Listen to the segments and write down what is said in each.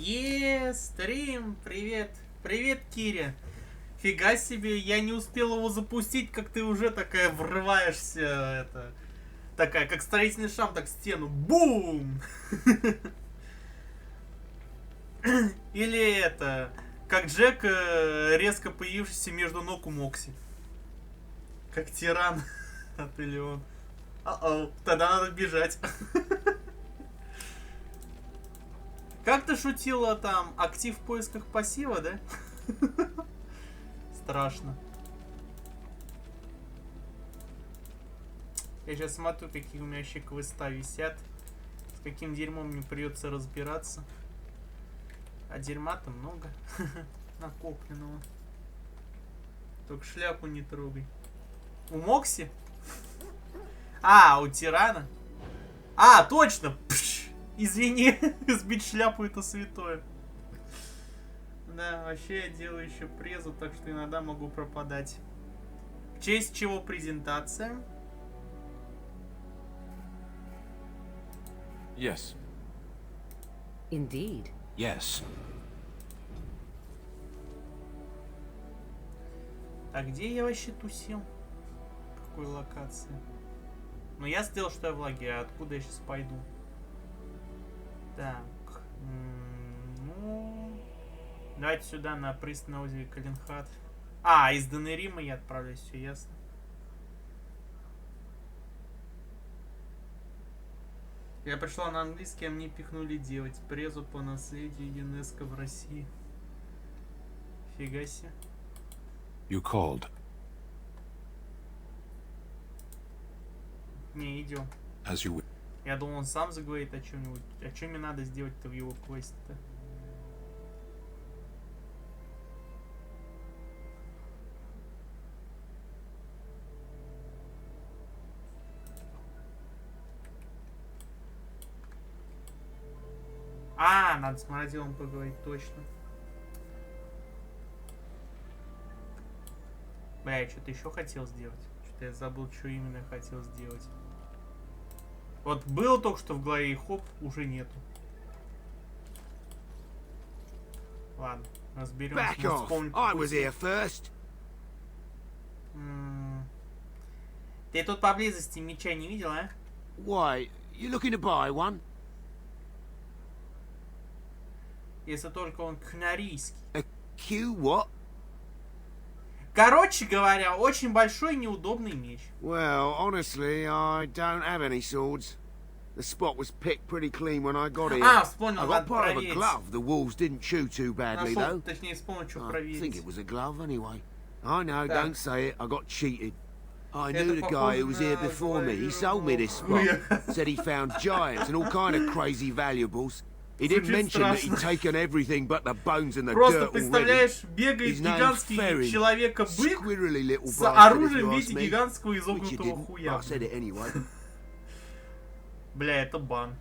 Стрим, привет. Привет, Киря. Фига себе, я не успел его запустить, как ты уже такая врываешься, такая, как строительный шам, так в стену. Бум! Или как Джек, резко появившийся между ног у Мокси. Как тиран от Элеон. Тогда надо бежать. Как ты шутила там, актив в поисках пассива, да? Страшно. Я сейчас смотрю, какие у меня еще квеста висят. С каким дерьмом мне придется разбираться. А дерьма-то много. Накопленного. Только шляпу не трогай. У Мокси? А, у Тирана? А, точно! Пш, извини, сбить шляпу это святое. Да, вообще я делаю еще презу, так что иногда могу пропадать. В честь чего презентация? Yes. Indeed. Yes. А где я вообще тусил? В какой локации? Ну я сделал, что я в лагере, а откуда я сейчас пойду? Так. Ну... Давайте сюда на прист на озере Калинхат. А, из Данерима я отправляюсь, все ясно. Я пришла на английский, а мне пихнули делать презу по наследию ЮНЕСКО в России. Фига себе. You called. Не, идем. As you... Я думал, он сам заговорит о чем-нибудь. А что мне надо сделать-то в его квесте-то? А, надо с Мародилом поговорить, точно. Бля, я что-то еще хотел сделать. Что-то я забыл, что именно я хотел сделать. Вот было только что в голове, и хоп, уже нету. Ладно, разберемся. Back off! I was here first. Ты тут поблизости меча не видел, а? Why, you looking to buy one? Если только он кнарийский. A Q what? Короче говоря, очень большой неудобный меч. Well, honestly, I don't have any swords. The spot was picked pretty clean when I got here. А, вспомнил, I надо got part of a проверить. glove the wolves didn't chew too badly, Нашел, though. точнее, вспомнил, что I think проверить. it was a glove anyway. I know, Так. don't say it. I got cheated. I Это knew the guy похоже who was here на before me. He sold me this spot. завуалированного. Said he found giants and all kind of crazy valuables. He didn't Звучит mention that he'd страшно. taken everything but the bones and the Просто dirt already. представляешь, бегает His name's гигантский Ferry. человека-бык Squirrely little с bastard, if оружием you в ask виде me. гигантского Which you изогнутого didn't, but хуя. I said it anyway. Бля, это бан.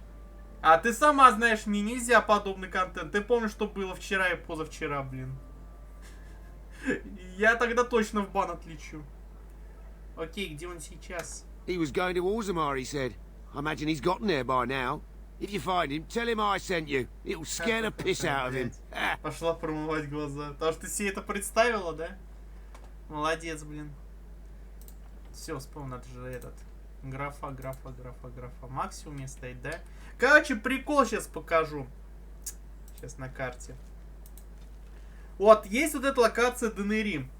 А ты сама знаешь, мне нельзя подобный контент. Ты помнишь, что было вчера и позавчера, блин. Я тогда точно в бан отлечу. Окей, где он сейчас? He was going to Orzammar, he said. I imagine he's gotten there by now. If you find him, tell him I sent you. It'll scare the piss out of him. Пошла промывать глаза. Потому что ты себе это представила, да? Молодец, блин. Все, вспомнил, это же этот. Графа. Максимум у меня стоит, да? Короче, прикол сейчас покажу. Сейчас на карте. Вот, есть вот эта локация Данерим.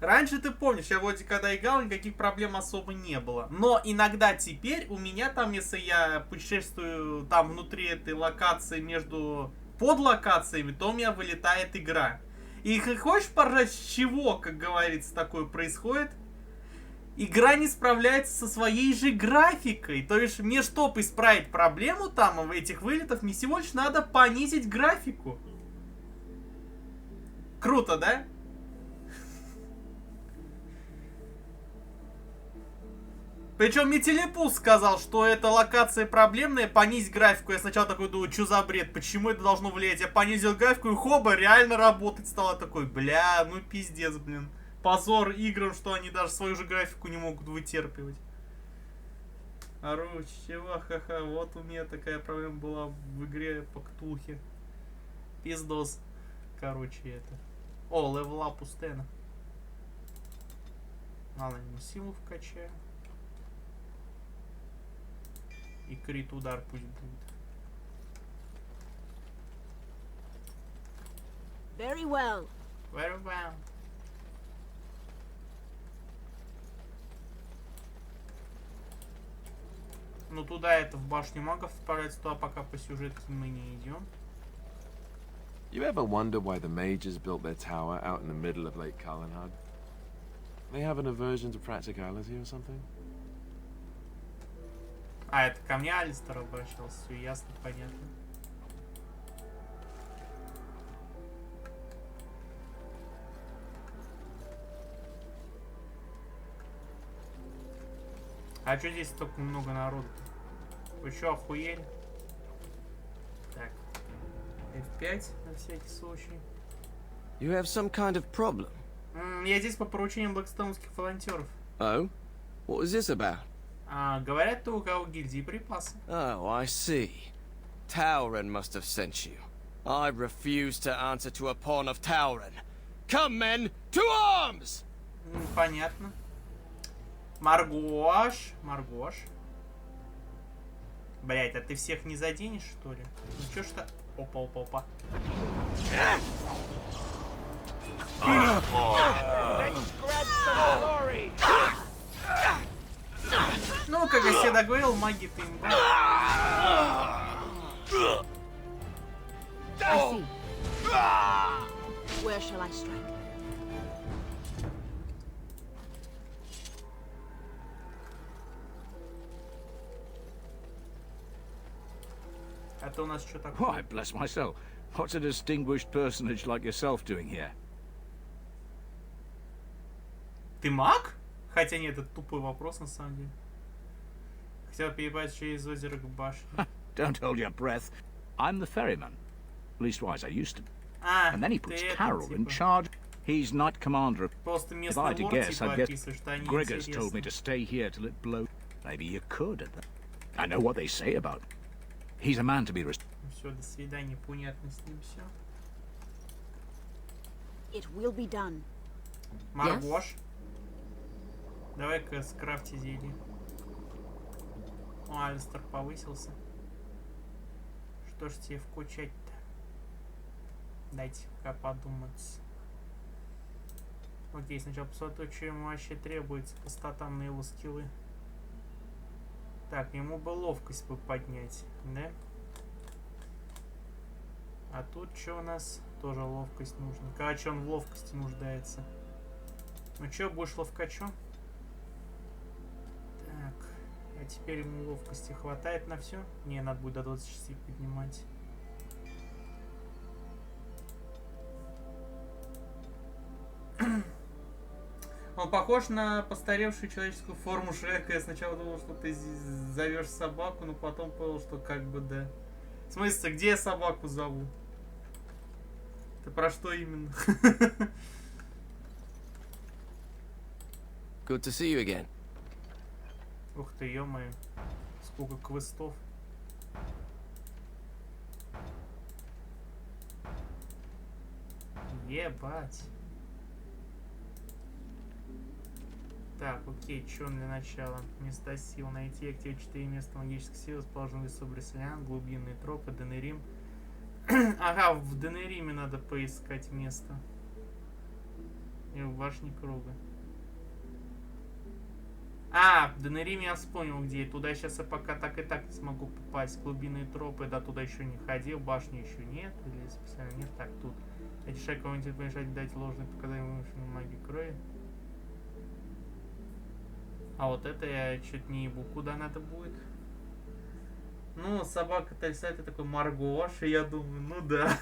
Раньше, ты помнишь, я вроде когда играл, никаких проблем особо не было. Но иногда теперь у меня там, если я путешествую там внутри этой локации между подлокациями, то у меня вылетает игра. И хочешь поржать, с чего, как говорится, такое происходит? Игра не справляется со своей же графикой. То есть мне, чтобы исправить проблему там в этих вылетах, мне всего лишь надо понизить графику. Круто, да? Причем мне телепус сказал, что эта локация проблемная, понизь графику. Я сначала такой думаю, что за бред, почему это должно влиять? Я понизил графику, и хоба, реально работать стало. Такой, бля, ну пиздец, блин. Позор играм, что они даже свою же графику не могут вытерпевать. Ору, чего, ха-ха, вот у меня такая проблема была в игре по Ктулхе. Пиздос. Короче, это. О, левела пустена. Ладно, ему силу вкачаю. И крит удар пусть будет. Very well. Very well. Ну туда это в башню магов отправляется, туда пока по сюжетке мы не идем. You ever wonder why the mages built their tower out in the middle of Lake Calenhad? They have an aversion to practicality or something? А, это ко мне Алистер обращался, все ясно, понятно. А что здесь столько много народу-то? Вы что, охуели? Так. F5 на всякий случай. You have some kind of problem? Я здесь по поручению блэкстоунских волонтеров. Oh? What is this about? Говорят, ты у кого гильдии припасы. Oh, I see. Tauren must have sent you. I refuse to answer to a pawn of Tauren. Come, men, to arms! Понятно. Маргош. Маргош. Блять, а ты всех не заденешь, что ли? Ну чё ж то... Опа, опа, опа. Ну, как я всегда говорил, маги-то имба. I see. Where shall I strike? А то у нас что такое? Why, bless myself. What's a distinguished personage like yourself doing here? Ты маг? Хотя нет, это тупой вопрос на самом деле. Хотел перебрать через озеро к башне. Don't hold your breath. I'm the ferryman. Leastwise, I used to. А, And then he ты puts это, Carol in типа, charge. He's knight commander of... просто If местный I had to лор, guess, типа, I'd guess описываешь, что они Gregor's told me to интересны. stay here till it blows. Maybe you could. I know what they say about him. He's a man to be respected. Все, до свидания, понятно с ним все. It will be done. Маргош. Давай-ка скрафти зелье. О, Алистер повысился. Что ж тебе вкучать-то? Дайте пока подумать. Окей, сначала посмотрю, что ему вообще требуется по статам на его скиллы. Так, ему бы ловкость бы поднять, да? А тут что у нас? Тоже ловкость нужна. Короче, он в ловкости нуждается. Ну что, будешь ловкачом? Так. А теперь ему ловкости хватает на все? Не, надо будет до 26 поднимать. Он похож на постаревшую человеческую форму Шрека. Я сначала думал, что ты зовешь собаку, но потом понял, что как бы да. В смысле, где я собаку зову? Ты про что именно? Good to see you again. Ух ты, ё-моё. Сколько квестов. Ебать. Так, окей, что для начала? Места сил. Найти активировать 4 места магических сил, расположенных в лесу Бреслян, глубинные тропы, Денерим. Ага, в Денериме надо поискать место. И в башне круга. А, в Денериме я вспомнил где. Туда сейчас я пока так и так не смогу попасть. Глубинные тропы, да, туда еще не ходил. Башни еще нет. Или специально нет. Так, тут. Эти шаг кого-нибудь помешать дать ложные показания вымышленной магии крови. А вот это я чуть не ебу. Куда надо будет? Ну, собака Тальсайт, это такой Маргош, и я думаю, ну да.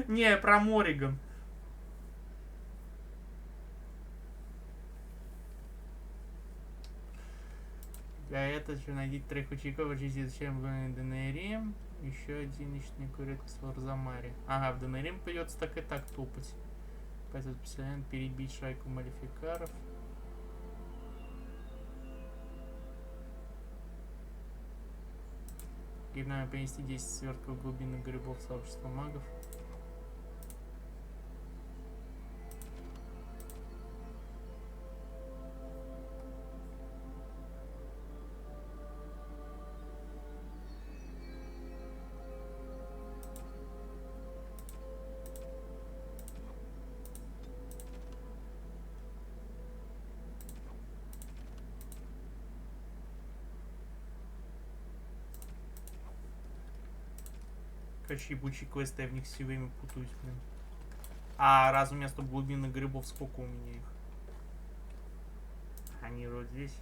Не, про Мориган. Для этого что найдите 3 учеников, учите зачем в Денерим. Еще один личный курит в Арзамаре. Ага, в Денерим придется так и так топать. Поэтому специально перебить шайку малификаров. Теперь надо принести 10 свертков глубинных грибов сообщества магов. Короче, ебучие квесты, я в них все время путаюсь, блин. А раз у меня 100 глубинных грибов, сколько у меня их? Они вроде здесь.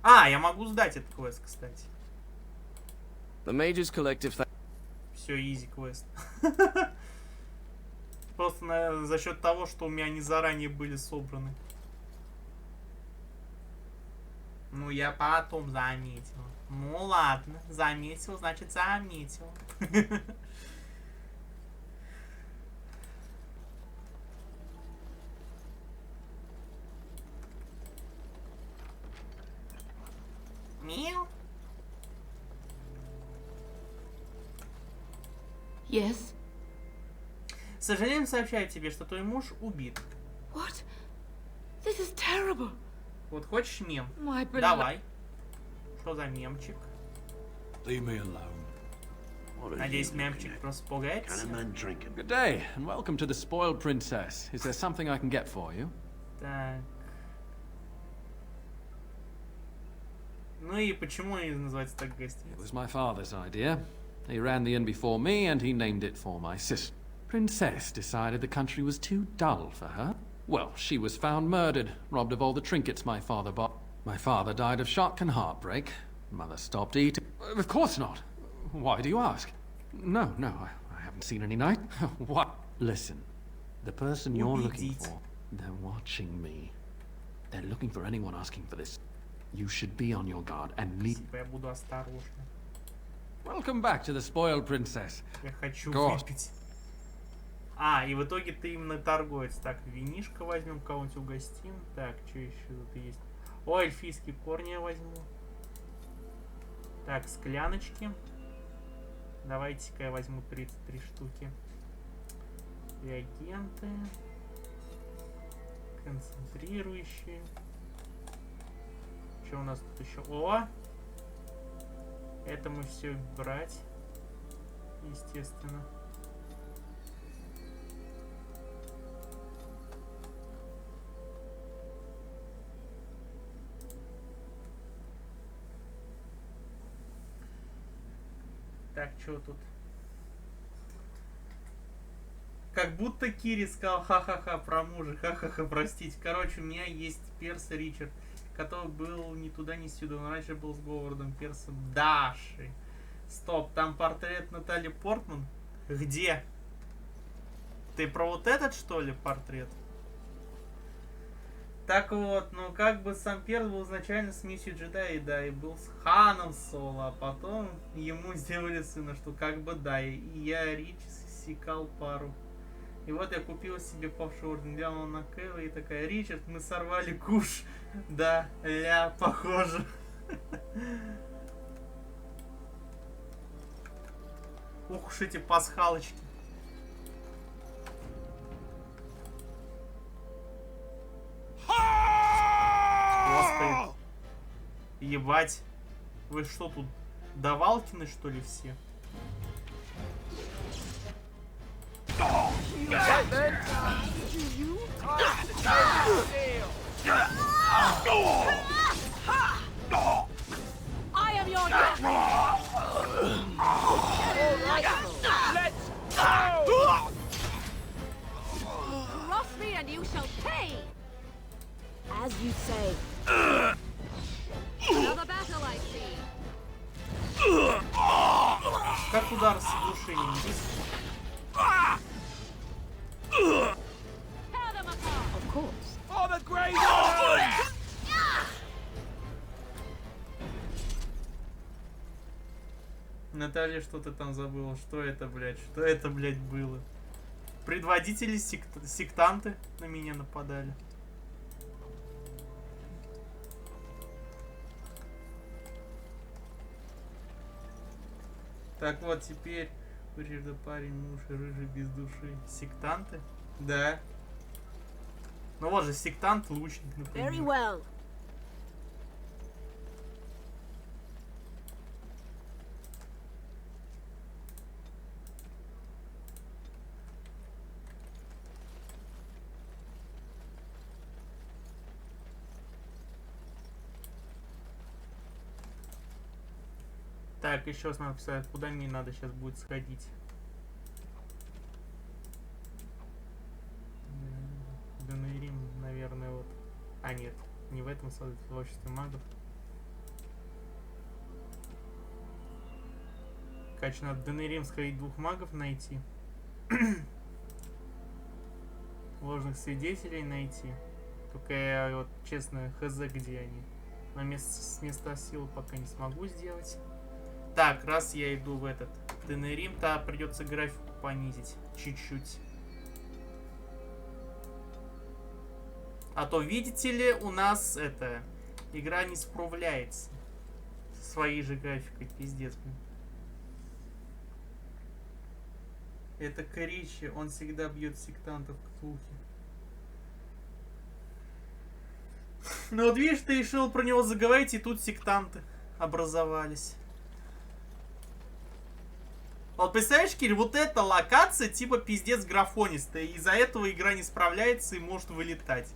А, я могу сдать этот квест, кстати. The Mage's collective Все, изи квест. Просто за счет того, что у меня они заранее были собраны. Ну, я потом заметил. Ну, ладно. Заметил, значит, заметил. Мил? Yes? Сожалеем сообщаю тебе, что твой муж убит. What? This is terrible. Вот хочешь мем? My beloved. Давай. Что за мемчик? Leave me alone. Надеюсь, мемчик просто пугается. Good day, and welcome to the Spoiled Princess. Is there something I can get for you? Так. Ну и почему они называются так It гостиница? was my father's idea. He ran the inn before me, and he named it for my sister. Princess decided the country was too dull for her. Well, she was found murdered, robbed of all the trinkets my father bought. My father died of shock and heartbreak. Mother stopped eating. Of course not. Why do you ask? No, I haven't seen any night. What? Listen, the person you're looking for, they're watching me. They're looking for anyone asking for this. You should be on your guard and meet. Типа я буду осторожным. Welcome back to the Spoiled Princess. Я хочу Го. выпить. А, и в итоге ты именно торговец. Так, винишко возьмем, кого-нибудь угостим. Так, что еще тут есть? О, эльфийские корни я возьму. Так, скляночки. Давайте-ка я возьму 33 штуки. Реагенты. Концентрирующие. Что у нас тут еще? О! Это мы все брать. Естественно. Так, что тут? Как будто Кири сказал ха-ха-ха про мужа, ха-ха-ха, простите. Короче, у меня есть перс Ричард, который был ни туда, ни сюда. Он раньше был с Говардом Персом Даши. Стоп, там портрет Натальи Портман? Где? Ты про вот этот, что ли, портрет? Так вот, ну как бы сам Перс был изначально с миссией джедая, да, и был с Ханом Соло, а потом ему сделали сына, что как бы да, и я Рич секал пару. И вот я купила себе павший орден, глянула на Кэла и такая: Ричард, мы сорвали куш. Да, ля, похоже. Ух уж эти пасхалочки. Господи. Ебать. Вы что тут, Давалкины, что ли, все? I am your dad. Cross me and you shall pay. As you say. Another battle, I see. Как удар с оглушением? Tear them apart. Of course. For the great Наталья, что ты там забыла? Что это, блядь? Что это, блядь, было? Предводители сектанты на меня нападали. Так вот, теперь вырежда парень, муж, рыжий без души. Сектанты? Да. Ну вот же, сектант, лучник, Very например. well. Так, еще раз надо писать, куда мне надо сейчас будет сходить. Донерим, наверное, вот. А, нет, не в этом в обществе магов. Короче, надо в Донерим сходить, 2 магов найти. Ложных свидетелей найти. Только я вот, честно, хз, где они. Но с места силы пока не смогу сделать. Так, раз я иду в этот Донерим, то придется графику понизить чуть-чуть. А то, видите ли, у нас это игра не справляется со своей же графикой, пиздец, блин. Это Кричи, он всегда бьет сектантов к Ктулхе. Ну вот видишь, ты решил про него заговорить, и тут сектанты образовались. Вот представляешь, Кирилл, вот эта локация типа пиздец графонистая. И из-за этого игра не справляется и может вылетать.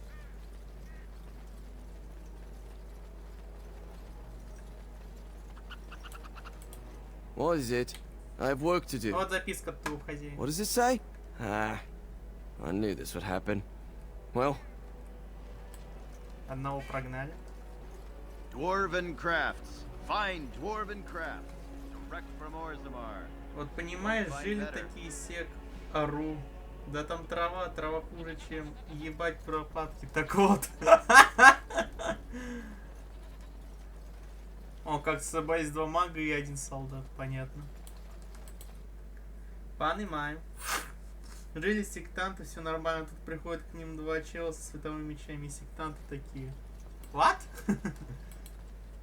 What is it? I have work to do. Вот записка от твоего хозяина. What does it say? Ah, I knew this would happen. Well, Одного прогнали. Dwarven crafts. Fine dwarven crafts. Direct from Orzammar. Вот понимаешь, жили такие сек, ору. Да там трава хуже, чем ебать пропадки. Так вот. О, как собрались 2 мага и 1 солдат, понятно. Понимаю. Жили сектанты, все нормально. Тут приходят к ним 2 чела со световыми мечами. И сектанты такие. What?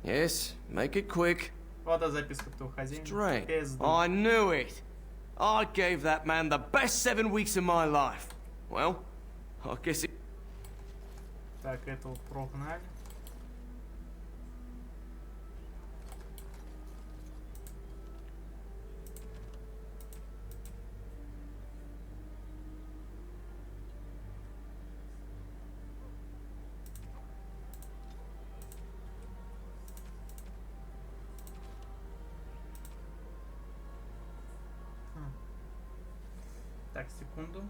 yes, make it quick. Вот записка твоего хозяина. Strange. Пизду. I knew it. I gave that man the best 7 weeks of my life. Well, I guess it... Так, этого прогнали. Так, секунду.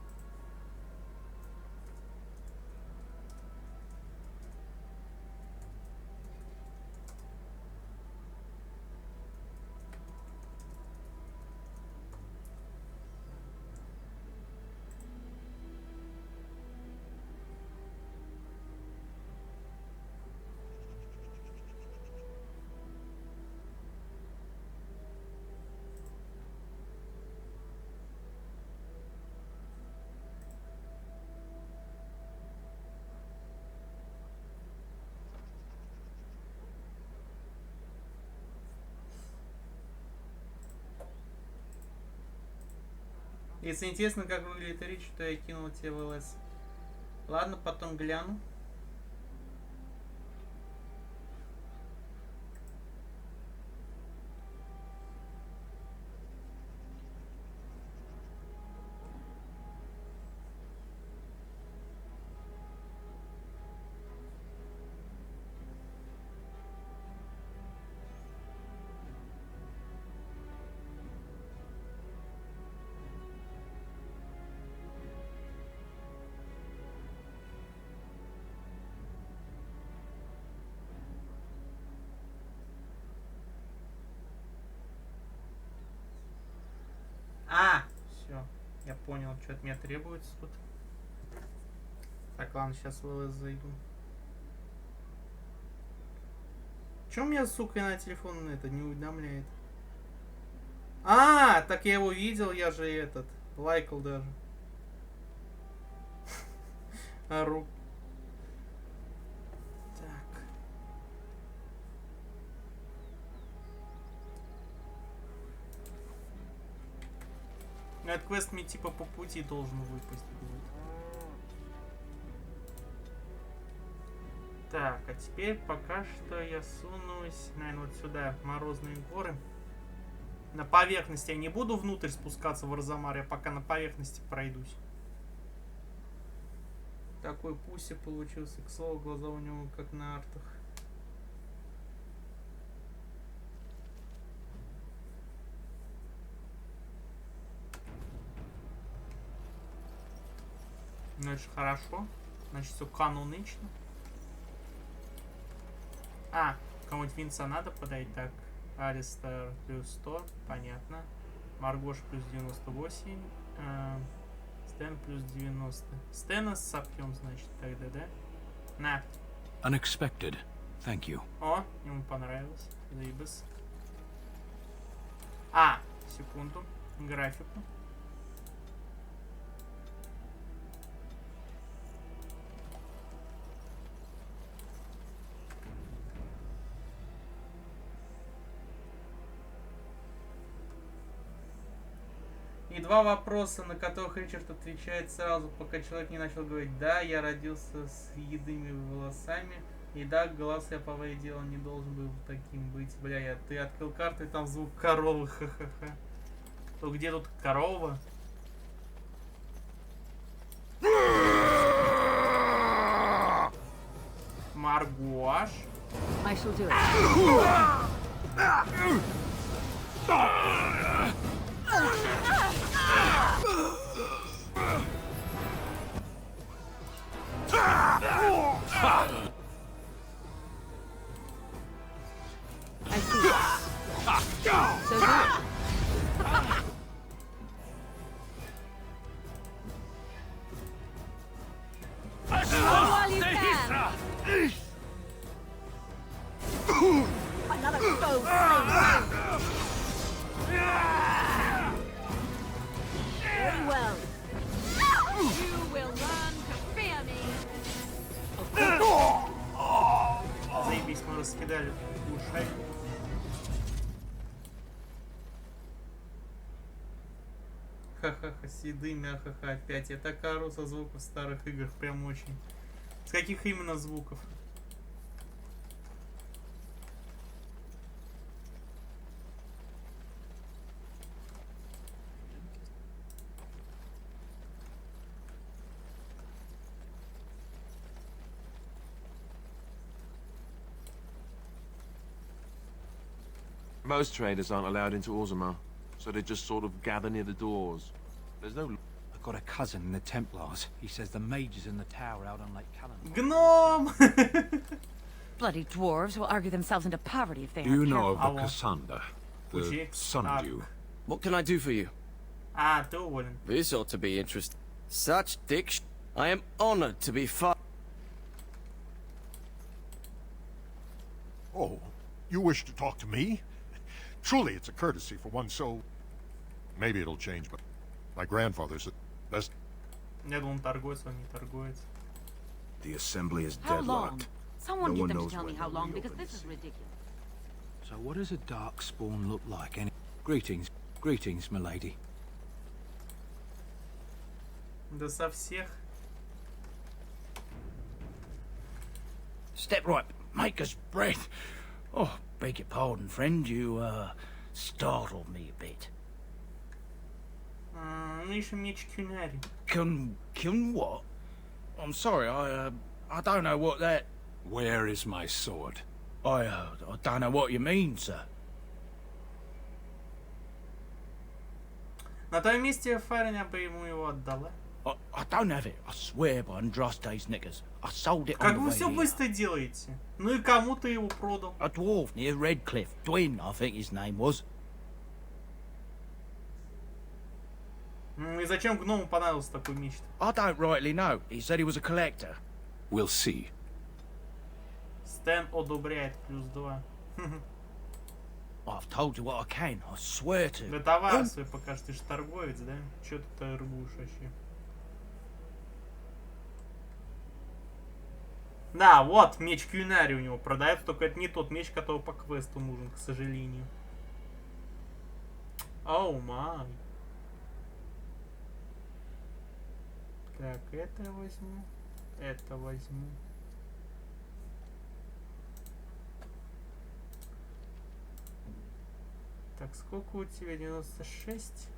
Если интересно, как выглядит речь, то я кинул тебе в ЛС. Ладно, потом гляну. А, все, я понял, что от меня требуется тут. Так, ладно, сейчас в ЛС зайду. Чё меня, сука, на телефон это не уведомляет? А, так я его видел, я же этот, лайкал даже. Ору. Так. Этот квест мне типа по пути должен выпасть будет. Так, а теперь пока что я сунусь, наверное, вот сюда, в Морозные горы. На поверхности я не буду внутрь спускаться в Арзамар, я пока на поверхности пройдусь. Такой пуси получился, к слову, глаза у него как на артах. Ну это же хорошо, значит все канонично. А, кому-нибудь Винца надо подать, так. Алистер плюс 100, понятно. Маргош плюс 98. Стэн плюс 90. Стэна сопьем, значит, тогда, да? На. Unexpected. Thank you. О, ему понравилось. Заебись. А, секунду. Графику. И два вопроса, на которых Ричард отвечает сразу, пока человек не начал говорить: да, я родился с седыми волосами, и да, глаз я, по идее дела, не должен был таким быть. Бля, ты открыл карту, и там звук коровы, ха-ха-ха. То где тут корова? Маргош. I shall do it. I see. So do it. While you can. Another foe slain. Very well. You will learn to fear me. Заебись, мы раскидали ушай. Ха-ха-ха, седыми, ахаха, опять. Я так ору со звуков старых игр, прям очень. С каких именно звуков? Most traders aren't allowed into Orzammar, so they just sort of gather near the doors. There's no... I've got a cousin in the Templars. He says the mages in the tower out on Lake Callan. Гном! Bloody dwarves will argue themselves into poverty if they Do you aren't know careful. of a Cassander? The Учи. sundew? What can I do for you? А, ты уволен. This ought to be interesting. Such dick. I am honored to be Oh, you wish to talk to me? Truly, it's a courtesy for one so... Maybe it'll change, but my grandfather said best... Я думал, он торговец, он не торговец. The assembly is How long? deadlocked. Someone No get one them to knows tell me when how they'll long, because reopen this is this. ridiculous. So what does a dark spawn look like? Greetings, milady. Да со всех. Step right, maker's breath. Oh, beg your pardon, friend. You, startled me a bit. Миша меч Кюнари. Can what? I'm sorry, I don't know what that... Where is my sword? I don't know what you mean, sir. На том месте Фариня бы ему его отдала. I don't have it. I swear by Andraste's knickers. I sold it Как on the вы way все here. быстро делаете? Ну и кому ты его продал? A dwarf near Redcliffe. Dwyn, I think his name was. И зачем гному понадобился такой меч? I don't rightly know. He said he was a collector. We'll see. Стэн одобряет +2. I've told you what I can. I swear to. Да товар свой покажешь, ты же торговец, да? Чё ты торгуешь вообще? Да, вот меч Кюнари у него продается, только это не тот меч, который по квесту нужен, к сожалению. Оу май. Так, это возьму. Это возьму. Так, сколько у тебя? 96?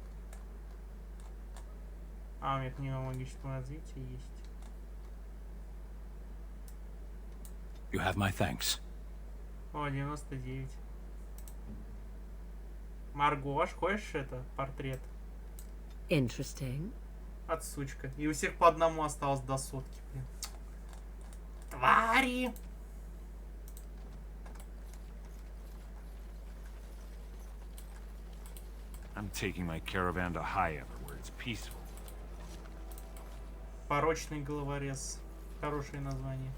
А, у меня книга магического развития есть. You have my thanks. О, 99. Маргош, хочешь это? Портрет. Interesting. От сучка. И у всех по одному осталось до сотки, блин. Твари! I'm taking my caravan to Highever, where it's peaceful. Порочный головорез. Хорошее название.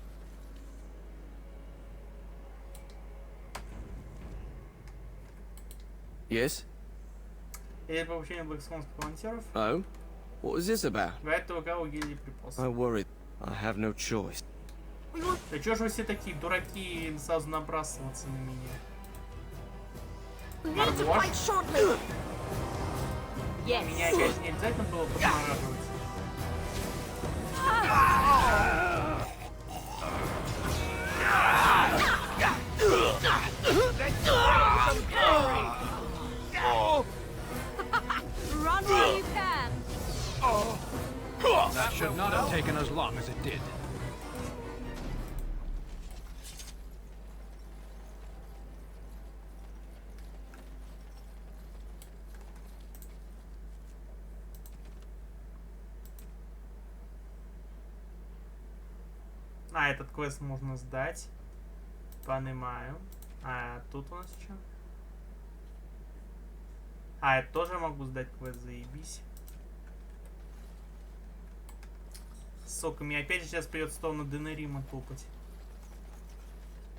Yes? И получение блэксконских волонтеров. Oh? What was this about? Говорит, ТВК у гильдии припасов. I worried. I have no choice. Да чё ж вы все такие дураки и сразу набрасываться на меня? Маргош? Меня опять не обязательно было подмораживать. Run while you can. That should not have taken as long as it did. А, этот квест можно сдать. Понимаю. А тут у нас что? А, это тоже могу сдать квест, заебись. Сука, мне опять же сейчас придется в сторону Денерима топать.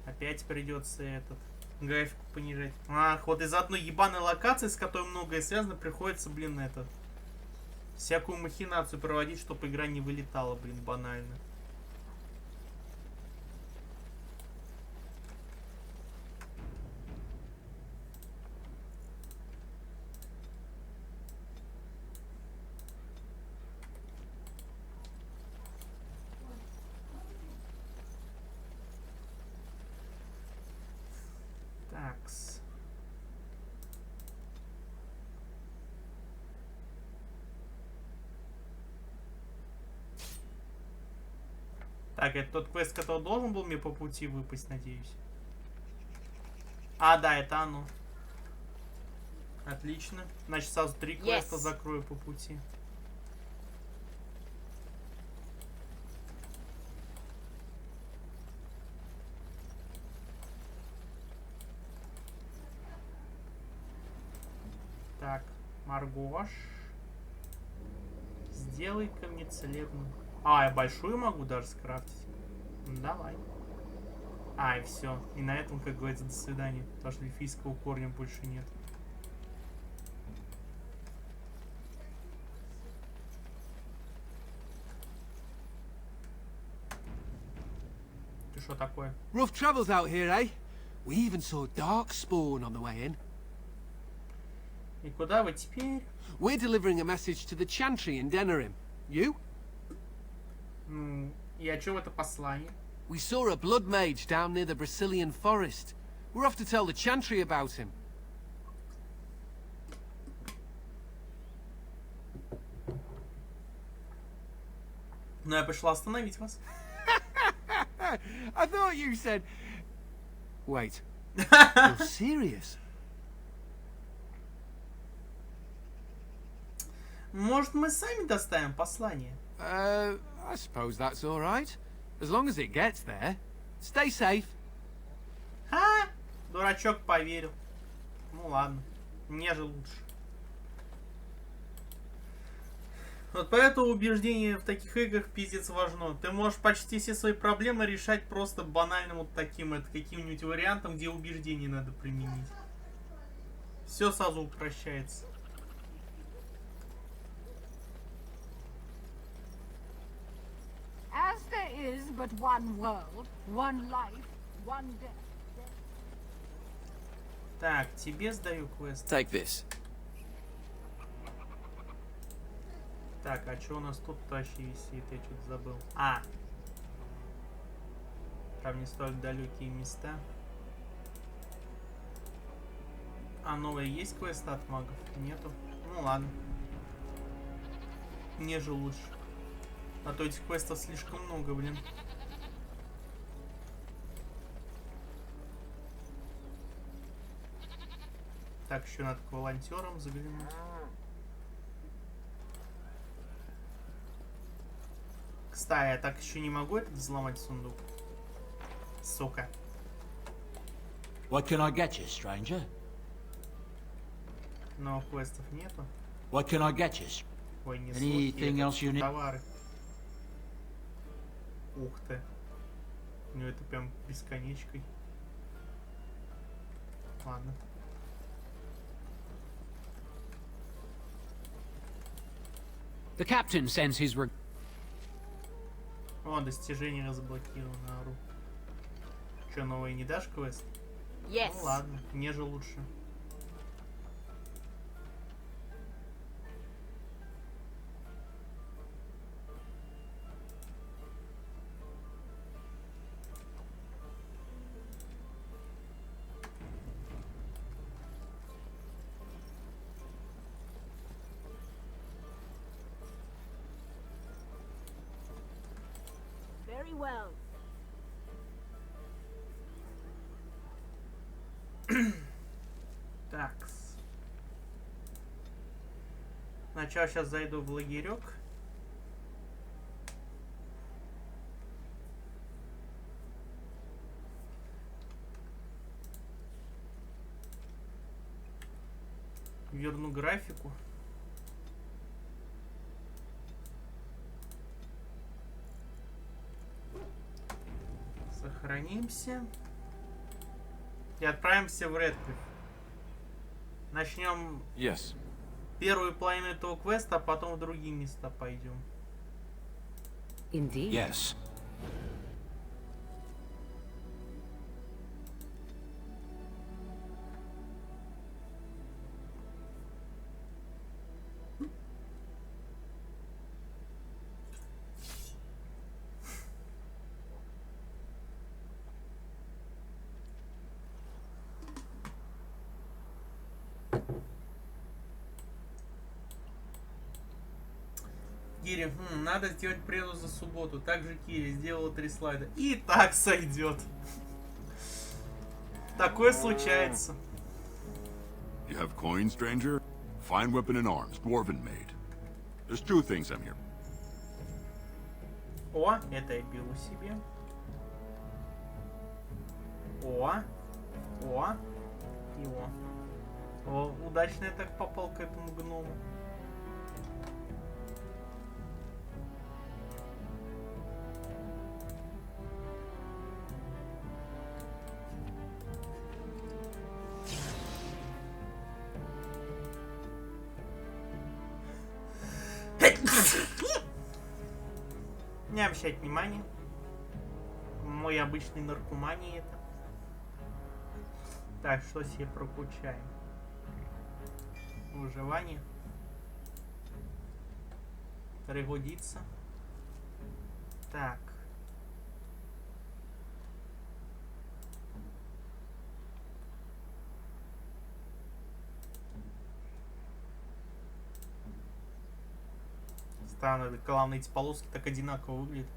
Опять придется этот графику понижать. Ах, вот из-за одной ебаной локации, с которой многое связано, приходится, блин, это... всякую махинацию проводить, чтобы игра не вылетала, блин, банально. Такс. Так, это тот квест, который должен был мне по пути выпасть, надеюсь. А, да, это оно. Отлично. Значит, сразу 3 квеста закрою по пути. Так, Маргош. Сделай-ка мне целебную. А, я большую могу даже скрафтить. Ну, давай. А, и все. И на этом, как говорится, до свидания. Потому что эльфийского корня больше нет. Ты что такое? Rough travels out here, eh? We even saw Darkspawn on the way in. И куда вы теперь? We're delivering a message to the Chantry in Denerim. You? И о чем это послание? We saw a blood mage down near the Brazilian forest. We're off to tell the Chantry about him. Ну, я пришла остановить вас. I thought you said... Wait. You're serious? Может, мы сами доставим послание? I suppose that's all right. As long as it gets there. Stay safe. Ха! Дурачок поверил. Ну ладно. Мне же лучше. Вот поэтому убеждение в таких играх пиздец важно. Ты можешь почти все свои проблемы решать просто банальным вот таким, это каким-нибудь вариантом, где убеждение надо применить. Все сразу упрощается. As there is but one world, one life, one death. Так, тебе сдаю квест. Take this. Так, а что у нас тут вообще висит? Я что-то забыл. А! Там не столь далекие места. А новые есть квесты от магов? Нету? Ну ладно. Мне же лучше. А то этих квестов слишком много, блин. Так, еще надо к волонтерам заглянуть. Кстати, я так еще не могу этот взломать сундук. Сука. What can I get you, stranger? Но квестов нету. What can I get you? Ой, не Anything else you need? Товары. Ух ты. У него это прям бесконечкой. Ладно. The captain sends his reg... О, достижение разблокировано, ору. Че, новый не дашь квест? Yes. Ну ладно, мне же лучше. Very well. Такс. Сначала сейчас зайду в лагерек. Верну графику. Сохранимся. И отправимся в Редклифф. Начнем первую половину этого квеста, а потом в другие места пойдем. Indeed. Yes. Кири, надо сделать преду за субботу. Также Кири сделала 3 слайда. И так сойдет. Такое случается. You have coin, stranger? Fine weapon and arms, dwarven made. There's 2 things I'm here. О, это я беру себе. О, и о. О, удачно я так попал к этому гному. Не обращать внимания. Мой обычный наркомания это. Так, что себе прокучаем? Выживание. Пригодится. Так. Странно, главные эти полоски так одинаково выглядят.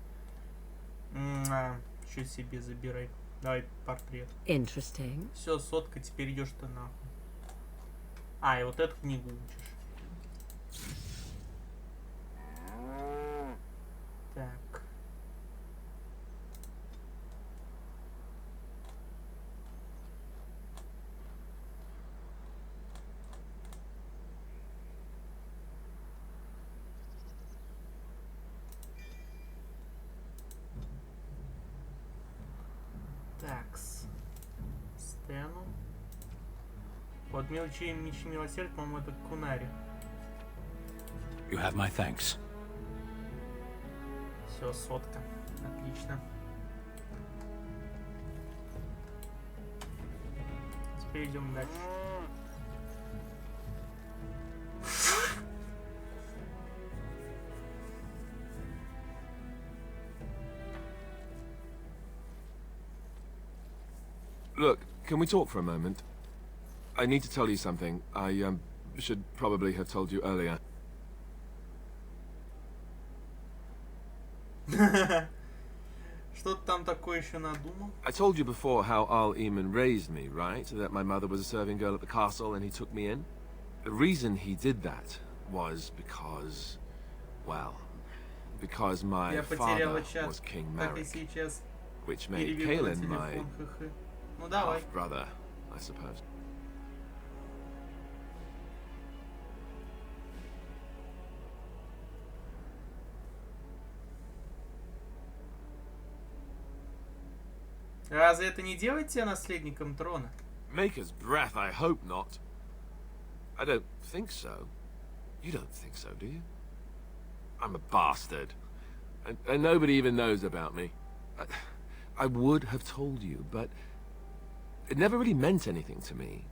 Что себе забирай. Давай портрет. Interesting. Все, сотка, теперь идешь ты нахуй. А, и вот эту книгу учишь. Так. Такс. Стэну. Вот мелочи мечи милосердия, по-моему, это Кунари. You have my thanks. Все, сотка. Отлично. Теперь идем дальше. Look, can we talk for a moment? I need to tell you something. I, should probably have told you earlier. Что ты там такое еще надумал? I told you before how Al Eamon raised me, right? That my mother was a serving girl at the castle and he took me in? The reason he did that was because... well... because my father was King Marek, which made Kaelin my half-brother, I suppose. Разве это не делает тебя наследником трона? Maker's breath, I hope not. I don't think so. You don't think so, do you? I'm a bastard. And nobody even knows about me. I would have told you, but it never really meant anything to me.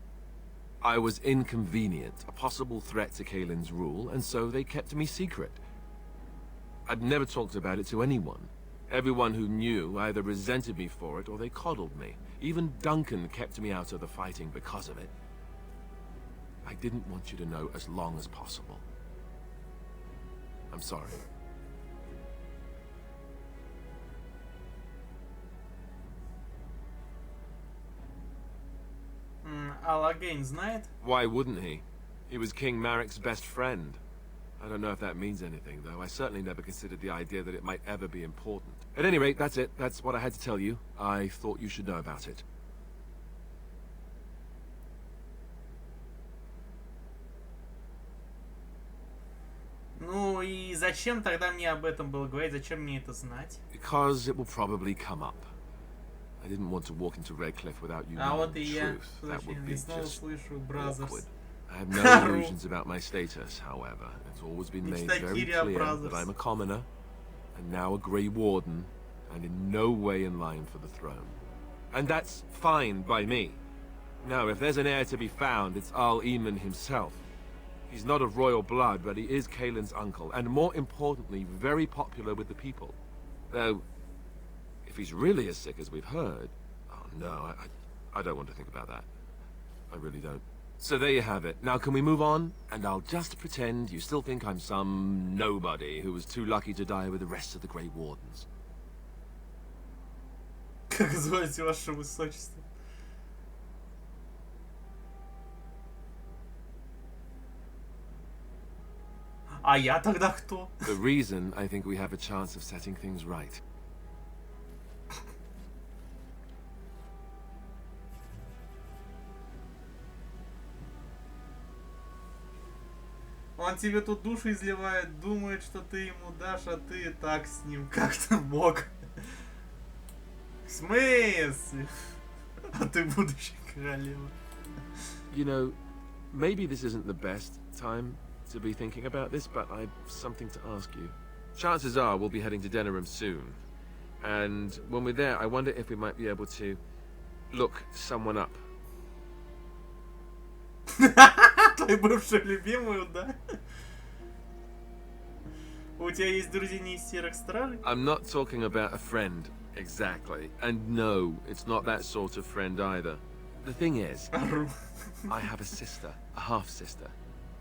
I was inconvenient, a possible threat to Kaelin's rule, and so they kept me secret. I'd never talked about it to anyone. Everyone who knew either resented me for it or they coddled me. Even Duncan kept me out of the fighting because of it. I didn't want you to know as long as possible. I'm sorry. Алагейн знает? Why wouldn't he? He was King Marek's best friend. I don't know if that means anything, though. I certainly never considered the idea that it might ever be important. At any rate, that's it. That's what I had to tell you. I thought you should know about it. Ну и зачем тогда мне об этом было говорить? Зачем мне это знать? Because it will probably come up. I didn't want to walk into Redcliffe without you knowing the truth. That would be just awkward. I have no illusions about my status, however. It's always been made very clear that I'm a commoner, and now a Grey Warden, and in no way in line for the throne. And that's fine by me. Now, if there's an heir to be found, it's Al Eamon himself. He's not of royal blood, but he is Kaelin's uncle, and more importantly, very popular with the people. Though, if he's really as sick as we've heard... oh no, I don't want to think about that. I really don't. So there you have it. Now can we move on? And I'll just pretend you still think I'm some nobody who was too lucky to die with the rest of the Grey Wardens. Как звать ваше высочество? А я тогда кто? The reason I think we have a chance of setting things right. Он тебе тут душу изливает, думает, что ты ему дашь, а ты и так с ним как-то мог. В смысле? А ты будущая королева. You know, maybe this isn't the best time to be thinking about this, but I've something to ask you. Chances are we'll be heading to Denerim soon. And when we're there, I wonder if we might be able to look someone up. Твою бывшую любимую, да? У тебя есть друзья не из серых стражей? I'm not talking about a friend, exactly. And no, it's not that sort of friend either. The thing is, I have a sister, a half-sister.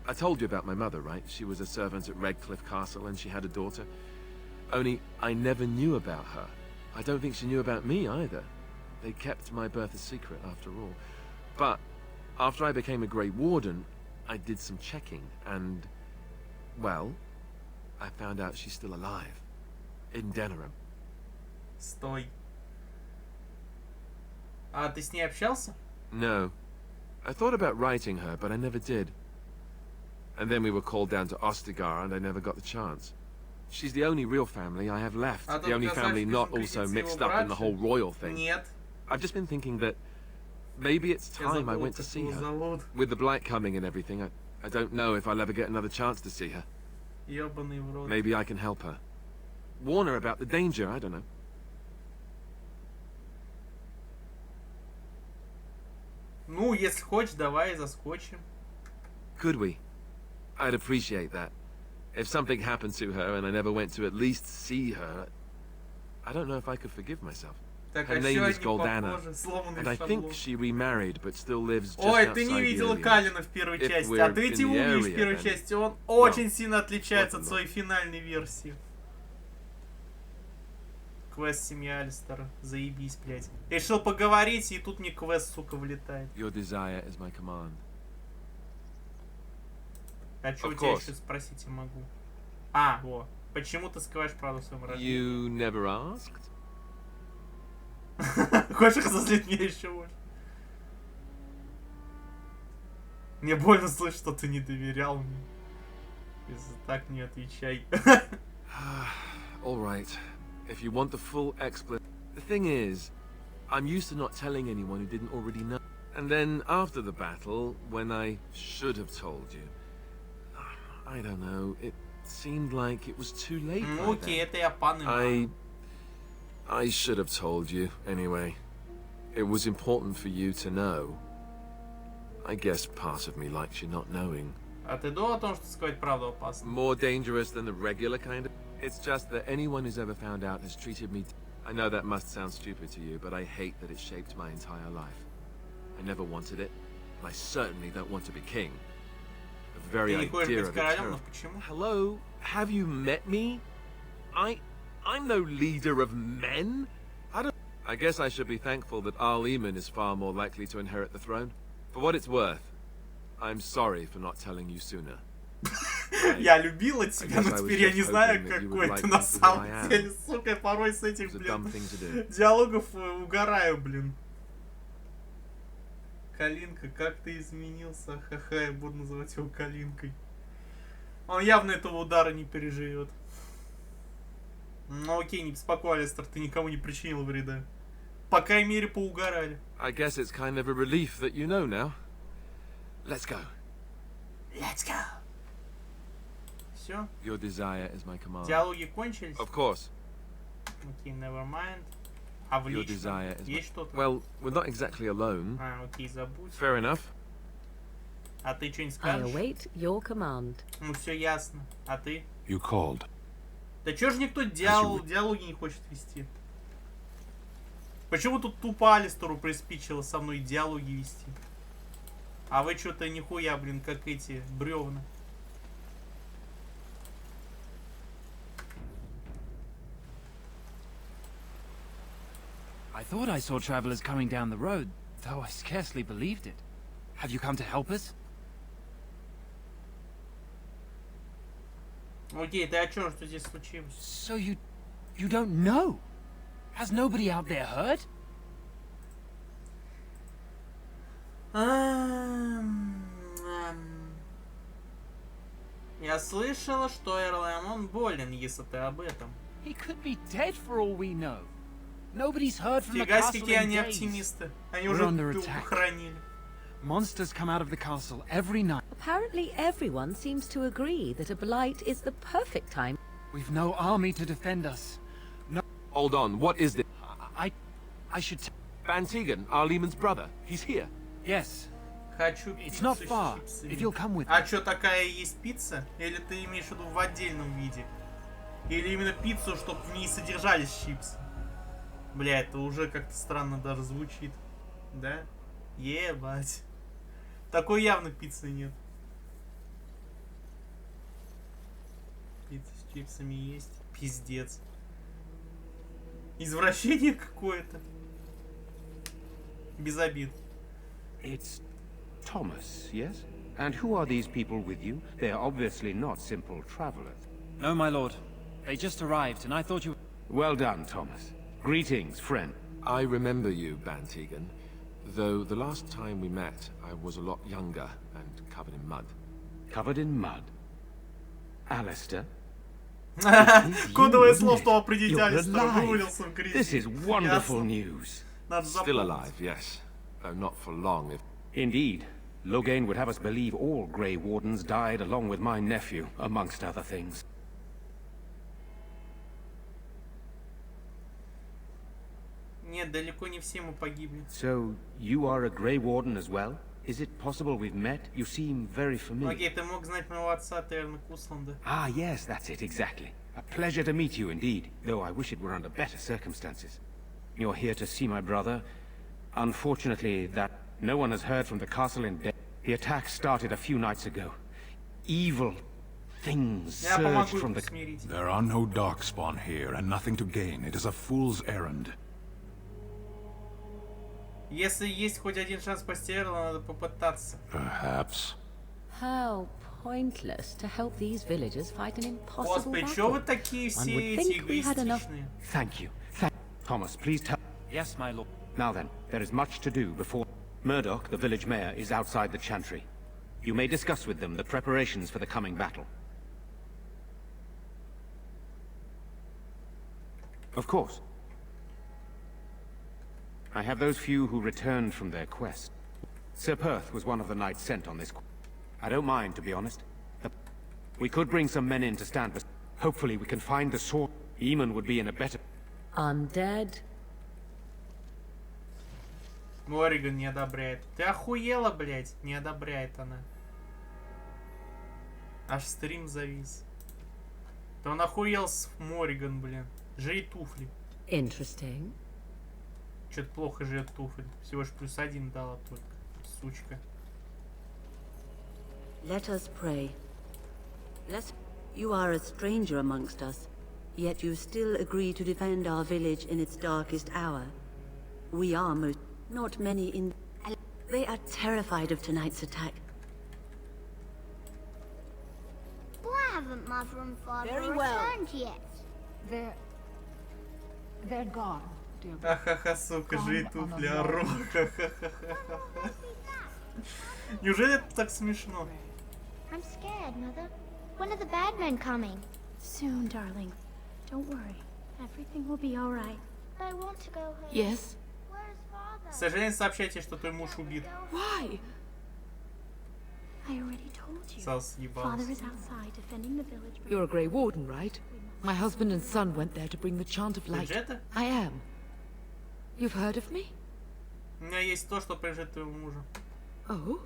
I told you about my mother, right? She was a servant at Redcliffe Castle and she had a daughter. Only, I never knew about her. I don't think she knew about me either. They kept my birth a secret after all. But after I became a Grey Warden, I did some checking and, well, I found out she's still alive. In Denerim. Стой. А ты с ней общался? No. I thought about writing her, but I never did. And then we were called down to Ostagar, and I never got the chance. She's the only real family I have left. The only family not also mixed up in the whole royal thing. Нет. I've just been thinking that maybe it's time I went to see her. With the blight coming and everything, I don't know if I'll ever get another chance to see her. Ёбаный в рот. Maybe I can help her. Warn her about the danger, I don't know. Ну, если хочешь, давай заскочим. Could we? I'd appreciate that. If something happened to her and I never went to at least see her, I don't know if I could forgive myself. Her name is Goldana, and I think she remarried, but still lives just Ой, outside ты не the видела area. Калина в первой части, а ты ведь его увидишь в первой части. Он очень сильно отличается от своей финальной версии. Квест семья Алистера. Заебись, блядь. Я решил поговорить, и тут мне квест, сука, влетает. Your desire is my command. А что у тебя еще спросить я могу? А, во. Почему ты скрываешь правду в своем рождении? You never asked? Хочешь разозлить меня еще больше? Мне больно слышать, что ты не доверял мне. Если так, не отвечай. All right. If you want the full explanation. The thing is, I'm used to not telling anyone who didn't already know. And then after the battle, when I should have told you, I don't know, it seemed like it was too late. Окей, это я понимаю. I should have told you, anyway. It was important for you to know. I guess part of me likes you not knowing. А ты думал о том, что сказать правду опасно? More dangerous than the regular kind of... It's just that anyone who's ever found out has treated me... I know that must sound stupid to you, but I hate that it shaped my entire life. I never wanted it, and I certainly don't want to be king. The very idea of it... Hello? Have you met me? I'm no leader of men. I guess I should be thankful that Al-Eman is far more likely to inherit the throne. For what it's worth, I'm sorry for not telling you sooner. Я любила тебя, но теперь я не знаю, какой ты на самом деле. Сука, я порой с этих, блин, диалогов угораю, блин. Калинка, как ты изменился? Ха-ха, я буду называть его Калинкой. Он явно этого удара не переживет. Ну окей, не беспокойся, Алистер, ты никому не причинил вреда. По крайней мере, поугорали. I guess it's kind of a relief that you know now. Let's go. Let's go. Все? Your desire is my command. Диалоги кончились? Of course. Окей, never mind. А в личном есть что-то? Well, we're not exactly alone. А, окей, забудь. Fair enough. А ты что-нибудь скажешь? I await your command. Ну все ясно. А ты? You called. Да чё ж никто диалоги не хочет вести? Почему тут тупо Алистеру приспичило со мной диалоги вести? А вы что-то нихуя, блин, как эти бревна. I thought I saw travelers coming down the road, though I scarcely believed it. Have you come to help us? Окей, ты о чем, что здесь случилось? So you don't know? Has nobody out there heard? Я слышала, что Эрлэмон болен, если ты об этом. He could be dead for all we know. Nobody's heard from the Фига castle себе, какие in они days. оптимисты. Они уже похоронили. Monsters come out of the castle every night. Apparently everyone seems to agree that a blight is the perfect time. We've no army to defend us. No. Hold on, what is this? I should Van Tegan, Arleman's brother. He's here. Yes. Хочу It's not far. If you'll come with me. А что, такая есть пицца? Или ты имеешь в виду в отдельном виде? Или именно пиццу, чтобы в ней содержались чипсы? Бля, это уже как-то странно даже звучит. Да? Ебать. Такой явно пиццы нет. Пицца с чипсами есть. Пиздец. Извращение какое-то. Без обид. It's Thomas, yes? And who are these people with you? They are obviously not simple travelers. No, my lord. They just arrived, and I thought you... Well done, Thomas. Greetings, friend. I remember you, Van Tegan. Though the last time we met, I was a lot younger and covered in mud. Covered in mud? Alistair? Кодовое слово, что определить Алистера, вывалился в грязь. This is wonderful news. Still alive, yes. Though not for long, if... Indeed. Loghain would have us believe all Grey Wardens died along with my nephew, amongst other things. Нет, далеко не все мы погибли. So, you are a Grey Warden as well? Is it possible we've met? You seem very familiar. Окей, ты мог знать моего отца, Терна Кусланда. Ah, yes, that's it, exactly. A pleasure to meet you indeed, though I wish it were under better circumstances. you're here to see my brother. Unfortunately, that no one has heard from the castle in Death. The attack started a few nights ago. Evil things surged from the... There are no darkspawn here, and nothing to gain. It is a fool's errand. Если есть хоть один шанс спасти Эрла, надо попытаться. Perhaps. How pointless to help these villagers fight an impossible Господи, battle. чё вы такие все эти эгоистичные? Thank you. Thomas, please tell... Yes, my lord. Now then, there is much to do before... Murdoch, the village mayor, is outside the chantry. You may discuss with them the preparations for the coming battle. Of course. I have those few who returned from their quest. Sir Perth was one of the knights sent on this quest. I don't mind, to be honest. We could bring some men in to stand, but hopefully we can find the sword. Eamon would be in a better... Undead. Мориган не одобряет. Ты охуела, блядь? Не одобряет она. Аж стрим завис. Да он охуел с Мориган, блин. Жри туфли. Interesting. Чё-то плохо жрет туфли. Всего лишь +1 дала только. Сучка. Let us pray. You are a stranger amongst us, yet you still agree to defend our village in its darkest hour. We are not many in... They are terrified of tonight's attack. Why haven't Mother and Father Very well. returned yet? They're gone, dear. Ахаха, сука, жри туфли, ору. Неужели это так смешно? I'm scared, Mother. When are the bad men coming? Soon, darling. Don't worry. Everything will be all right. I want to go home. Yes? Where's Father? К сожалению, сообщайте, что твой муж убит. Why? I already told you. Сас ебался. Father is outside defending the village. You're a Grey Warden, right? My husband and son went there to bring the chant of light. Бюджета? I am. You've heard of me? У меня есть то, что принадлежит твоему мужу. Oh?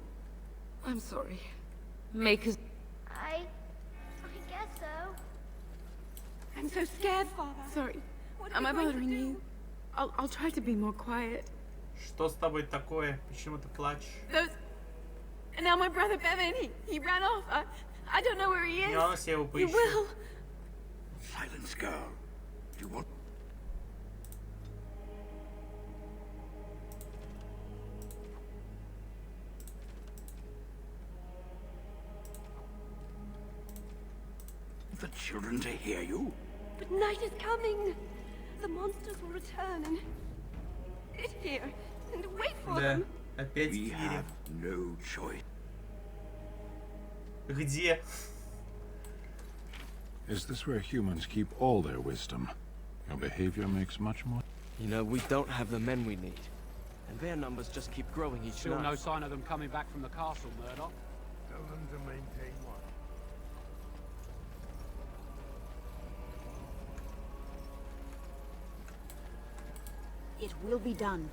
I'm sorry. Make us... I guess so. I'm so scared, Father. Sorry. Am I bothering you? I'll try to be more quiet. Что с тобой такое? Почему ты плачешь? And now my brother Bevan, he ran off. I don't know where he is. Не волнуйся, я его You поищу. will. Silence, girl. Do you want... the children to hear you? But night is coming. The monsters will return and sit here and wait for them. Опять We Кири. have no choice. Где? Is this where humans keep all their wisdom? Your behavior makes much more... You know, we don't have the men we need. And their numbers just keep growing each Still night. no sign of them coming back from the castle, Murdoch. Tell them to maintain one. It will be done.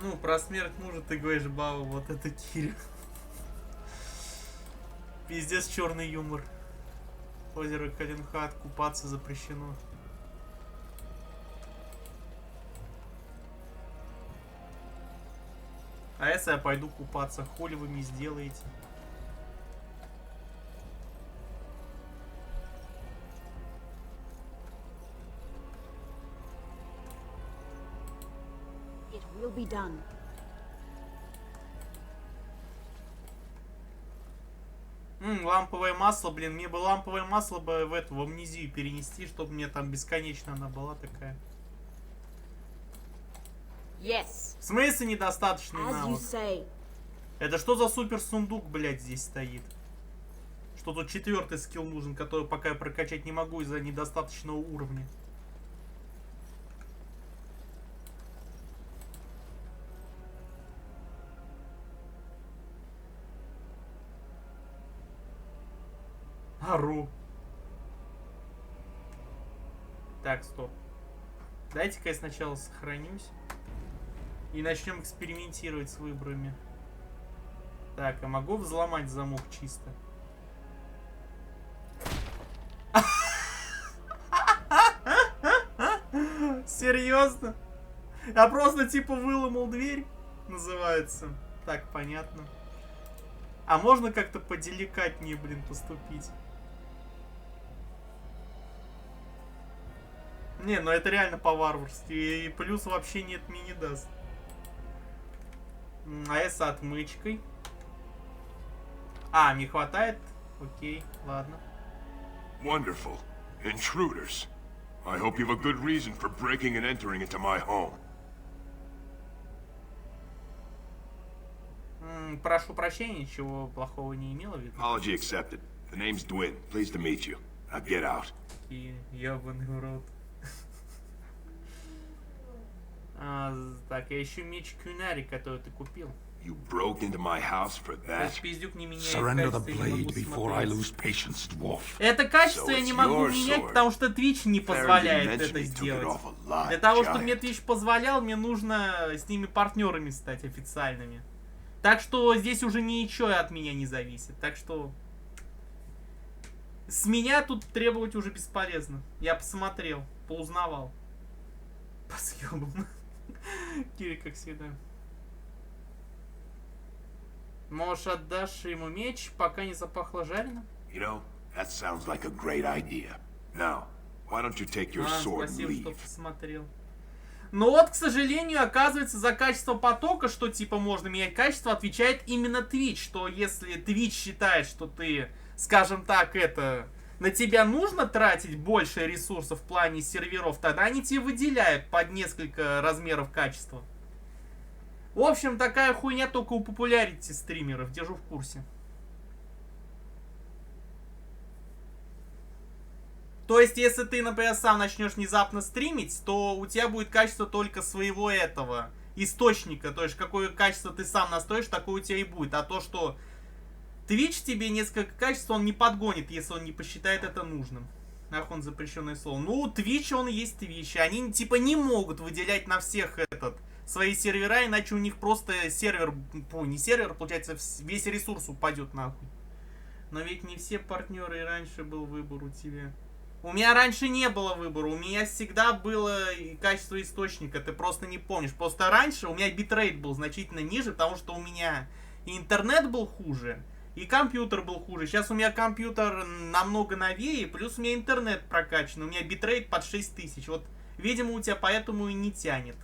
Ну, про смерть мужа ты говоришь, баба, вот это Кири. Пиздец, черный юмор. Озеро Калинхат, купаться запрещено. А если я пойду купаться, хули вы мне сделаете? It will be done. Ламповое масло, блин, мне бы ламповое масло бы в эту, в амнезию перенести, чтобы мне там бесконечно она была такая. Yes. В смысле недостаточный As you навык? say. Это что за супер сундук, блядь, здесь стоит? Что тут 4-й скилл нужен, который пока я прокачать не могу из-за недостаточного уровня. Ору. Так, стоп. Дайте-ка я сначала сохранюсь. И начнем экспериментировать с выборами. Так, а могу взломать замок чисто? Серьезно? Я просто типа выломал дверь, называется. Так, понятно. А можно как-то поделикатнее, блин, поступить? Не, ну это реально по-варварски. И плюс вообще нет, мне не даст. А я с отмычкой. А, не хватает? Окей, ладно. Wonderful. Intruders. I hope you have a good reason for breaking and entering into my home. Прошу прощения, ничего плохого не имела в виду. Apology accepted. The name's Dwin. Pleased to meet you. Now get out. И ёбаный в рот. Так, я ищу меч Кюнари, который ты купил. You broke into my house for that? Surrender the blade before I lose patience, dwarf. Это качество я не могу менять, потому что Twitch не позволяет это сделать. Для того, чтобы мне Twitch позволял, мне нужно с ними партнерами стать официальными. Так что здесь уже ничего от меня не зависит. Так что с меня тут требовать уже бесполезно. Я посмотрел, поузнавал. Посъебан. Кири, как всегда. Может, отдашь ему меч, пока не запахло жареным? You know, that sounds like a great idea. Now, why don't you take your sword and Спасибо, что leave? посмотрел. Но вот, к сожалению, оказывается, за качество потока, что типа можно менять качество, отвечает именно Twitch. Что если Twitch считает, что ты, скажем так, на тебя нужно тратить больше ресурсов в плане серверов, тогда они тебе выделяют под несколько размеров качества. В общем, такая хуйня только у популярити стримеров, держу в курсе. То есть, если ты, например, сам начнешь внезапно стримить, то у тебя будет качество только своего источника. То есть, какое качество ты сам настроишь, такое у тебя и будет. А то, что Twitch тебе несколько качеств, он не подгонит, если он не посчитает это нужным. Нахуй он запрещенное слово. Ну, Twitch, он есть Twitch. Они, типа, не могут выделять на всех свои сервера, иначе у них просто сервер, не сервер, получается, весь ресурс упадет нахуй. Но ведь не все партнеры, и раньше был выбор у тебя. У меня раньше не было выбора, у меня всегда было качество источника, ты просто не помнишь. Просто раньше у меня битрейт был значительно ниже, потому что у меня и интернет был хуже, и компьютер был хуже. Сейчас у меня компьютер намного новее, плюс у меня интернет прокачан, у меня битрейт под 6000. Вот, видимо, у тебя поэтому и не тянет.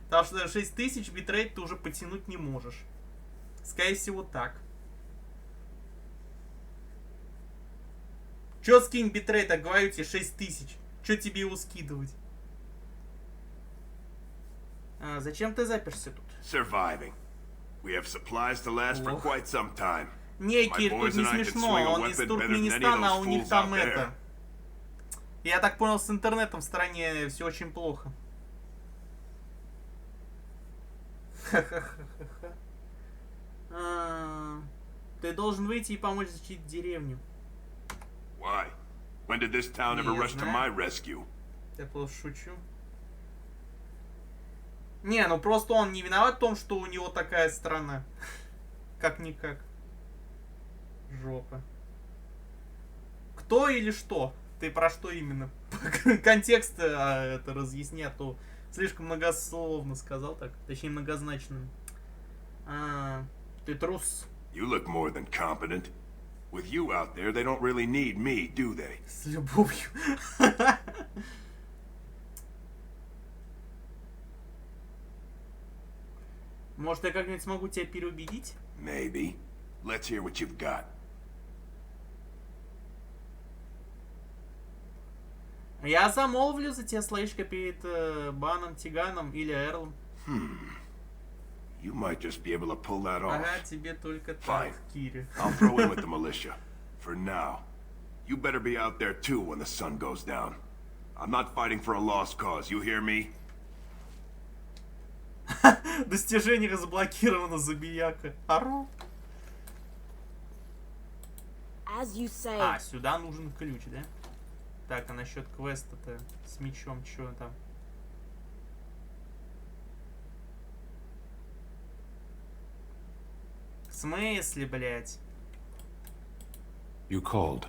Потому что 6000 битрейт ты уже потянуть не можешь. Скорее всего, так. Чё скинь битрейт, а говорю тебе 6000. Чё тебе его скидывать? Зачем ты заперся тут? Surviving. We have supplies to last for quite some time. Не, Кир, тут не смешно. Он из Туркменистана, а у них там Я так понял, с интернетом в стране все очень плохо. Ты должен выйти и помочь защитить деревню. Why? When did this town ever rush to my rescue? Я просто шучу. Не, ну просто он не виноват в том, что у него такая страна. Как-никак. Жопа. Кто или что? Ты про что именно? Контекст это разъясни, а то слишком многословно сказал так. Точнее, многозначно. Ты трус. You look more than competent. With you out there, they don't really need me, do they? С любовью. Может, я как-нибудь смогу тебя переубедить? Maybe. Let's hear what you've got. Я замолвлю за тебя слоишко перед Баном, Тиганом или Эрлом. You might just be able to pull that off. Ага, тебе только так, Кири. I'll throw in with the militia. For now. You better be out there too when the sun goes down. I'm not fighting for a lost cause, you hear me? Достижение разблокировано, забияка. Ору. Сюда нужен ключ, да? Так, а насчет квеста-то с мечом, что там? В смысле, блядь? You called.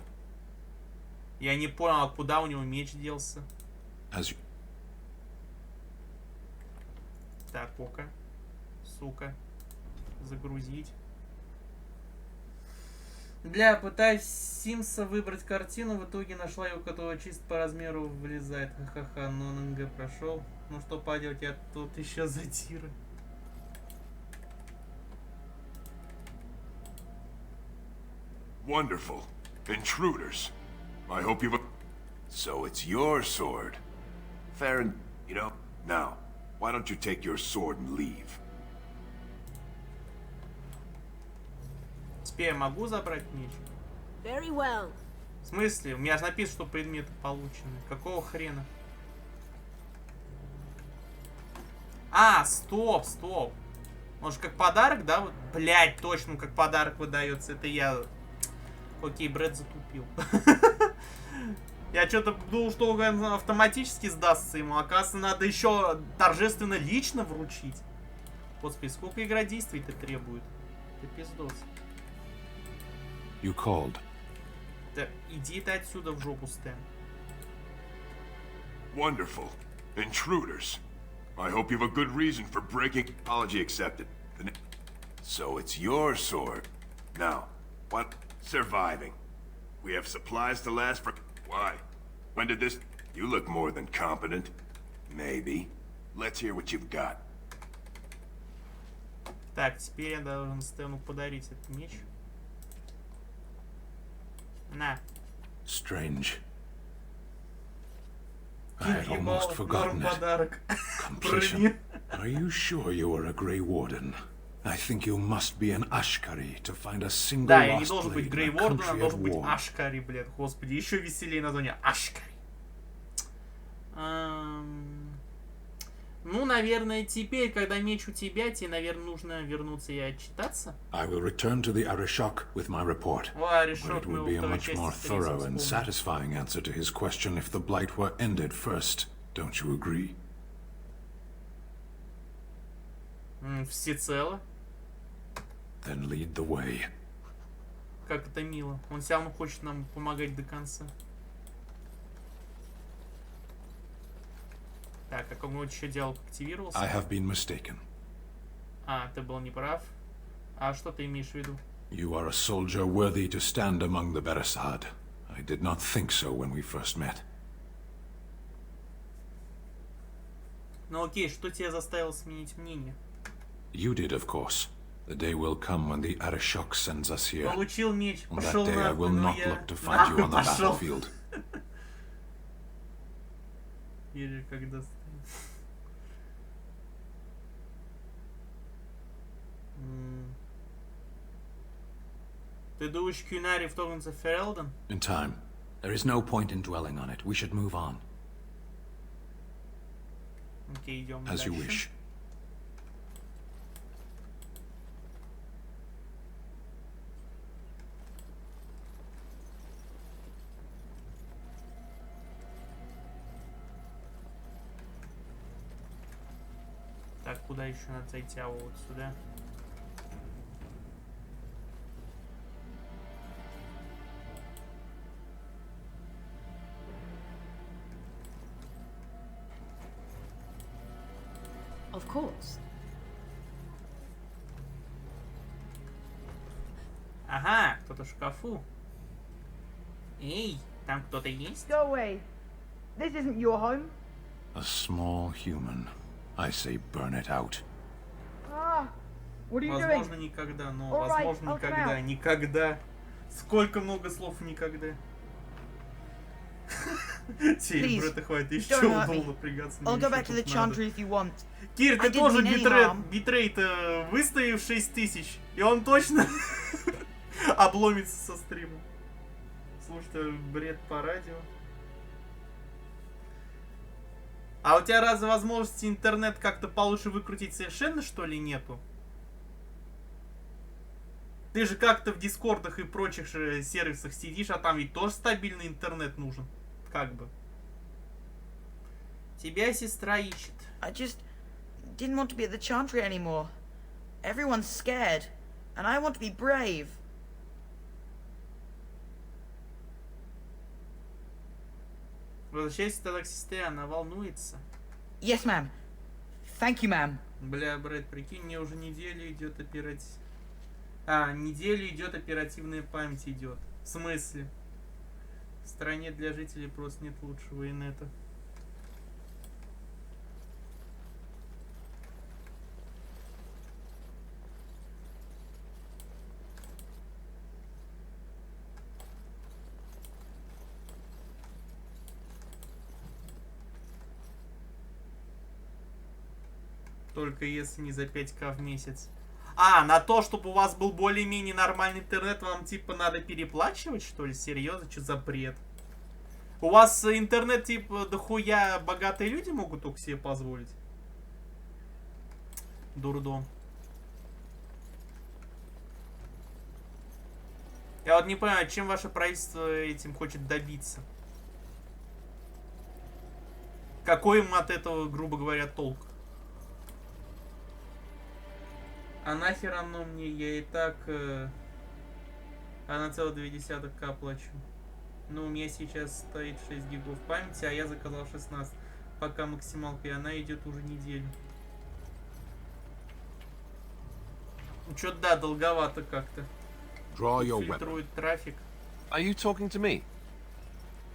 Я не понял, а куда у него меч делся? Так, ока. Сука. Загрузить. Пытаюсь Симса выбрать картину, в итоге нашла ее, которая чисто по размеру влезает. Ха-ха-ха, но НГ прошел. Ну что поделать, я тут еще затиры. Wonderful. Intruders. I hope you've... So it's your sword. Fair and... You know, now, why don't you take your sword and leave? Теперь я могу забрать меч? Very well. В смысле? У меня же написано, что предметы получены. Какого хрена? А, стоп. Может, как подарок, да? Вот, блядь, точно, как подарок выдается. Это я... Окей, Брэд затупил. Я что-то думал, что он автоматически сдастся ему. Оказывается, надо еще торжественно лично вручить. Господи, сколько игра действий-то требует? Ты пиздос. You called. Да иди ты отсюда в жопу, Стэн. Wonderful. Intruders. I hope you have a good reason for breaking... Apology accepted. So it's your sword. Now, what... Surviving. We have supplies to last for... Why? When did this... You look more than competent. Maybe. Let's hear what you've got. Так, теперь я должен Стэну подарить этот меч. На. Strange. I had almost forgotten it. Completion. Are you sure you are a Grey Warden? I think you must be an Ashkari to find a single Да, я не lost должен быть blade Грей in a Ворден, country а at должен быть war. Ашкари, блядь. Господи, еще веселее название. Ашкари. Ну, наверное, теперь, когда меч у тебя, тебе, наверное, нужно вернуться и отчитаться. I will return to the Arishok with my report. But it would be a much more thorough and satisfying answer to his question if the blight were ended first. Don't you agree? Всецело. Then lead the way. Как это мило. Он все равно хочет нам помогать до конца. Так, а какой еще диалог активировался? I have been mistaken. А, ты был неправ. А что ты имеешь в виду? You are a soldier worthy to stand among the Beresad. I did not think so when we first met. Ну окей, что тебя заставило сменить мнение? You did, of course. The day will come when the Arishok sends us here. Получил меч, On that пошел day I will not look to find you on the battlefield. Или когда... Ты думаешь, Кюнари вторгнется в Ферелден? In time. There is no point in dwelling on it. We should move on. Окей, идем As you дальше. wish. Так, куда еще надо зайти? А вот сюда. Of course. Ага, кто-то в шкафу. Эй, там кто-то есть? Go away. This isn't your home. A small human. I say burn it out. Ah, what are you doing? Возможно, никогда, но возможно, никогда. Никогда. Сколько много слов никогда. Теперь Брэда хватит еще удобно напрягаться. I'll go back to the Chantry if you want. Кир, ты тоже битрейт выставив 6000, и он точно обломится со стрима. Слушай, бред по радио. А у тебя разве возможности интернет как-то получше выкрутить совершенно, что ли, нету? Ты же как-то в дискордах и прочих сервисах сидишь, а там ведь тоже стабильный интернет нужен. Как бы. Тебя сестра ищет. I just didn't want to be at the Chantry anymore. Everyone's scared, and I want to be brave. Возвращайся тогда к сестре, она волнуется. Yes, ma'am. Thank you, ma'am. Бля, Брэд, прикинь, мне уже неделю идет неделю идет оперативная память идет. В смысле? В стране для жителей просто нет лучшего инета. Только если не за 5К в месяц. А, на то, чтобы у вас был более-менее нормальный интернет, вам типа надо переплачивать, что ли? Серьезно? Что за бред? У вас интернет типа дохуя богатые люди могут только себе позволить? Дурдом. Я вот не понимаю, чем ваше правительство этим хочет добиться? Какой им от этого, грубо говоря, толк? А нахер оно мне? Я и так 1,2К плачу. Ну, у меня сейчас стоит 6 гигов памяти, а я заказал 16. Пока максималка, и она идет уже неделю. Ну, что-то да, долговато как-то. Фильтрует трафик. Are you talking to me?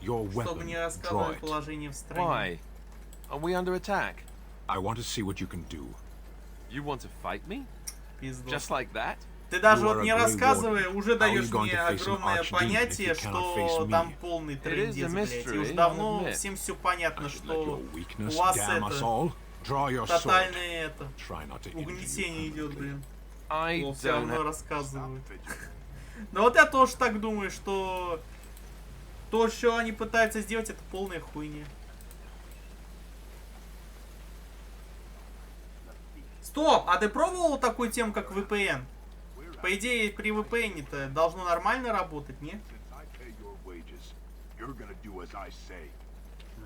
Your weapon. Чтобы не рассказывать положение в стране. Why? Are we under attack? I want to see what you can do. You want to fight me? Пиздос. Just like that? Ты даже вот не рассказывая, уже даешь мне огромное понятие, что там полный трындец, блядь. И уж давно всем все понятно, что у вас это тотальное это угнетение идет, блин. Но все равно рассказывают. Но вот я тоже так думаю, что то, что они пытаются сделать, это полная хуйня. Стоп! А ты пробовал такую тему, как VPN? По идее, при VPN-то должно нормально работать, не?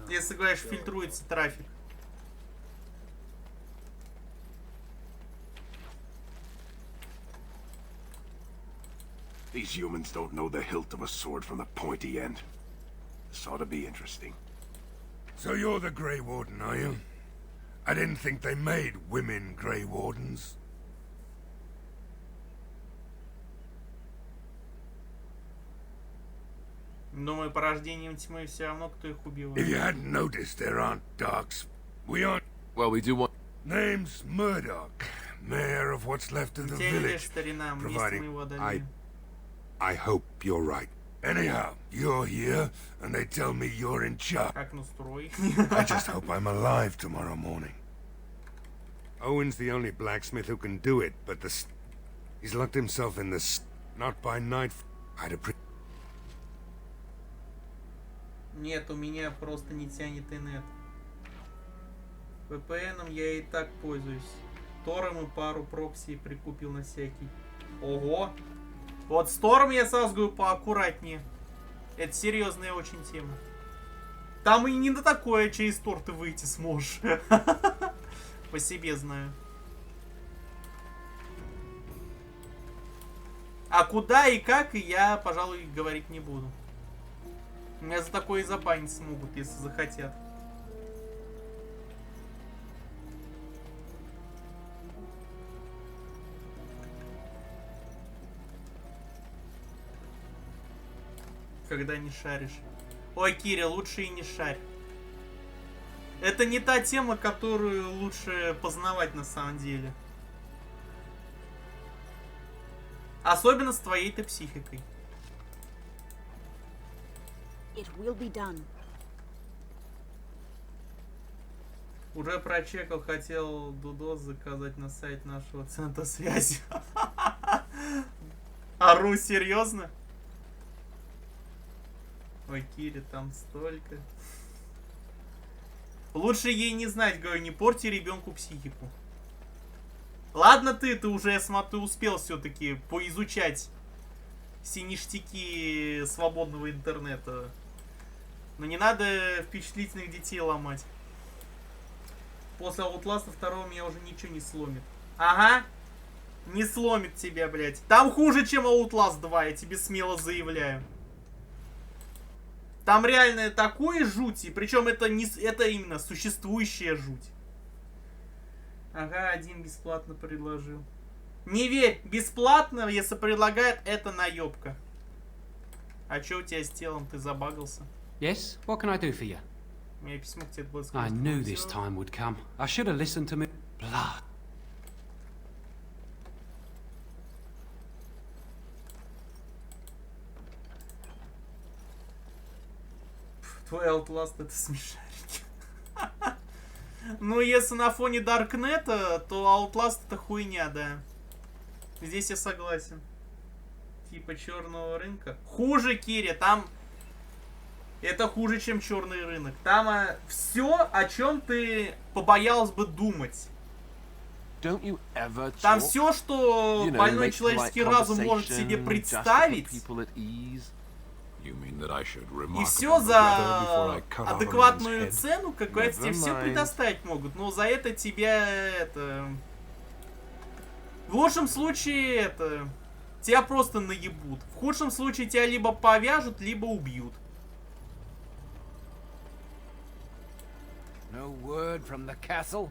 Если, говоришь, фильтруется трафик. These humans don't know the hilt of a sword from the pointy end. This ought to be interesting. So you're the Grey Warden, are you? I didn't think they made women Grey Wardens. Думаю, порождением тьмы все равно кто их убивает. If you hadn't noticed, there aren't darks. We aren't. Well, we do want. Name's Murdoch, mayor of what's left of the village. Providing I hope you're right. Anyhow, you're here, and they tell me you're in charge. I just hope I'm alive tomorrow morning. Owen's the only blacksmith who can do it, but he's locked himself in the not by night. I'd appreciate. Нет, у меня просто не тянет инет. VPN-ом я и так пользуюсь. Тором и пару прокси прикупил на всякий. Ого! Вот с Тором я сразу говорю поаккуратнее. Это серьезная очень тема. Там и не на такое через Тор ты выйти сможешь. По себе знаю. А куда и как, я, пожалуй, говорить не буду. Меня за такое и забанить смогут, если захотят. Когда не шаришь. Ой, Киря, лучше и не шарь. Это не та тема, которую лучше познавать на самом деле. Особенно с твоей-то психикой. It will be done. Уже прочекал, хотел Дудос заказать на сайт нашего центра связи. Ару, серьезно? Ой, Кири, там столько. Лучше ей не знать, говорю, не порти ребенку психику. Ладно ты уже, я смотрю, успел все-таки поизучать все ништяки свободного интернета. Но не надо впечатлительных детей ломать. После Outlast 2 меня уже ничего не сломит. Ага. Не сломит тебя, блядь. Там хуже, чем Outlast 2, я тебе смело заявляю. Там реально такое жуть, и причем это именно существующая жуть. Ага, один бесплатно предложил. Не верь, бесплатно, если предлагает, это наебка. А что у тебя с телом? Ты забагался? Yes, what can I do for you? У меня письмо к тебе было сказано. I knew this time would come. I should have listened to me. Blood. Твой Outlast это смешарики. Ну, если на фоне Даркнета, то Outlast это хуйня, да. Здесь я согласен. Типа черного рынка. Хуже, Кири, там... Это хуже, чем черный рынок. Там все, о чем ты побоялась бы думать. Там все, что больной человеческий разум может себе представить. И все за адекватную цену, какая-то тебе все предоставить могут. Но за это тебя это... В лучшем случае это... Тебя просто наебут. В худшем случае тебя либо повяжут, либо убьют. No word from the castle?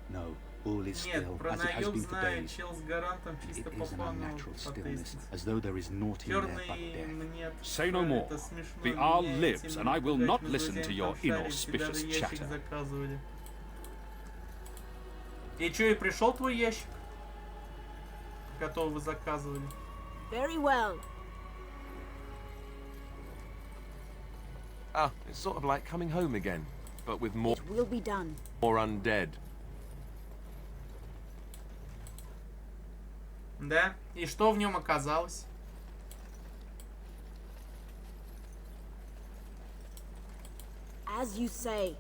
No, all is still as it has been for days. It is an unnatural stillness, as though there is naught in there but death. Say no more. The Arl lives, and I will not listen to your inauspicious chatter. И чё, и пришел твой ящик, которого вы заказывали? Very well. Ah, it's sort of like coming home again. But with more, It will be done. More undead. Да? И что в нем оказалось? As you say.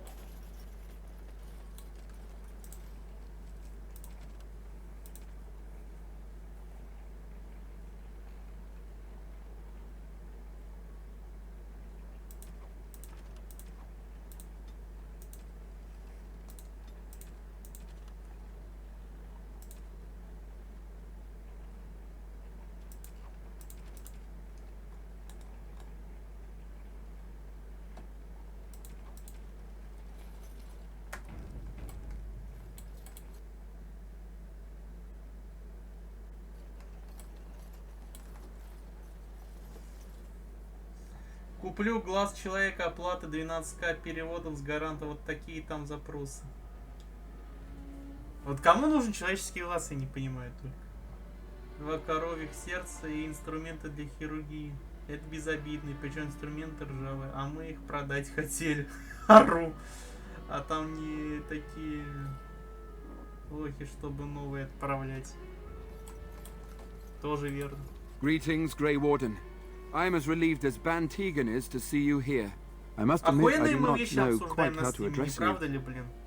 Куплю глаз человека, оплата 12к переводов с гаранта. Вот такие там запросы. Вот кому нужен человеческий глаз, я не понимаю только. 2 коровьих сердца и инструменты для хирургии. Это безобидные, причем инструменты ржавые. А мы их продать хотели. Ору. А там не такие лохи, чтобы новые отправлять. Тоже верно. Greetings, Grey Warden. I am as relieved as Ban Tegan is to see you here. I must admit I do not know quite how to address you.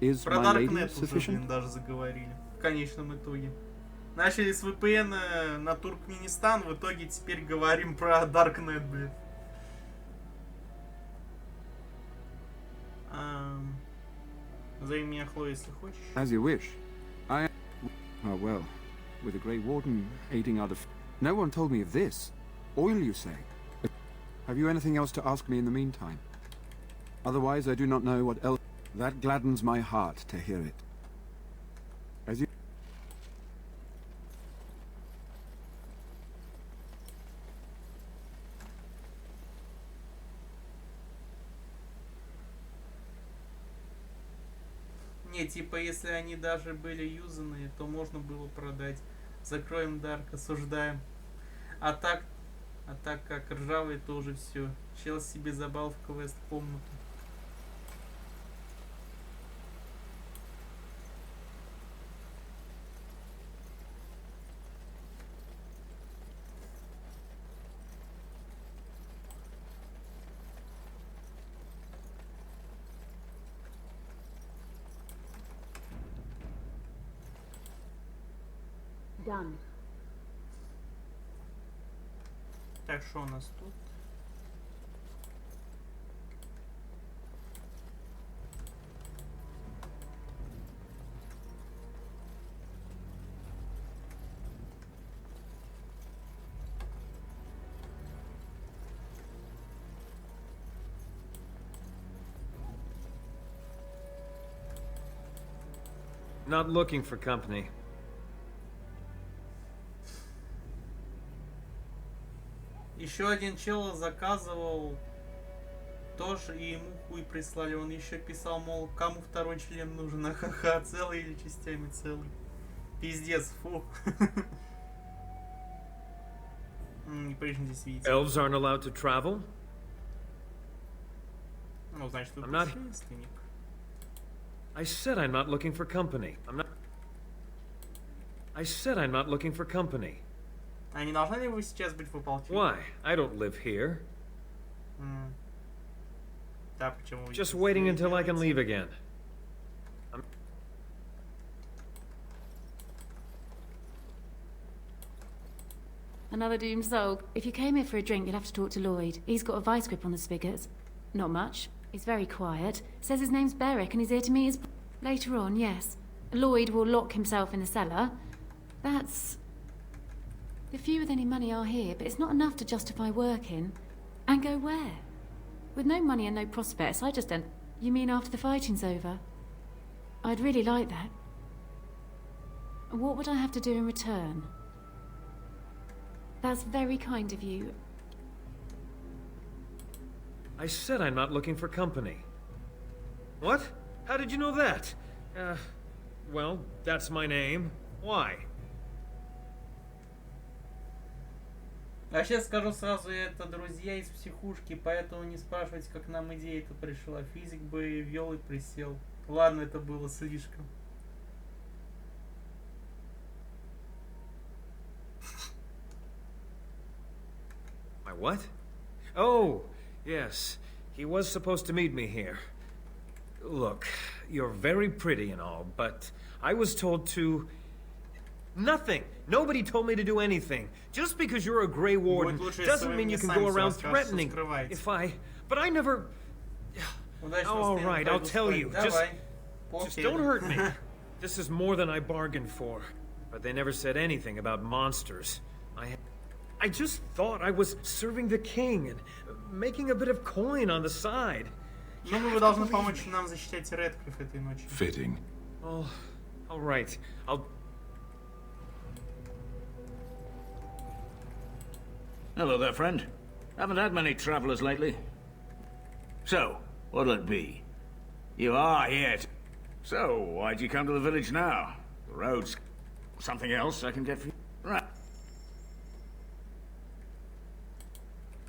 Is my lady sufficient? Даже заговорили. В конечном итоге. Начали с VPN на Туркменистан, в итоге теперь говорим про Darknet, блин. Зови меня Хлоя, если хочешь. As you wish. I am... Oh well, with the Grey Warden aiding our No one told me of this. Oil, you say? Have you anything else to ask me in the meantime? Otherwise, I do not know what else... That gladdens my heart to hear it. As you... Не, типа, если они даже были юзанные, то можно было продать. Закроем Дарк, осуждаем. А так как ржавый, то уже все. Чел себе забал в квест комнату. Done. Так, что у нас тут? not looking for company. Еще один чел заказывал тоже, и ему хуй прислали. Он еще писал, мол, кому второй член нужен, а ха-ха, целый или частями целый. Пиздец, фу. Не прежде здесь видите. Elves aren't allowed to travel? Ну, значит, вы путешественник. I said I'm not looking for company. I said I'm not looking for company. А не должны ли вы сейчас быть в ополчении? Why? I don't live here. Да, почему? Just waiting until I can leave again. Another doomed soul. If you came here for a drink, you'd have to talk to Lloyd. He's got a vice grip on the spigots. Not much. He's very quiet. Says his name's Beric and he's here to meet his... Later on, yes. Lloyd will lock himself in the cellar. That's... The few with any money are here, but it's not enough to justify working. And go where? With no money and no prospects, I just don't... You mean after the fighting's over? I'd really like that. What would I have to do in return? That's very kind of you. I said I'm not looking for company. What? How did you know that? Well, that's my name. Why? А сейчас скажу сразу, это друзья из психушки, поэтому не спрашивайте, как нам идея эта пришла. Физик бы вел и присел. Ладно, это было слишком. My what? Oh, yes. He was supposed to meet me here. Look, you're very pretty and all, but I was told to... Nothing! Nobody told me to do anything. Just because you're a Grey Warden doesn't mean you can go around threatening. If I... But I never... Oh, all right, I'll tell you. Just don't hurt me. This is more than I bargained for. But they never said anything about monsters. I just thought I was serving the king and making a bit of coin on the side. Ну, вы должны помочь нам защищать Редклифф этой ночью. Fitting. Oh, all right. I'll... Hello there, friend. Haven't had many travelers lately. So, what'll it be? You are here. So, why'd you come to the village now? The road's... Something else I can get for you? Right.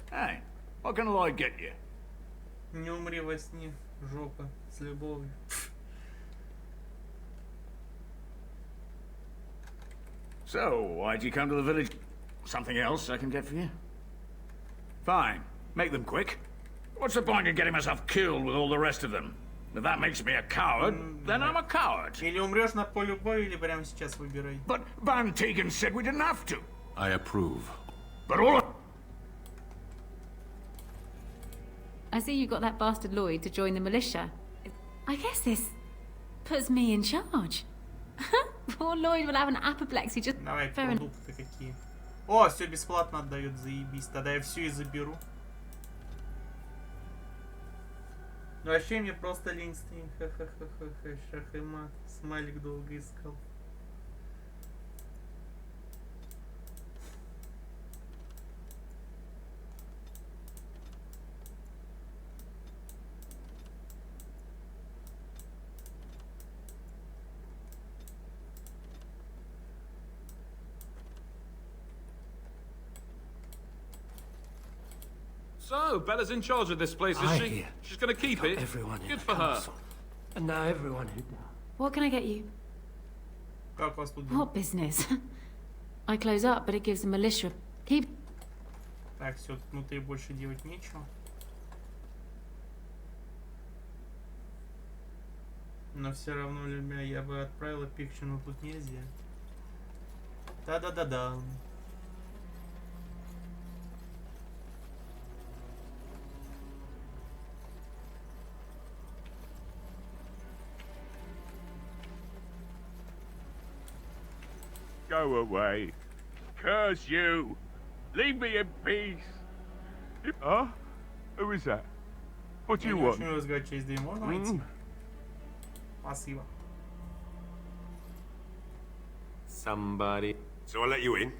Hey, what can Lloyd get you? Не умри во сне, жопа, с любовью. So, why'd you come to the village? Something else I can get for you? Fine. Make them quick. What's the point in getting myself killed with all the rest of them? If that makes me a coward, then I'm a coward. Или умрешь на поле боя, или прямо сейчас выбирай. But Van Tegan said we didn't have to. I approve. But all... I see you got that bastard Lloyd to join the militia. I guess this puts me in charge. Poor Lloyd will have an apoplexy just... Давай, продукты какие. О, все бесплатно отдают, заебись. Тогда я все и заберу. Ну вообще мне просто лень стрим. Ха-ха-ха-ха-ха. Шах и мат. Смайлик долго искал. So, Bella's in charge of this place, is she? Hear. She's gonna keep it? Everyone Good for her. And now everyone who... What can I get you? Как вас тут? What business? I close up, but it gives the militia... Keep... Так, все, внутри больше делать нечего. Но все равно, любя, я бы отправила пикчу, но тут нельзя. Да-да-да-да. Go away. Curse you. Leave me in peace. Huh? Who is that? What do you want? Можно войти? Спасибо. somebody. So I let you in.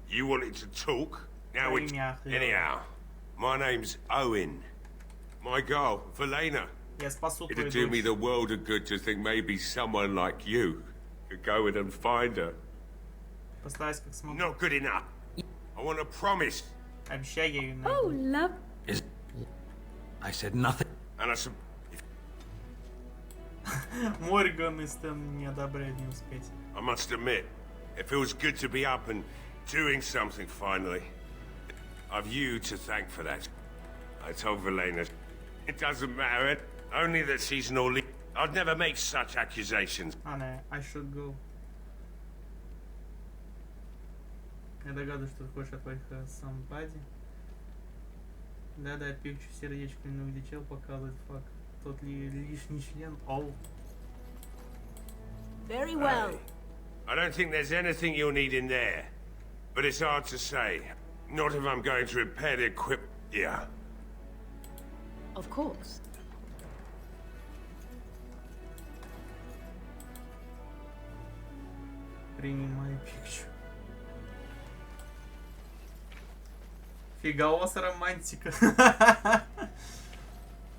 You wanted to talk. Now it's... Anyhow, my name's Owen. My girl, Velena. It'd do me the world of good to think maybe someone like you could go in and find her. Not good enough. I want a promise. Oh, love. I said nothing. And I said... Морган и Стэн не одобряют, не успеть. I must admit, it feels good to be up and doing something finally. I've you to thank for that. I told Velena it doesn't matter, only that she's an all. I'd never make such accusations. I should go. Я догадываюсь, что ты хочешь от твоих somebody. Да-да, пикчу сердечко, ну где чел показывает факт. Тот ли лишний член? Оу. Very well. I don't think there's anything you'll need in there. But it's hard to say. Not if I'm going to repair the equipment. Yeah. Of course. Принимай пикчу. Фига у вас романтика.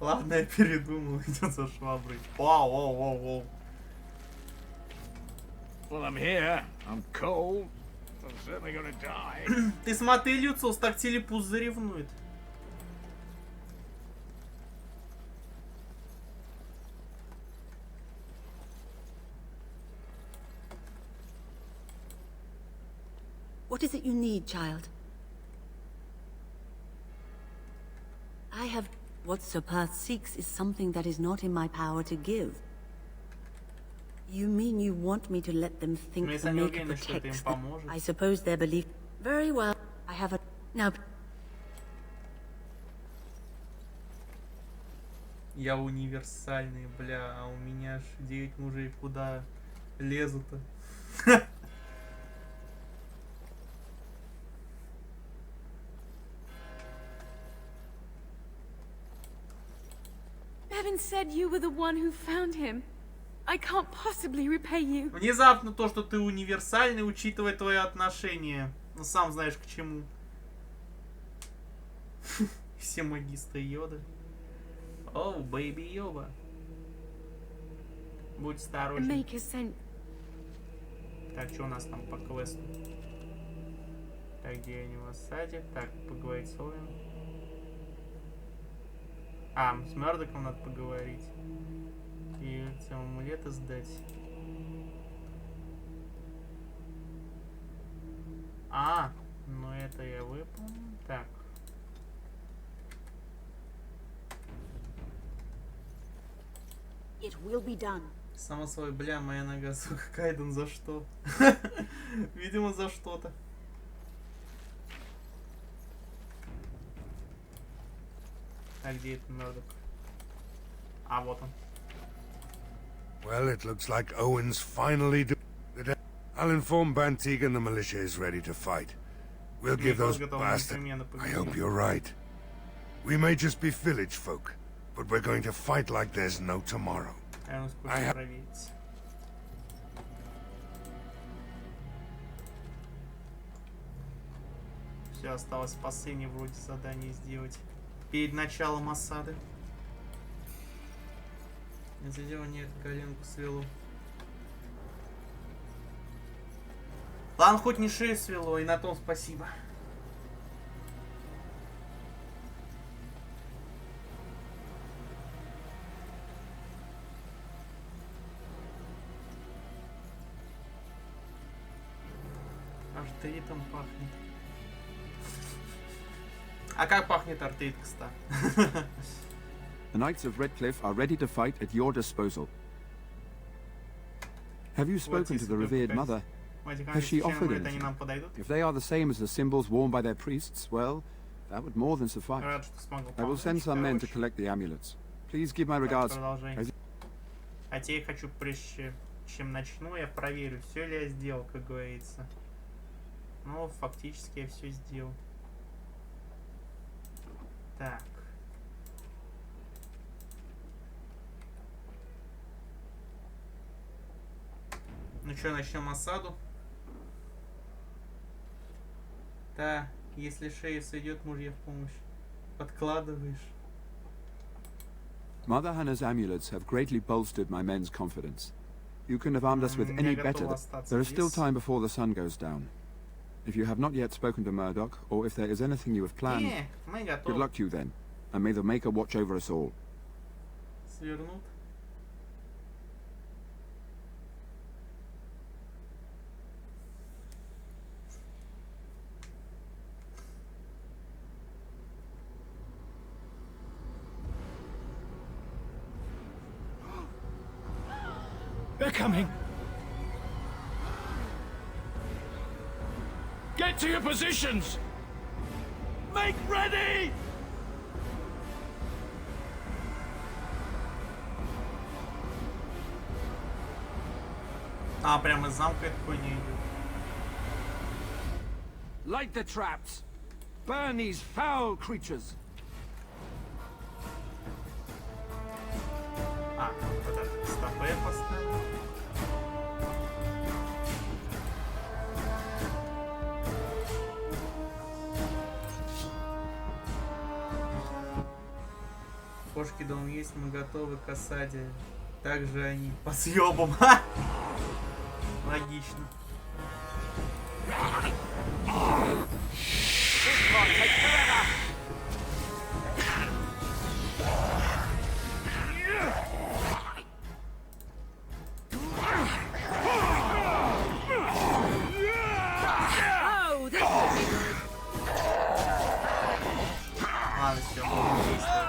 Ладно, я передумал, идет за шваброй. Вау, вау, вау, вау. Well, I'm here. I'm cold. I'm certainly gonna die. Ты смотри, Люциус, так телепуз заревнует. What is it you need, child? I have... What Sir Perth seeks is something that is not in my power to give. You mean you want me to let them think the maker protects them? I suppose their belief... Very well. I have a... Now... Я универсальный, бля, а у меня ж 9 мужей куда лезут-то? Bevan said you were the one who found him. I can't possibly repay you. Внезапно то, что ты универсальный, учитывая твои отношения. Ну, сам знаешь к чему. Все магистры Йода. Оу, бэйби Йоба. Будь осторожен. Так, что у нас там по квесту? Так, где они в осаде? Так, поговорить с Оуэном. А, с Мёрдоком надо поговорить. И амулеты сдать. А, ну это я выполнил. Так. It will be done. Само собой, бля, моя нога, сука, Кайден, за что? Видимо, за что-то. А где это Мёрдок? А, вот он. Well, it looks like Owen's finally I'll inform Bantigan the militia is ready to fight. We'll give those bastards... I hope you're right. We may just be village folk, but we're going to fight like there's no tomorrow. I have... Все, осталось последнее вроде задание сделать перед началом осады. Это дело нет, коленку свело. Ладно, хоть не шею свело, и на том спасибо. Артритом пахнет. А как пахнет артрит-то? The Knights of Redcliffe are ready to fight at your disposal. Have you spoken to the revered mother? Has she offered anything? If they are the same as the symbols worn by their priests, well, that would more than suffice. I will send some men to collect the amulets. Please give my regards. Хотя я хочу, прежде чем начну, я проверю, все ли я сделал, как говорится. Ну, фактически я все сделал. Так. Ну что, начнем осаду. Да, если шея сойдет, мужья в помощь. Подкладываешь. Mother Hannah's amulets have greatly bolstered my men's confidence. You couldn't have armed us with any better. There is still time before the sun goes down. If you have not yet spoken to Murdoch, or if there is anything you have planned, good luck to you then, and may the Maker watch over us all. Свернут. They're coming! Get to your positions! Make ready! А, прямо из замка эта хуйня идет. Light the traps! Burn these foul creatures! А, вот это стопы я поставил. Кошки дом есть, мы готовы к осаде. Также они по съебам. Логично. Ладно, все, будем действовать.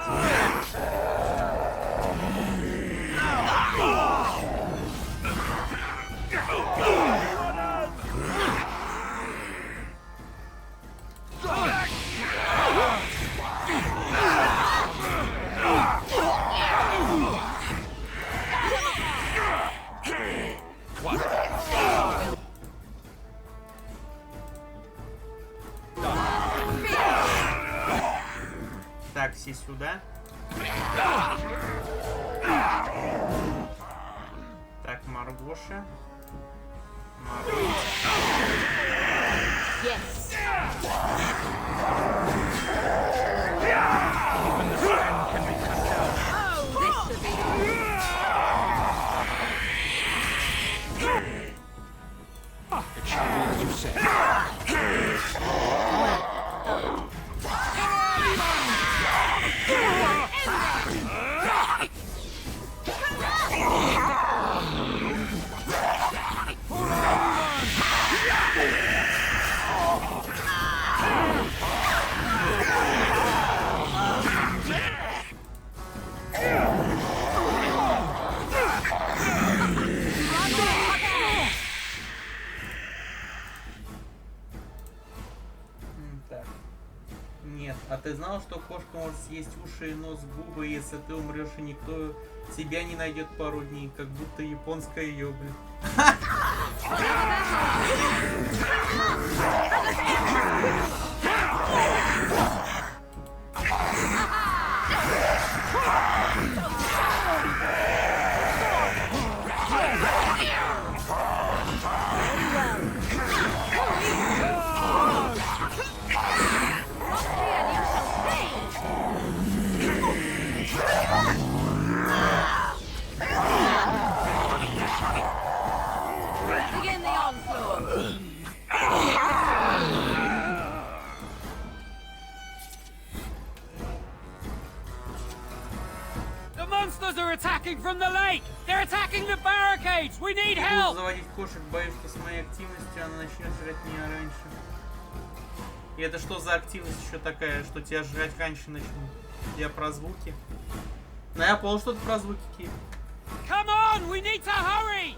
Так, все сюда. Так, Маргоша. Yes. Even the sand can be cut down. Oh, this should be It shall be as you say. Так. Нет, а ты знал, что кошка может съесть уши, нос, губы, если ты умрешь и никто тебя не найдет пару дней, как будто японская ёбля. begin the onslaught. The monsters are attacking from the lake! They're attacking the barricades! We need help! Заводить кошек, боюсь, что с моей активностью она начнет жрать меня раньше. И это что за активность еще такая, что тебя жрать раньше начнут? Я про звуки. Ну я понял, что это про звуки, Кип. Come on! We need to hurry!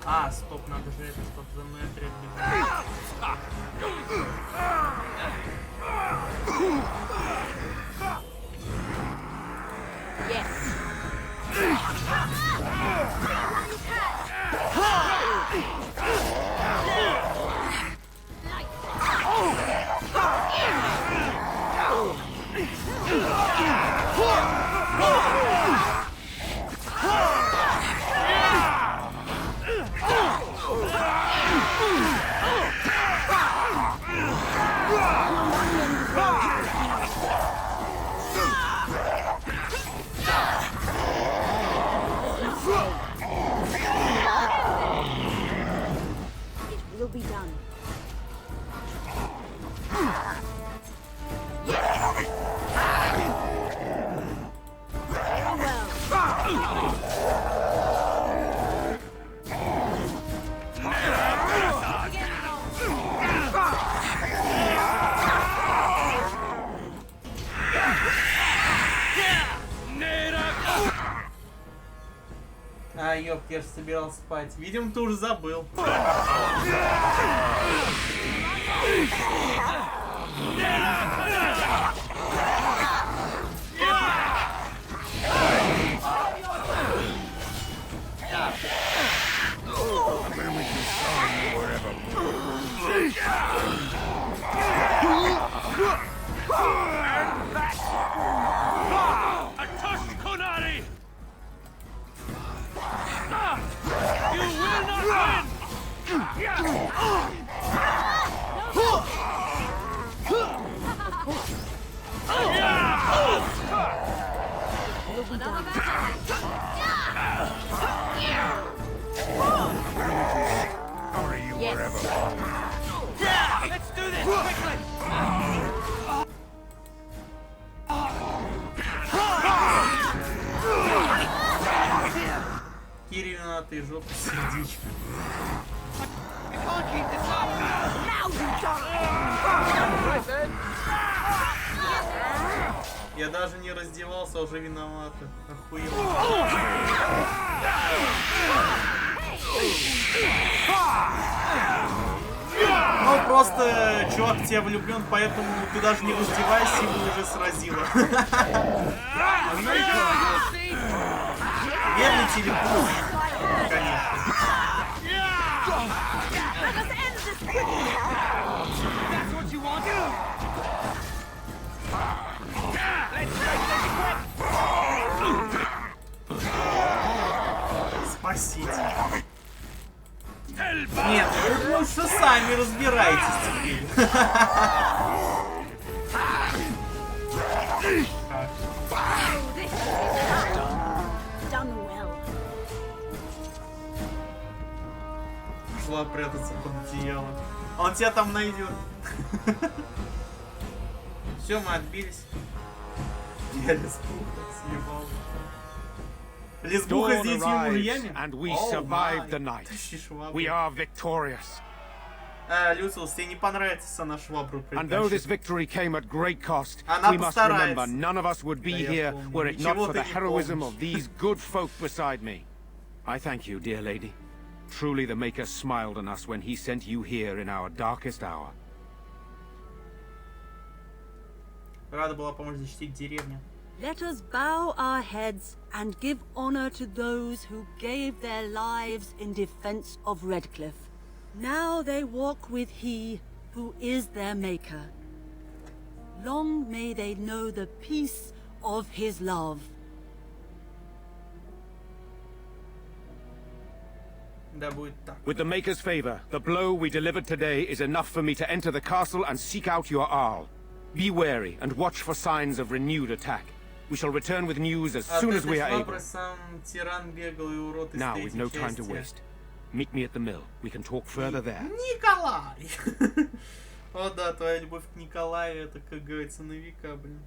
А, стоп, надо же это, чтоб за мной отряд бежал. Yes. ёпт, я же собирался спать. Видимо, ты уже забыл. Let's do this quickly! Кирилл, на ты жопу сердечко. Я даже не раздевался, уже виновата. Охуел. Ну просто чувак в тебя влюблен, поэтому ты даже не раздевайся, его уже сразила. Верный телепорт, конечно. Спасите. Нет, вы лучше сами разбирайтесь теперь. Шла прятаться под одеяло. Он тебя там найдет. Все, мы отбились. Я лесбуха съебал. Лесбуха с 9 мужьями? We are victorious. Люциус, тебе не понравится на швабру. And though this victory came at great cost, we must remember none of us would be here were it not for the heroism of these good folk beside me. I thank you, dear lady. Truly the Maker smiled on us when he sent you here in our darkest hour. Рада была помочь защитить деревню. Let us bow our heads and give honor to those who gave their lives in defense of Redcliffe. Now they walk with he who is their maker. Long may they know the peace of his love. With the Maker's favor, the blow we delivered today is enough for me to enter the castle and seek out your Arl. Be wary and watch for signs of renewed attack. We shall return with news as soon as we are able. Now we've no time to waste. Meet me at the mill. We can talk further there. Николай! О да, твоя любовь к Николаю, это, как говорится, на века, блин.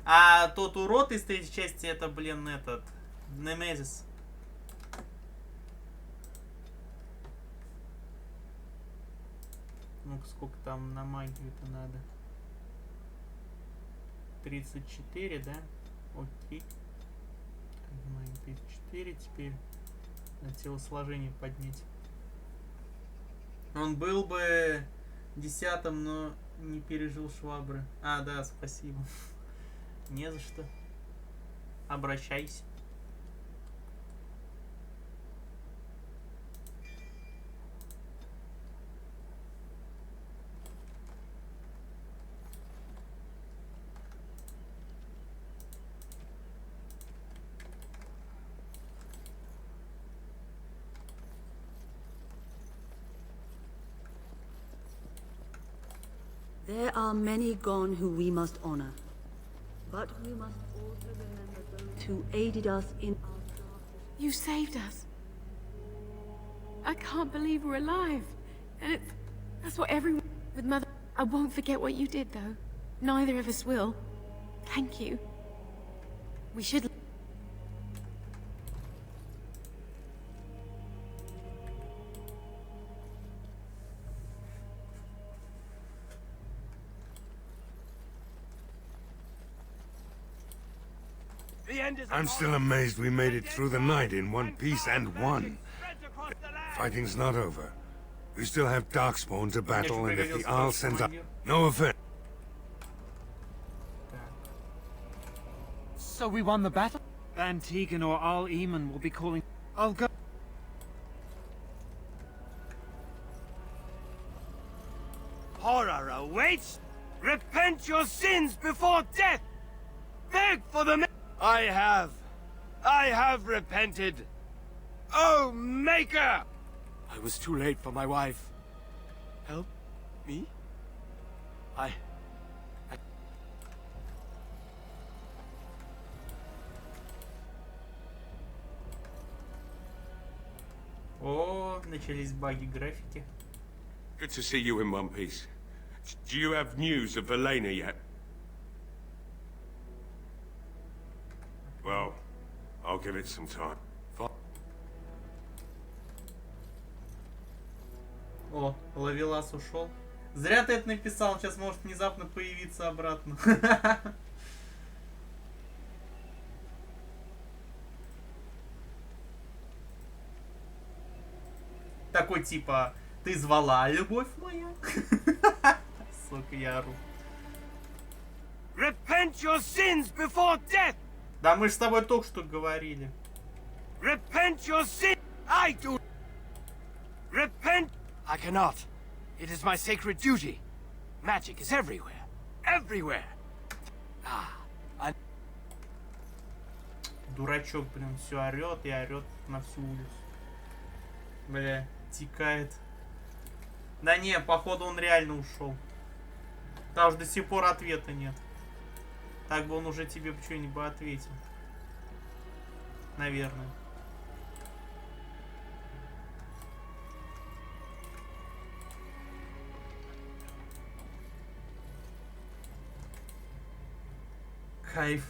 А тот урод из третьей части, это, блин, этот... Немезис. Ну-ка, сколько там на магию-то надо? 34, да? Окей. 34, теперь на телосложение поднять. Он был бы 10-м, но не пережил швабры. А, да, спасибо. Не за что. Обращайся. There are many gone who we must honor. But we must also remember those who aided us in our... You saved us. I can't believe we're alive. And that's what everyone... With Mother... I won't forget what you did, though. Neither of us will. Thank you. We should... I'm still amazed we made it through the night in one piece and won. Fighting's not over. We still have Darkspawn to battle, and if the Arl sends up... No offense. So we won the battle? Van Tegan or Arl Eamon will be calling... I'll go... Horror awaits! Repent your sins before death! Beg for the... I have repented. Oh, Maker! I was too late for my wife. Help me? I... О, начались баги графики. Good to see you in one piece. Do you have news of Elena yet? Well, I'll give it some time. О, Ловелас ушел. Зря ты это написал, сейчас может внезапно появиться обратно. Такой типа, ты звала, любовь моя? Сука, я ору. Repent your sins before death! Да мы ж с тобой только что говорили. Repent your sins! I do... Repent... I cannot. It is my sacred duty. Magic is everywhere. Everywhere. Дурачок, блин, все орет и орет на всю улицу. Бля, текает. Да не, походу он реально ушел. Там уж до сих пор ответа нет. Так бы он уже тебе что-нибудь ответил. Наверное. Кайф.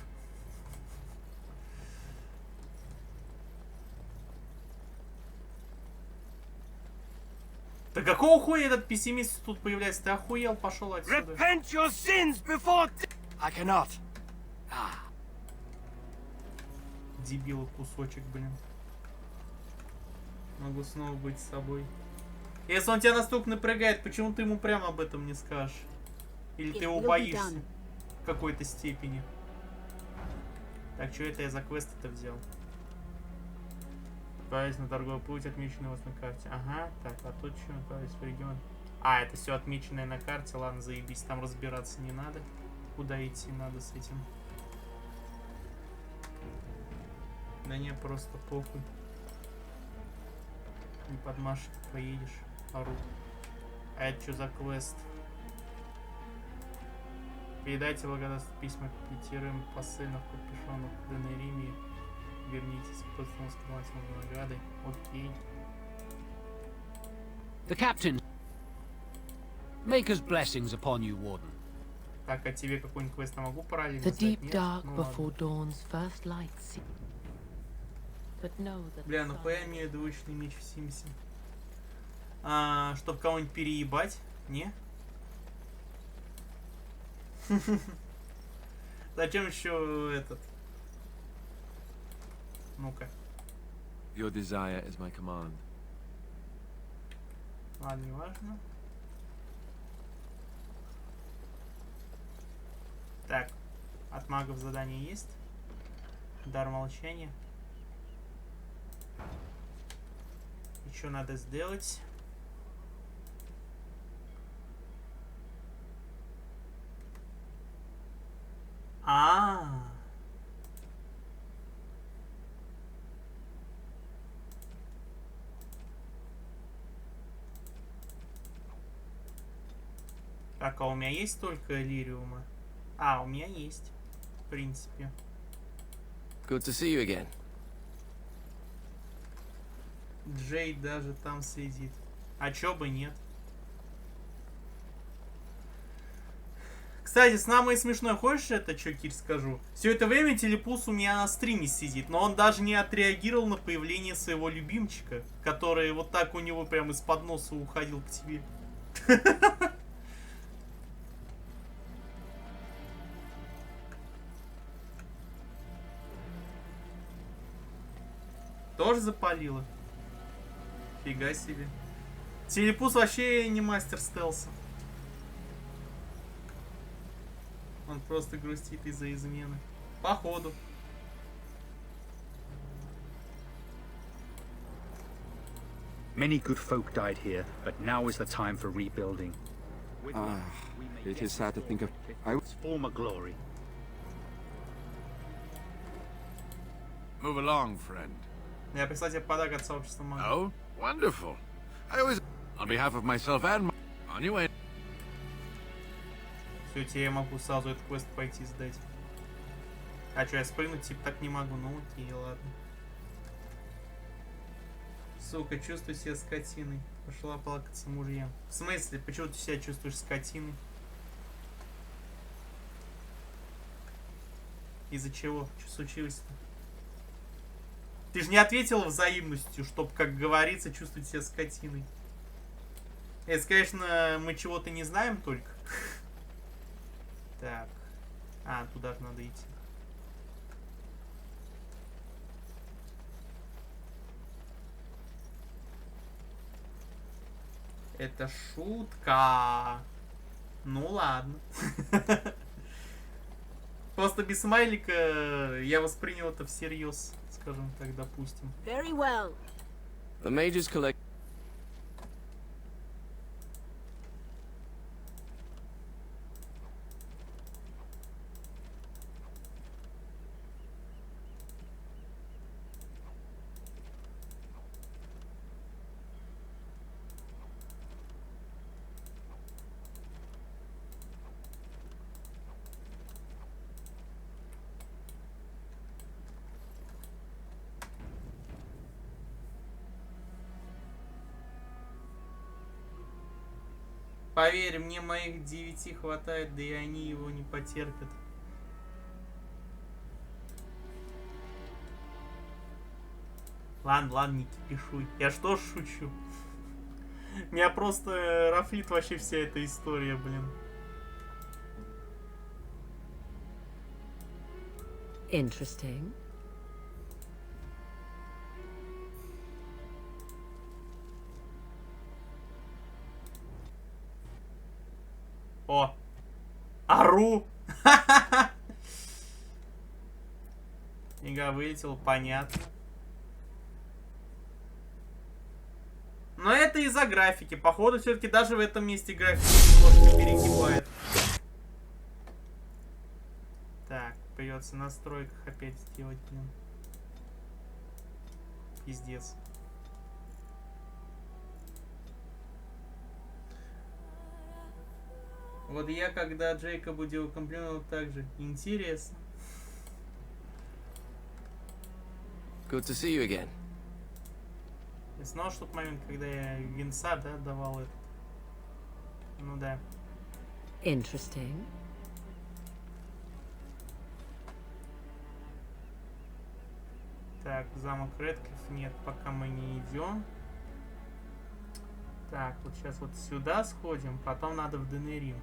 Да какого хуя этот пессимист тут появляется? Ты охуел, пошел отсюда. Repent your sins before... I cannot. Дебила кусочек, блин. Могу снова быть с собой. Если он тебя настолько напрягает, почему ты ему прямо об этом не скажешь? Или ты его боишься в какой-то степени? Так, что это я за квест-то взял? Отправились на торговый путь, отмеченный у вас на карте. Ага, так, а тут что? Отправились в регион. А, это все отмеченное на карте. Ладно, заебись, там разбираться не надо. Куда идти надо с этим? Да не, просто похуй. Не подмашешь, поедешь. Ору. А это что за квест? Передайте благодарственные письма 5 посыльных капюшонов в Денериме. Вернитесь, кто с скрывательной наградой. Окей. The captain. Maker's blessings upon you, Warden. Так, а тебе какой-нибудь квест я могу параллельно The взять? deep Нет? dark Ну, before dawn's first light. But know that бля, ну я имею двуручный меч в Симсе. Чтоб кого-нибудь переебать? Не? Зачем еще этот? Ну-ка. Your desire is my command. Ладно, не важно. Так, от магов задание есть. Дар молчания. И что надо сделать? Так, а у меня есть только лириума? А, у меня есть. В принципе. Good to see you again. Джей даже там сидит. А чё бы нет? Кстати, самое смешное, хочешь это, что, Кир, скажу? Все это время Телепус у меня на стриме сидит, но он даже не отреагировал на появление своего любимчика, который вот так у него прям из-под носа уходил к тебе. Тоже запалило? Фига себе. Телепус вообще не мастер стелса. Он просто грустит из-за измены. Походу. Many good folk died here, but now is the time for rebuilding. It is sad to think of its former glory. Move along, friend. Я прислал тебе подарок от сообщества мага. Oh, wonderful. I always, on behalf of myself and my, on your way. Все, тебе я могу сразу этот квест пойти сдать. А что, я спрыгнуть типа так не могу? Ну окей, ладно. Сука, чувствую себя скотиной. Пошла плакаться мужьям. В смысле? Почему ты себя чувствуешь скотиной? Из-за чего? Что случилось-то? Ты же не ответила взаимностью, чтобы, как говорится, чувствовать себя скотиной. Это, конечно, мы чего-то не знаем только. Так. А, туда надо идти. Это шутка. Ну ладно. Просто без смайлика я воспринял это всерьез, скажем так, допустим. Very well. The Major's collect. Поверь, мне моих 9 хватает, да и они его не потерпят. Ладно, ладно, не кипишуй. Я что ж шучу? Меня просто рафлит вообще вся эта история, блин. Interesting. О! Ару! Книга вылетела, понятно. Но это из-за графики. Походу, все-таки даже в этом месте графика немножко перегибает. Так, придется в настройках опять сделать, блин. Пиздец. Вот я, когда Джейкобу делал комплимент, так же. Интересно. Good to see you again. Я снова в тот момент, когда я Винса, да, давал этот. Ну да. Interesting. Так, замок Редклифф нет, пока мы не идем. Так, вот сейчас вот сюда сходим, потом надо в Денерин.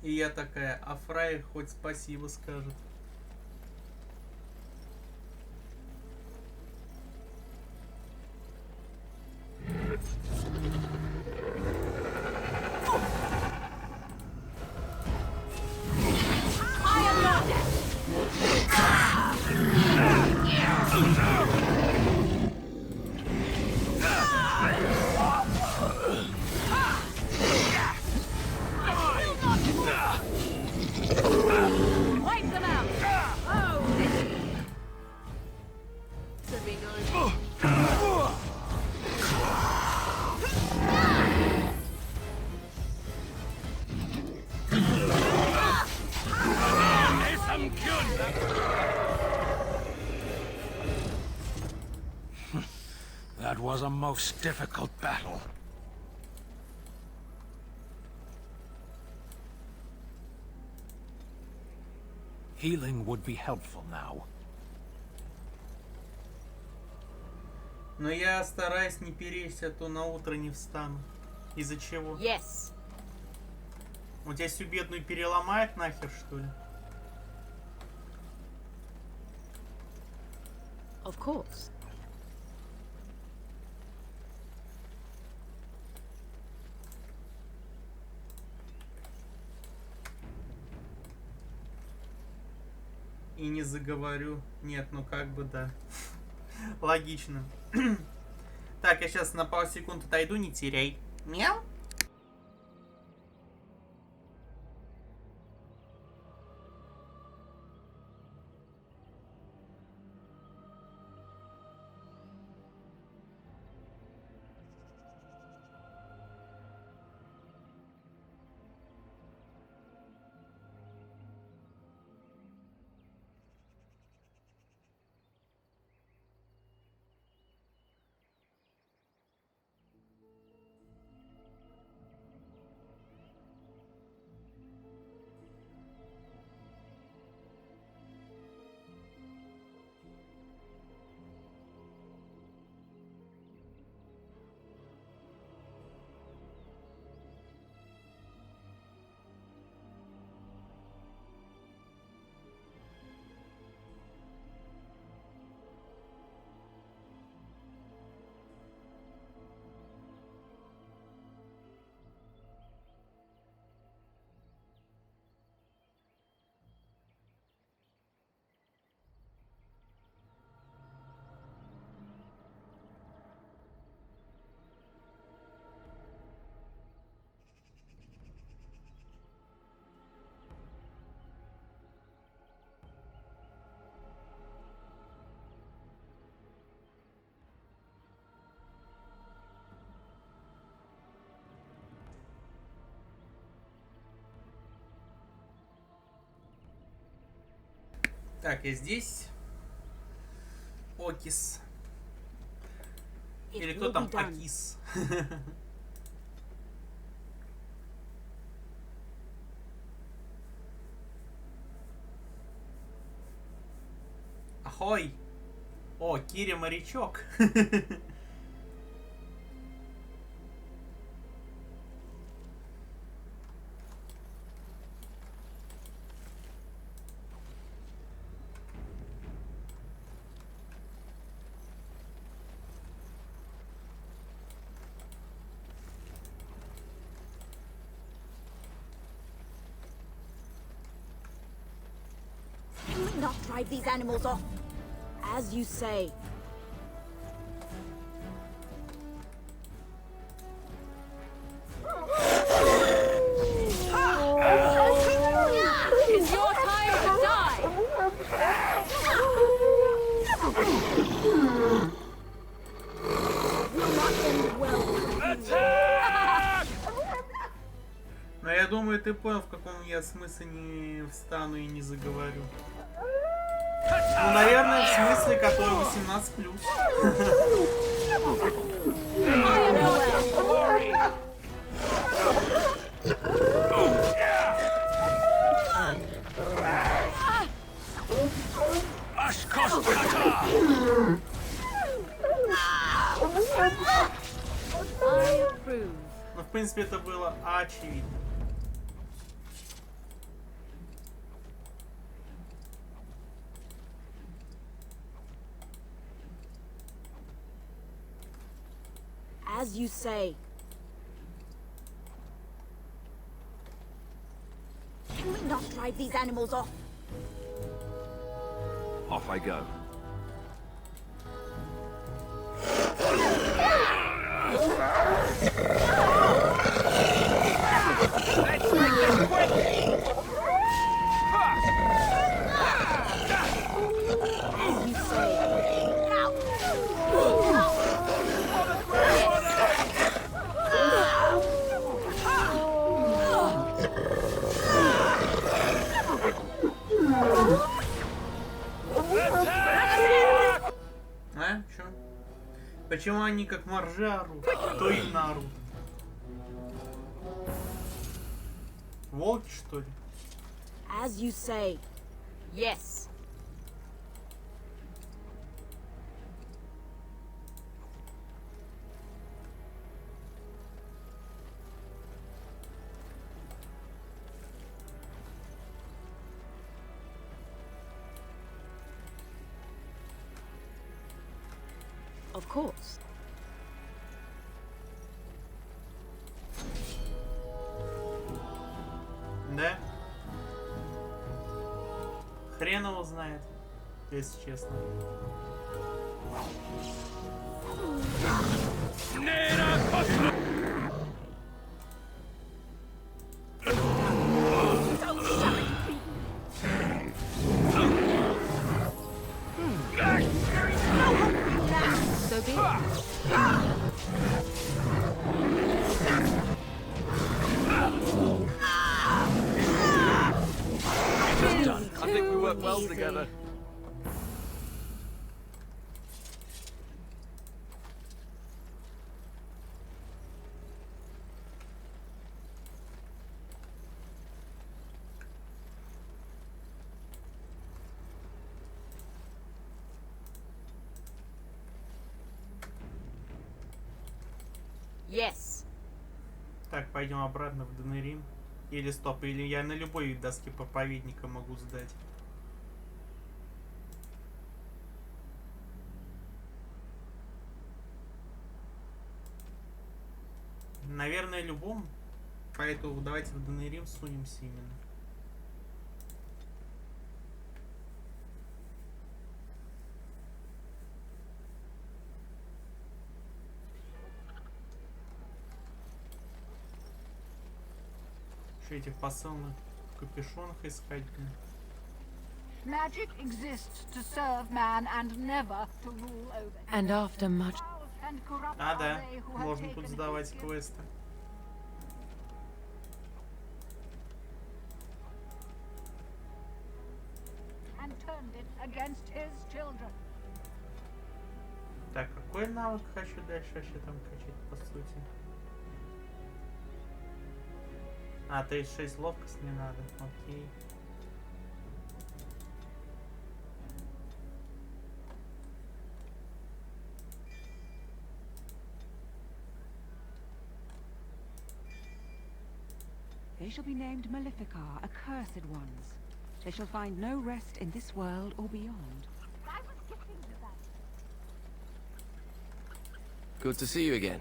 И я такая, а Фрай хоть спасибо скажет. That was a most difficult battle. Healing would be helpful now. Но я стараюсь не пересть, а то на утро не встану. Из-за чего? Yes. У тебя всю бедную переломает нахер, что ли? Of course. И не заговорю. Нет, ну как бы да. Логично. Так, я сейчас на пару секунд отойду, не теряй. Мяу. Так, я здесь. Окис. Или кто там? Окис. Ахой! О, Кири морячок. Not drive these animals off. As you say. It's your time to die. Will not end well. Но я думаю, ты понял, в каком я смысле не встану и не заговорю. Ну, наверное, в смысле, который 18+. Ну, в принципе, это было очевидно. As you say. Can we not drive these animals off? Off I go. Let's make this quick! As you say. А? Чё? Почему они как моржи орут? Кто им наорут? Волки, что ли? As you say. Yes. Of course. Да? Хрен его знает, если честно. So be it. Done. I think we work well together. Yes. Так, пойдем обратно в Донерим. Или стоп, или я на любой доске проповедника могу сдать. Наверное, любому. Поэтому давайте в Донерим сунемся именно. Что этих посылных капюшонах искать? Magic exists to serve man and never to rule over. And after much... А, да. Можно тут сдавать квесты. And turned it against his children. Так, какой навык хочу дальше вообще там качать, по сути? А, 36 ловкость не надо, окей. They shall be named Maleficar, accursed ones. They shall find no rest in this world or beyond. Good to see you again.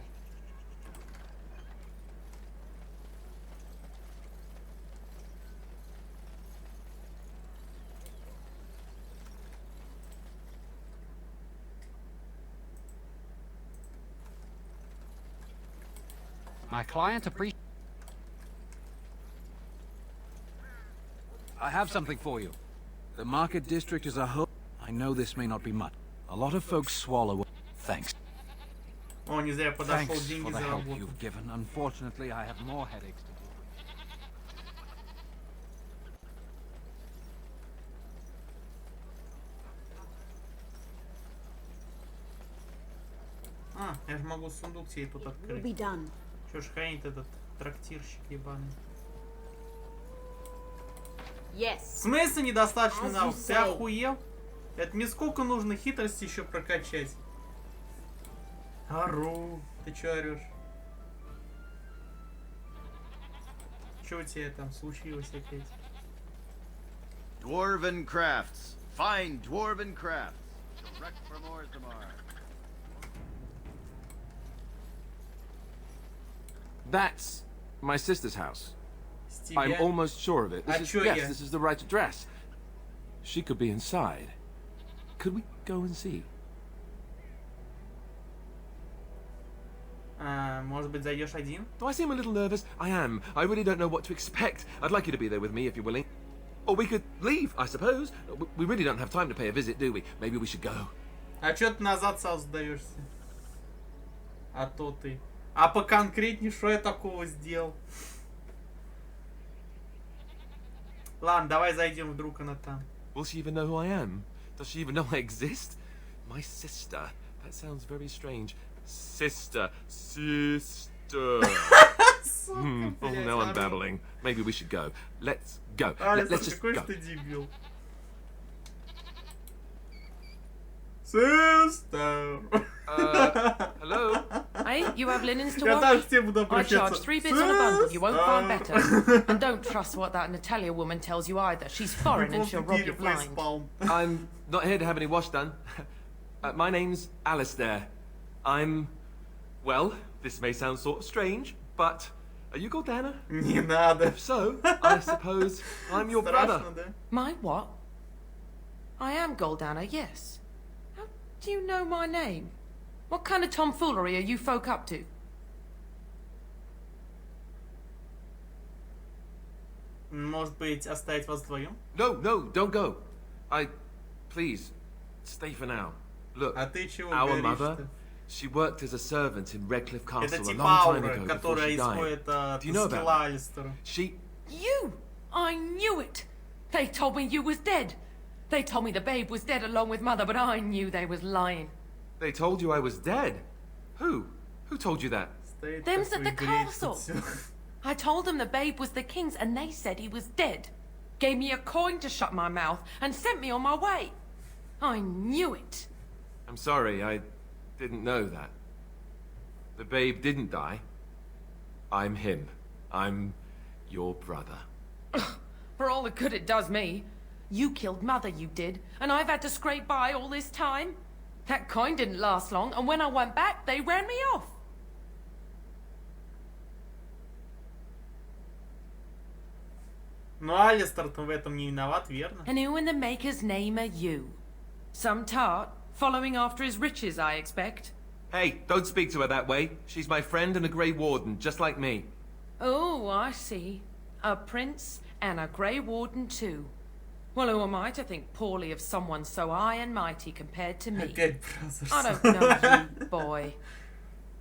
My client appreciates... I have something for you. The market district as a whole... I know this may not be much. A lot of folks swallow... Thanks. О, не зря подошел, деньги for the help заработал. you've given. Unfortunately, I have more headaches to deal with. А, я же могу сундук себе тут открыть. Чё ж хранит этот трактирщик ебаный? Yes. В смысле недостаточно навык? Ты охуел? Это мне сколько нужно хитрости еще прокачать? Ору. Ты чё орешь? Чё у тебя там случилось опять? Dwarven crafts. Fine dwarven crafts. Direct from Orzammar. That's my sister's house. I'm almost sure of it. This is the right address. She could be inside. Could we go and see? Может быть, зайдешь один? Do I seem a little nervous? I am. I really don't know what to expect. I'd like you to be there with me if you're willing. Or we could leave, I suppose. We really don't have time to pay a visit, do we? Maybe we should go. А чё ты назад сразу сдаешься? А то ты. А поконкретнее, что я такого сделал? Ладно, давай зайдем, вдруг она там. Will she even know who I am? Does she even know I exist? My sister. That sounds very strange. Sister. Oh, now I'm babbling. Maybe we should go. Let's go. Let's just go. Sister. Hello? Hey, you have linens to wash? I charge 3 bits on a bundle. You won't find better. And don't trust what that Natalia woman tells you either. She's foreign and she'll rob you blind. I'm not here to have any wash done. My name's Alistair. Well, this may sound sort of strange, but are you Goldana? Не надо. If so, I suppose I'm your brother. My what? I am Goldana, yes. How do you know my name? What kind of tomfoolery are you folk up to? Может быть, оставить вас вдвоем? No, don't go. Please, stay for now. Look, our mother, she worked as a servant in Redcliffe Castle a long time ago before she died. Do you know about that? You! I knew it! They told me you was dead. They told me the babe was dead along with mother, but I knew they was lying. They told you I was dead? Who? Who told you that? Them's at the castle. I told them the babe was the king's and they said he was dead. Gave me a coin to shut my mouth and sent me on my way. I knew it. I'm sorry, I didn't know that. The babe didn't die. I'm him. I'm your brother. For all the good it does me. You killed mother, you did, and I've had to scrape by all this time. That coin didn't last long, and when I went back, they ran me off. Ну, Алистер-то в этом не виноват, верно? And who in the maker's name are you? Some tart, following after his riches, I expect. Hey, don't speak to her that way. She's my friend and a Grey Warden, just like me. Oh, I see. A prince and a Grey Warden too. Well, who am I to think poorly of someone so high and mighty compared to me? I don't know you, boy.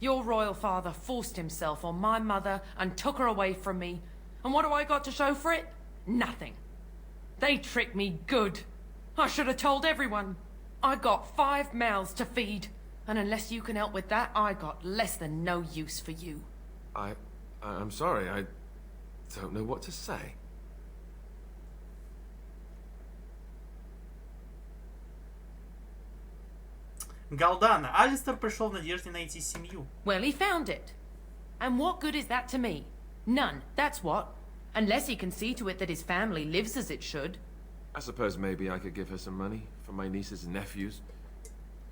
Your royal father forced himself on my mother and took her away from me. And what do I got to show for it? Nothing. They tricked me good. I should have told everyone. I got 5 mouths to feed. And unless you can help with that, I got less than no use for you. I'm sorry, I don't know what to say. Галдана, Алистер пришел в надежде найти семью. Well, he found it. And what good is that to me? None, that's what. Unless he can see to it that his family lives as it should. I suppose maybe I could give her some money for my nieces and nephews.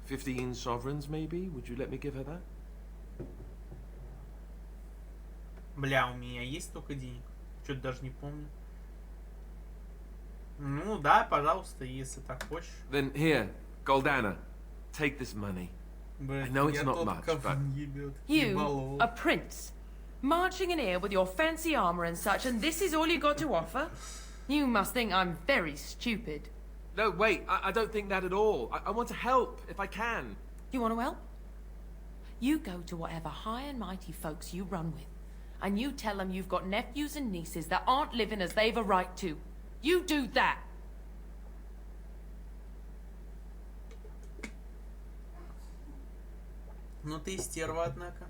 15 sovereigns, maybe? Would you let me give her that? Бля, у меня есть столько денег. Что-то даже не помню. Ну да, пожалуйста, если так хочешь. Then here, Goldana, take this money. I know it's not much, but... You, a prince, marching in here with your fancy armor and such, and this is all you got to offer? You must think I'm very stupid. No, wait, I don't think that at all. I want to help, if I can. You want to help? You go to whatever high and mighty folks you run with, and you tell them you've got nephews and nieces that aren't living as they've a right to. You do that. Ну ты стерва, однако.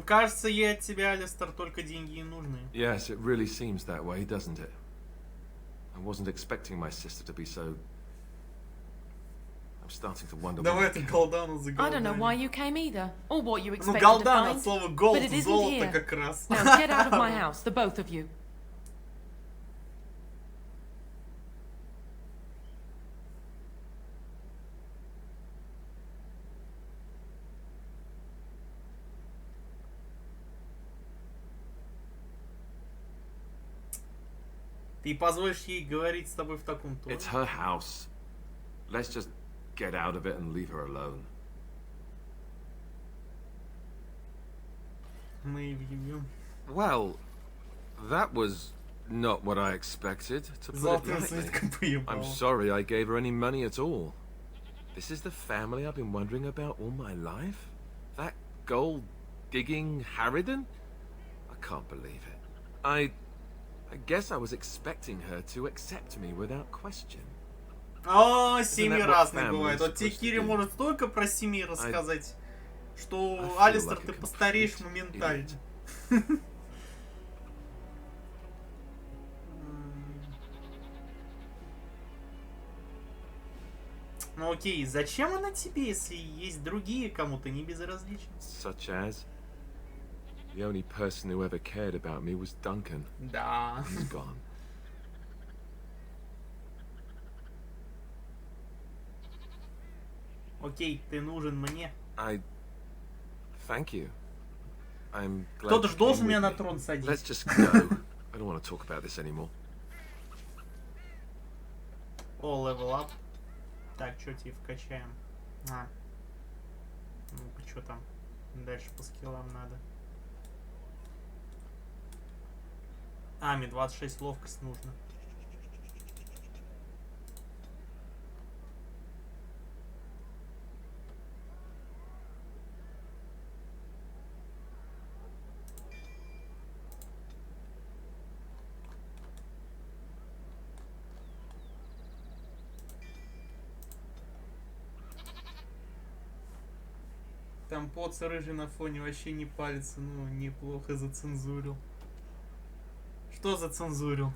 Кажется, ей от тебя, Алистер, только деньги и нужны. Yes, it really seems that way, doesn't it? I wasn't expecting my sister to be so... I'm starting to wonder... Давай ты Галдану за Галдану. I don't know why you came either, or what you expected to find, слово gold, but it isn't золото here. Как раз. Now get out of my house, the both of you. Ты позволишь ей говорить с тобой в таком тоне? It's her house. Let's just get out of it and leave her alone. Мы въебем. Well, that was not what I expected, to put it lightly. I'm sorry I gave her any money at all. This is the family I've been wondering about all my life? That gold-digging Harridan? I can't believe it. I guess I was expecting her to accept me without question. О, семьи разные бывают. Вот тебе Кири может столько про семьи рассказать, что Алистер, ты постареешь моментально. Ну окей, зачем она тебе, если есть другие, кому ты не безразличен? Such as? The only person who ever cared about me was Duncan. Да. He's gone. Окей, ты нужен мне. Thank you. I'm glad. Кто-то же должен меня на трон садить. Let's just go. I don't want to talk about this anymore. О, level up. Так, что тебе вкачаем? Ну-ка, что там? Дальше по скиллам надо. Мне 26 ловкость нужно. Там поц рыжий на фоне вообще не палится, ну неплохо зацензурил. Что зацензурил?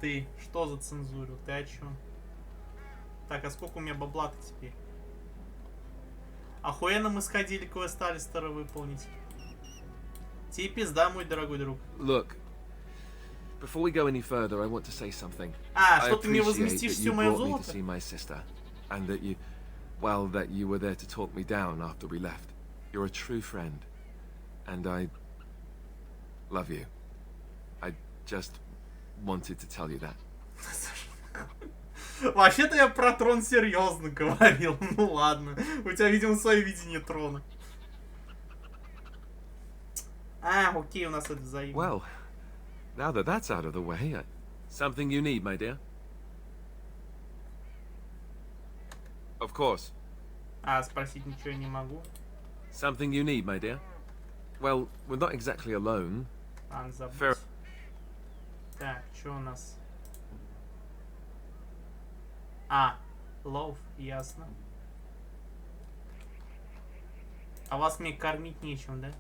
Ты что зацензурил? Ты о чем? Так, а сколько у меня бабла-то теперь? Охуенно мы сходили квест Алистера выполнить. Тебе пизда, мой дорогой друг. Look, before we go any further, I want to say something. Что ты мне возместишь все мое золото? To see my sister, and that you, well, that you were there to talk me down after we left. You're a true friend, and I love you. I just wanted to tell you that. Вообще-то я про трон серьезно говорил. Ну ладно. У тебя, видимо, свое видение трона. Окей, у нас это взаимно. Well, now that that's out of the way, something you need, my dear? Of course. Спросить ничего не могу. Something you need, my dear? Well, we're not exactly alone. Fair. Так, что у нас? Лов, ясно. А вас мне кормить нечем, да?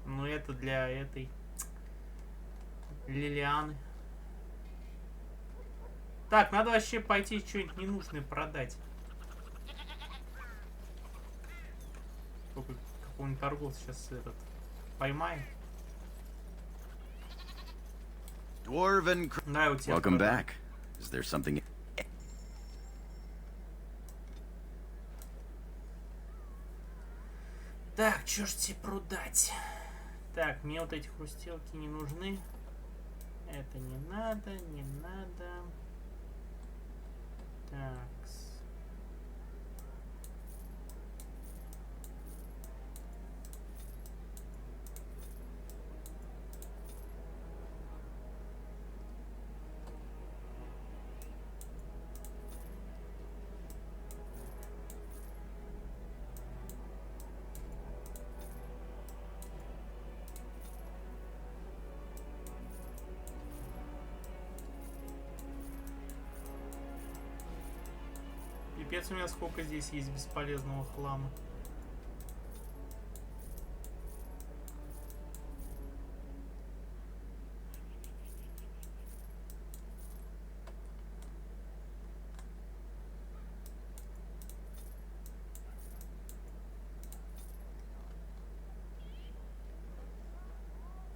Ну это для этой Лилианы. Так, надо вообще пойти что-нибудь ненужное продать. Какого-нибудь торговца сейчас этот поймаем. Dwarven. Да, у тебя. Welcome back. Is there something? Так, что ж тебе продать? Так, мне вот эти хрустелки не нужны. Это не надо, не надо. Так. Пипец, у меня сколько здесь есть бесполезного хлама.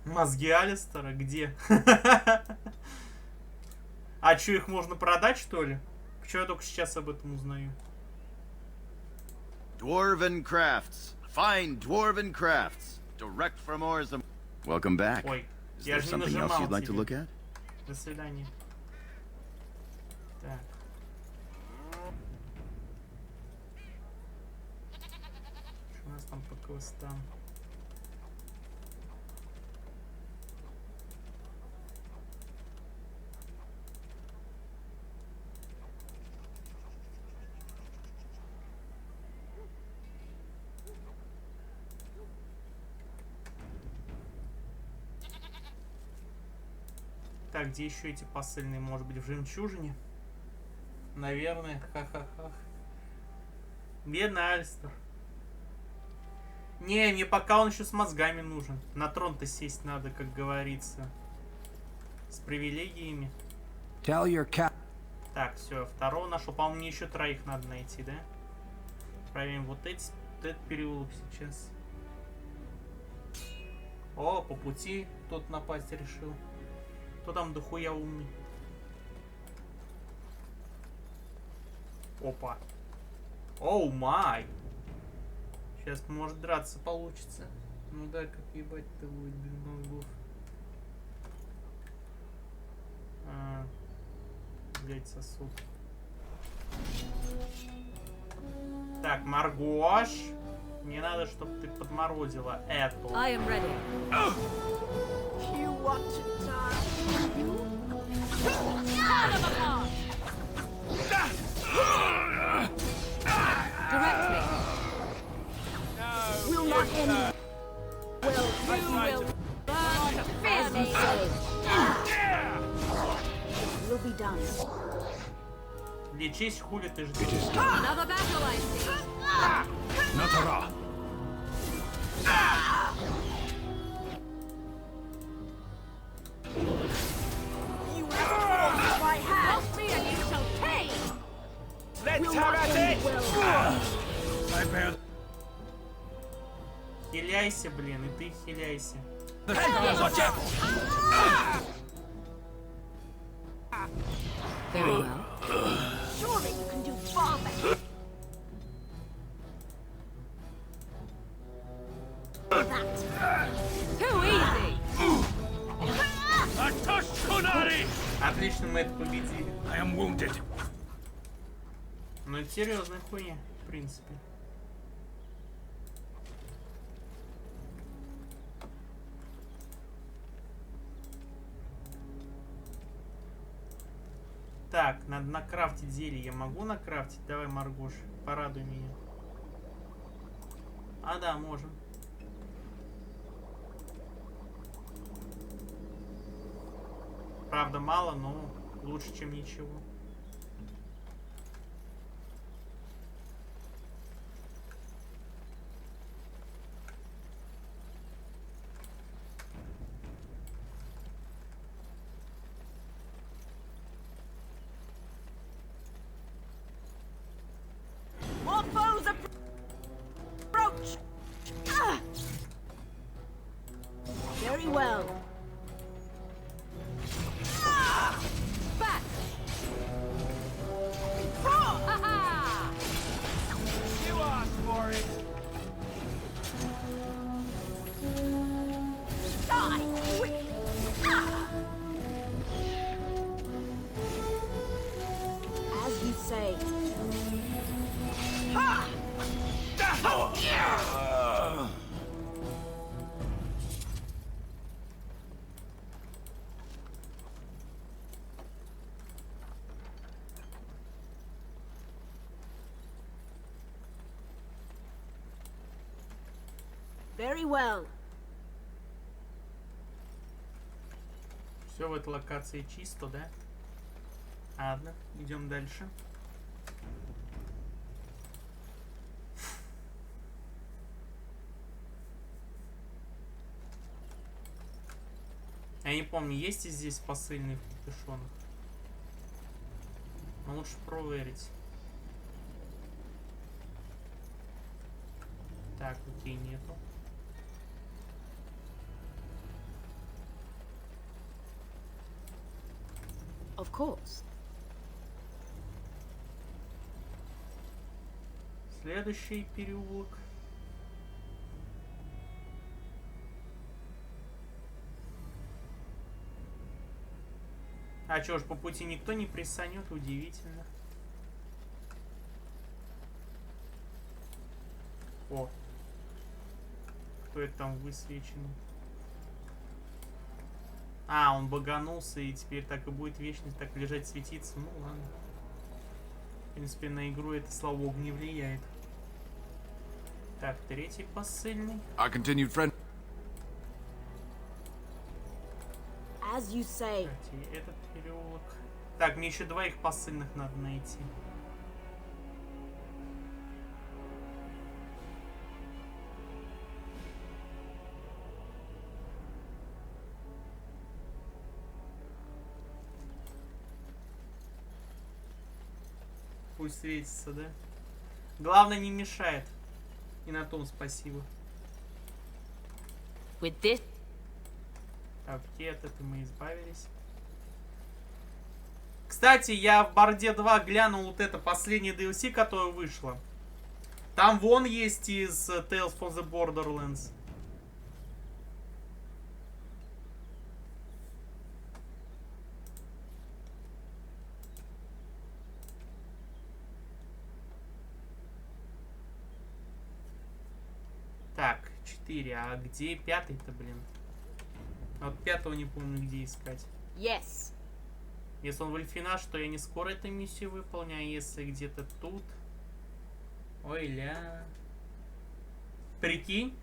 Мозги Алистера? Где? А что, их можно продать, что ли? Почему я только сейчас об этом узнаю? Dwarven crafts. Fine dwarven crafts. Direct from Orzum. Welcome back. Ой, Is я there же не something else нажимал you'd like to тебе. look at? До свидания. Так. Что у нас там по квестам? Так, где еще эти посыльные? Может быть, в жемчужине? Наверное. Ха-ха-ха. Бедный Алистер. Не, мне пока он еще с мозгами нужен. На трон-то сесть надо, как говорится. С привилегиями. Tell your cat. Так, все, второго нашел. По-моему, мне еще троих надо найти, да? Проверим вот этот переулок сейчас. О, по пути тот напасть решил. Кто там дохуя умный? Опа. Оу май. Сейчас, может, драться получится. Ну да, как ебать-то будет без мозгов. Блять, сосуд. Так, Маргош. Мне надо, чтобы ты подморозила эту. I am ready. You want to die? Direct me. Will not end. Will you will burn as you say. Will be done. Лечись, хули ты ждешь. Another battle, I see. Natara. You have my hand. Help me and you shall pay. Let's have at it. I bear. Хиляйся, блин, и ты хиляйся. Very well. Surely you can do far better. Too easy. Отлично, мы это победили. I am wounded. Ну это серьезная хуйня, в принципе. Так, надо накрафтить зелье. Я могу накрафтить? Давай, Маргош, порадуй меня. А, да, можем. Правда, мало, но лучше, чем ничего. More foes approach. Very well. Back. You asked for it. Die quick. As you say. Very well. Все в этой локации чисто, да? Ладно, идем дальше. Я не помню, есть ли здесь посыльные в капюшонах. Но лучше проверить. Так, окей, нету. Of course. Следующий переулок. А чё ж, по пути никто не присанет? Удивительно. О. Кто это там высвечен? А, он баганулся, и теперь так и будет вечно так лежать, светиться. Ну ладно. В принципе, на игру это, слава богу, не влияет. Так, третий посыльный. As you say. Кстати, этот переулок. Так, мне еще двоих посыльных надо найти. Пусть светится, да? Главное, не мешает. И на том спасибо. With this. Так, окей, от этого мы избавились. Кстати, я в Борде 2 глянул вот это последнее DLC, которое вышло. Там вон есть из Tales from the Borderlands. Так, 4. А где 5-то, блин? Вот 5-го не помню, где искать. Yes. Если он в Эльфинаж, то я не скоро эту миссию выполню, а если где-то тут... Ой-ля... Прикинь?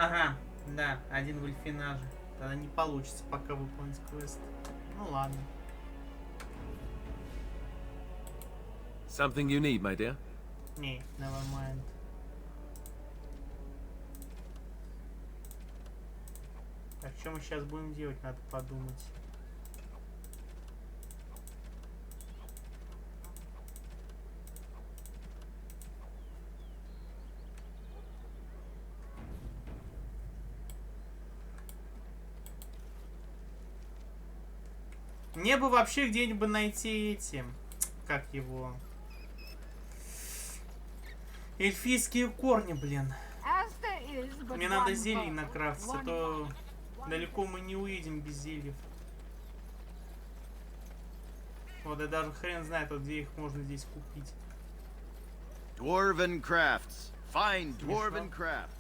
Ага, да, один в Эльфинаже. Тогда не получится пока выполнить квест. Ну ладно. Something you need, my dear? Не, never mind. Так, что мы сейчас будем делать, надо подумать. Мне бы вообще где-нибудь найти эти, как его, эльфийские корни, блин. Мне надо зелий накрафтить, а то далеко мы не уедем без зельев. Вот, и даже хрен знает, вот где их можно здесь купить. Dwarven crafts. Find dwarven crafts.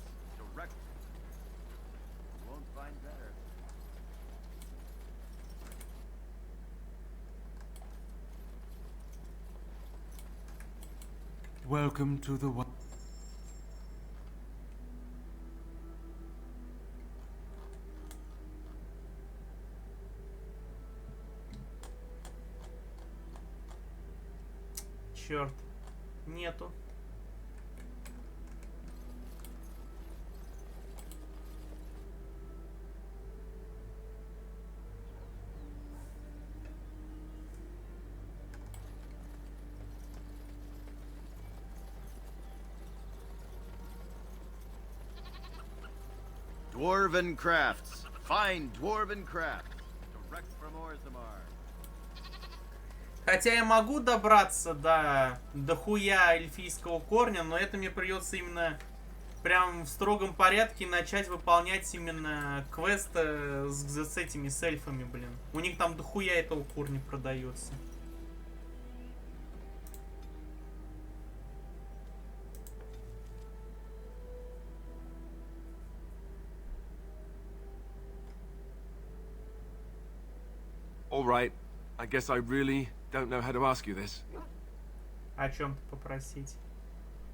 Direct. Won't find better. Welcome to the one. Черт, нету. Dwarven crafts. Find dwarven crafts. Direct from Orzammar. Хотя я могу добраться до хуя эльфийского корня, но это мне придется именно прям в строгом порядке начать выполнять именно квест с этими с эльфами, блин. У них там дохуя этого корня продается. All right. I guess I really don't know how to ask you this. О чем попросить?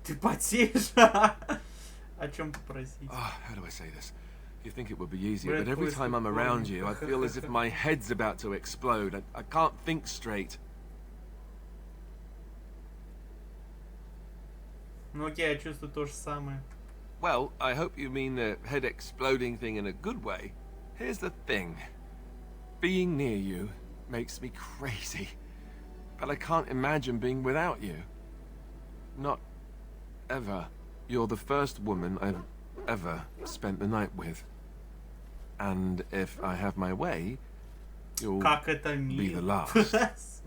Ты потеешь? О чем попросить? How do I say this? You think it would be easier, but every time I'm around you, I feel as if my head's about to explode. I can't think straight. Ну окей, я чувствую то же самое. Well, I hope you mean the head exploding thing in a good way. Here's the thing. Being near you makes me crazy. But I can't imagine being without you. Not ever. You're the first woman I've ever spent the night with. And if I have my way, you'll be the last.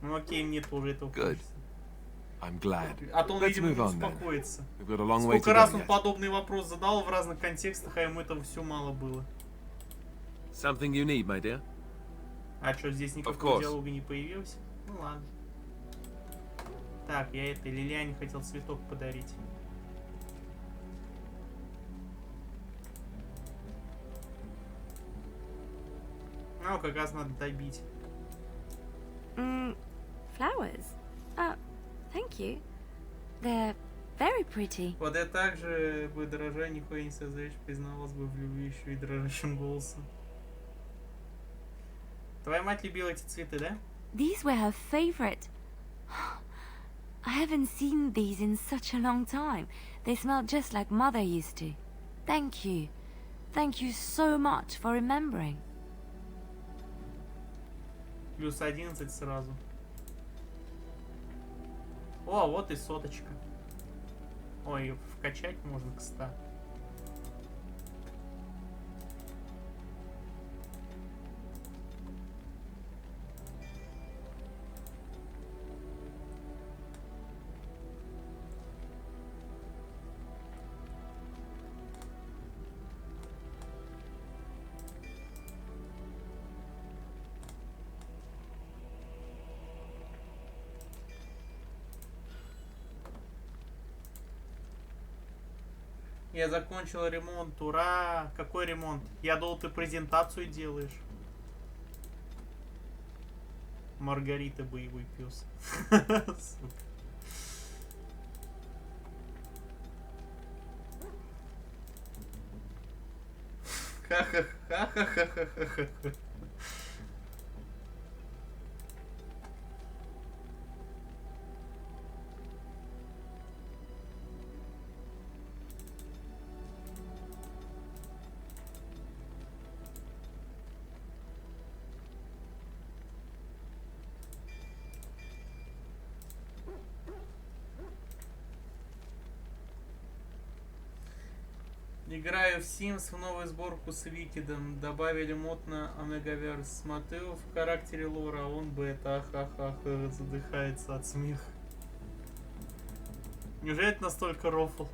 Ну окей, мне тоже этого Good. I'm glad. А то он, Let's видимо, move не on then. успокоится. We've got a long way to Сколько раз go он yet. подобный вопрос задал в разных контекстах, а ему этого все мало было. Something you need, my dear? А что, здесь никакого диалога не появилось? Ну ладно. Так, я этой Лилиане хотел цветок подарить. Ну, как раз надо добить. Flowers? Thank you. They're very pretty. Вот я также бы дрожа нихуя не создаешь, призналась бы в любви еще и дрожащим голосом. Твоя мать любила эти цветы, да? These were her favorite. I haven't seen these in such a long time. They smell just like Mother used to. Thank you. Thank you so much for remembering. Плюс 11 сразу. О, вот и соточка. Ой, вкачать можно к 100. Я закончил ремонт, ура! Какой ремонт? Я думал, ты презентацию делаешь. Маргарита, боевой пес. Ха-ха-ха-ха-ха-ха-ха. Играю в Sims в новую сборку с Викидом. Добавили мод на Омегаверс. Смотрю в характере лора, он бета. Ха-ха-ха, задыхается от смеха. Неужели это настолько рофл?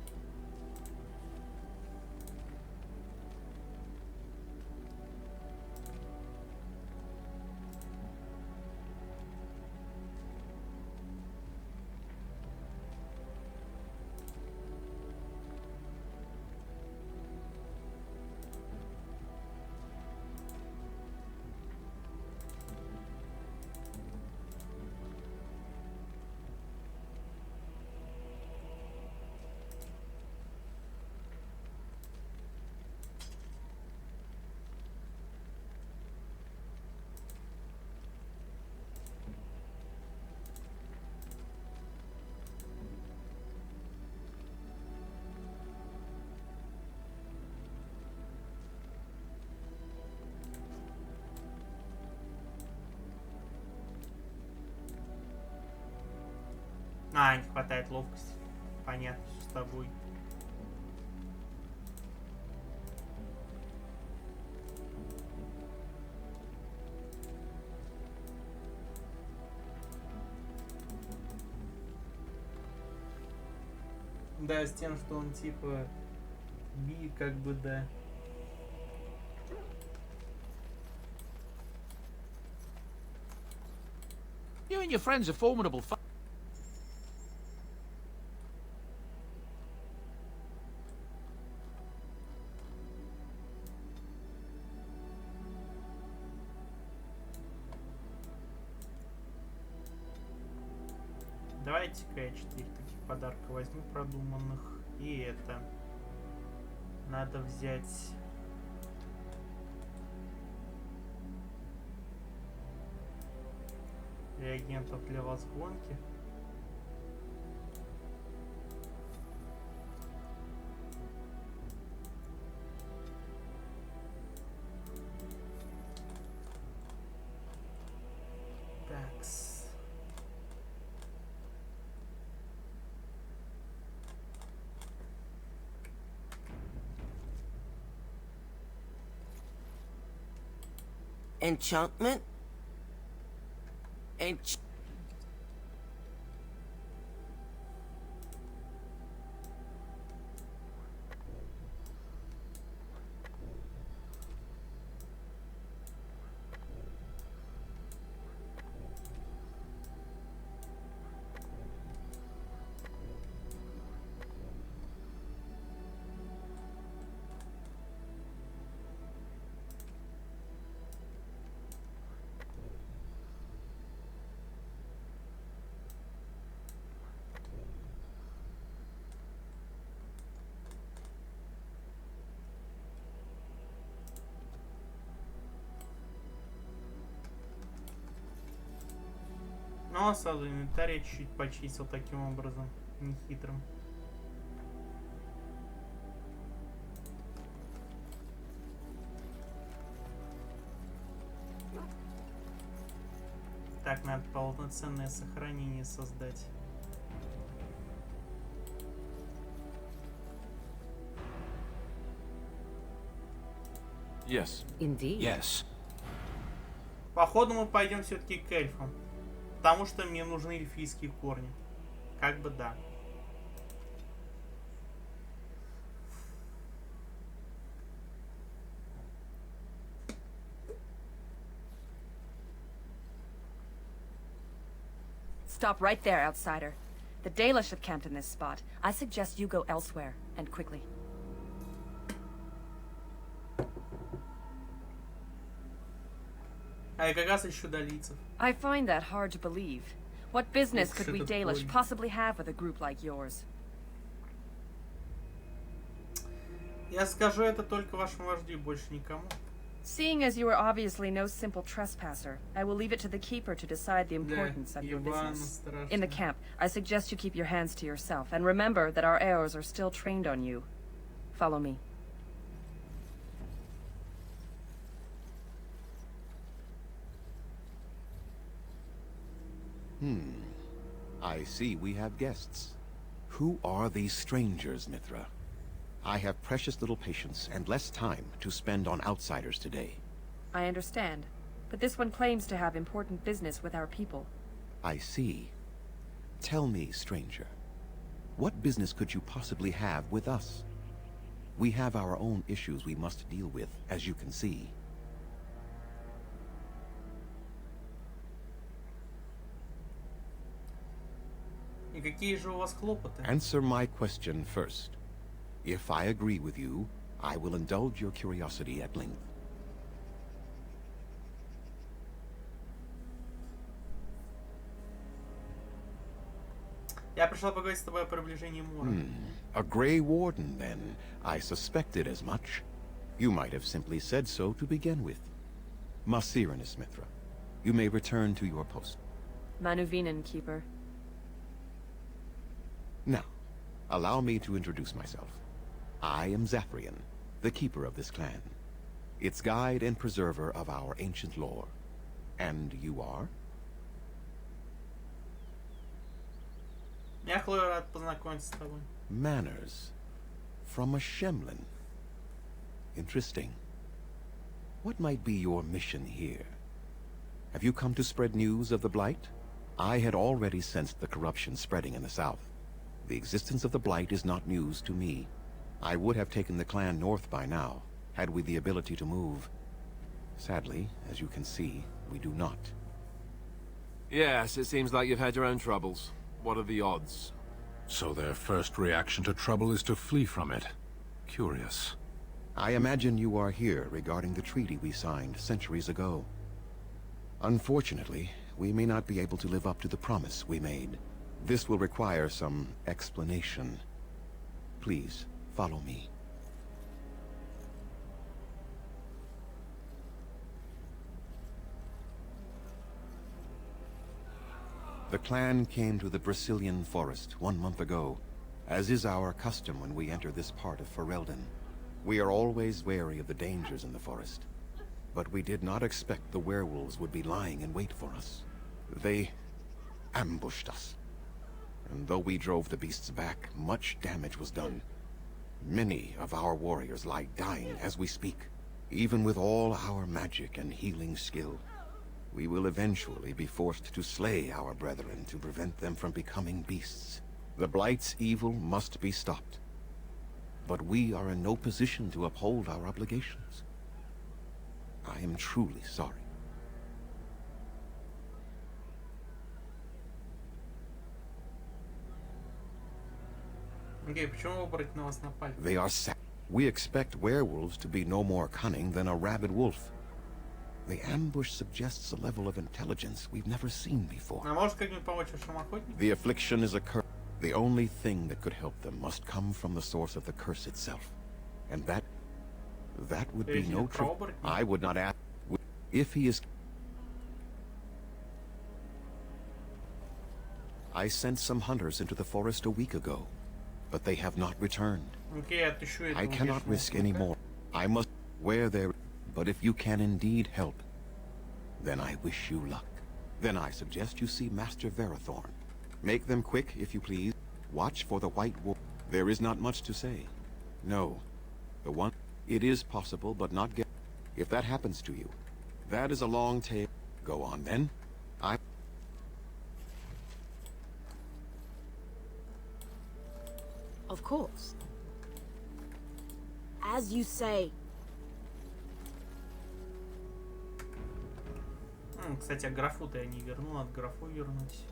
А, не хватает ловкости. Понятно, с тобой. Да, с тем, что он типа би, как бы, да. You and your friends are formidable. Давайте-ка я 4 таких подарка возьму продуманных. И это. Надо взять... реагентов для возгонки. Такс. Enchantment? Ну, а сразу инвентарь чуть-чуть почистил таким образом, нехитрым. Так, надо полноценное сохранение создать. Yes. Indeed. Yes. Походу мы пойдем все-таки к эльфам. Потому что мне нужны эльфийские корни. Как бы да. Stop right there, outsider. The Dalish have camped in this spot. I suggest you go elsewhere, and quickly. А как раз ищу долийцев. I find that hard to believe. What business could we Dalish possibly have with a group like yours? Я скажу это только вашему вождю, больше никому. Seeing as you are obviously no simple trespasser, I will leave it to the keeper to decide the importance of your business. In the camp, I suggest you keep your hands to yourself, and remember that our arrows are still trained on you. Follow me. I see we have guests. Who are these strangers, Mithra? I have precious little patience and less time to spend on outsiders today. I understand, but this one claims to have important business with our people. I see. Tell me, stranger, what business could you possibly have with us? We have our own issues we must deal with, as you can see. И какие же у вас хлопоты? Answer my question first. If I agree with you, I will indulge your curiosity at length. Я пришел поговорить с тобой о приближении Мора. A Grey Warden, then. I suspected as much. You might have simply said so to begin with. Masiranus, Mithra. You may return to your post. Manuvinen, keeper. Now, allow me to introduce myself. I am Zathrian, the keeper of this clan, its guide and preserver of our ancient lore. And you are? Я рад познакомиться с тобой. Manners. From a Shemlin. Interesting. What might be your mission here? Have you come to spread news of the Blight? I had already sensed the corruption spreading in the south. The existence of the Blight is not news to me. I would have taken the clan north by now, had we the ability to move. Sadly, as you can see, we do not. Yes, it seems like you've had your own troubles. What are the odds? So their first reaction to trouble is to flee from it. Curious. I imagine you are here regarding the treaty we signed centuries ago. Unfortunately, we may not be able to live up to the promise we made. This will require some explanation. Please, follow me. The clan came to the Brazilian forest 1 month ago, as is our custom when we enter this part of Ferelden. We are always wary of the dangers in the forest, but we did not expect the werewolves would be lying in wait for us. They ambushed us. And though we drove the beasts back, much damage was done. Many of our warriors lie dying as we speak. Even with all our magic and healing skill, we will eventually be forced to slay our brethren to prevent them from becoming beasts. The Blight's evil must be stopped. But we are in no position to uphold our obligations. I am truly sorry. Okay, почему оборотни на вас напали? They are sad. We expect werewolves to be no more cunning than a rabid wolf. The ambush suggests a level of intelligence we've never seen before. А может как-нибудь помочь вашим охотникам? The affliction is a curse. The only thing that could help them must come from the source of the curse itself. And that would be no truth. I would not ask if he is... I sent some hunters into the forest a week ago, but they have not returned. I cannot risk any more. I must where there, but if you can indeed help, then I wish you luck. Then I suggest you see Master Verathorn. Make them quick, if you please. Watch for the White Wolf. There is not much to say. No. The one... It is possible, but not get... If that happens to you, that is a long tale. Go on, then. Of course. As you say. Кстати, а графу-то я не вернул, надо графу вернуть.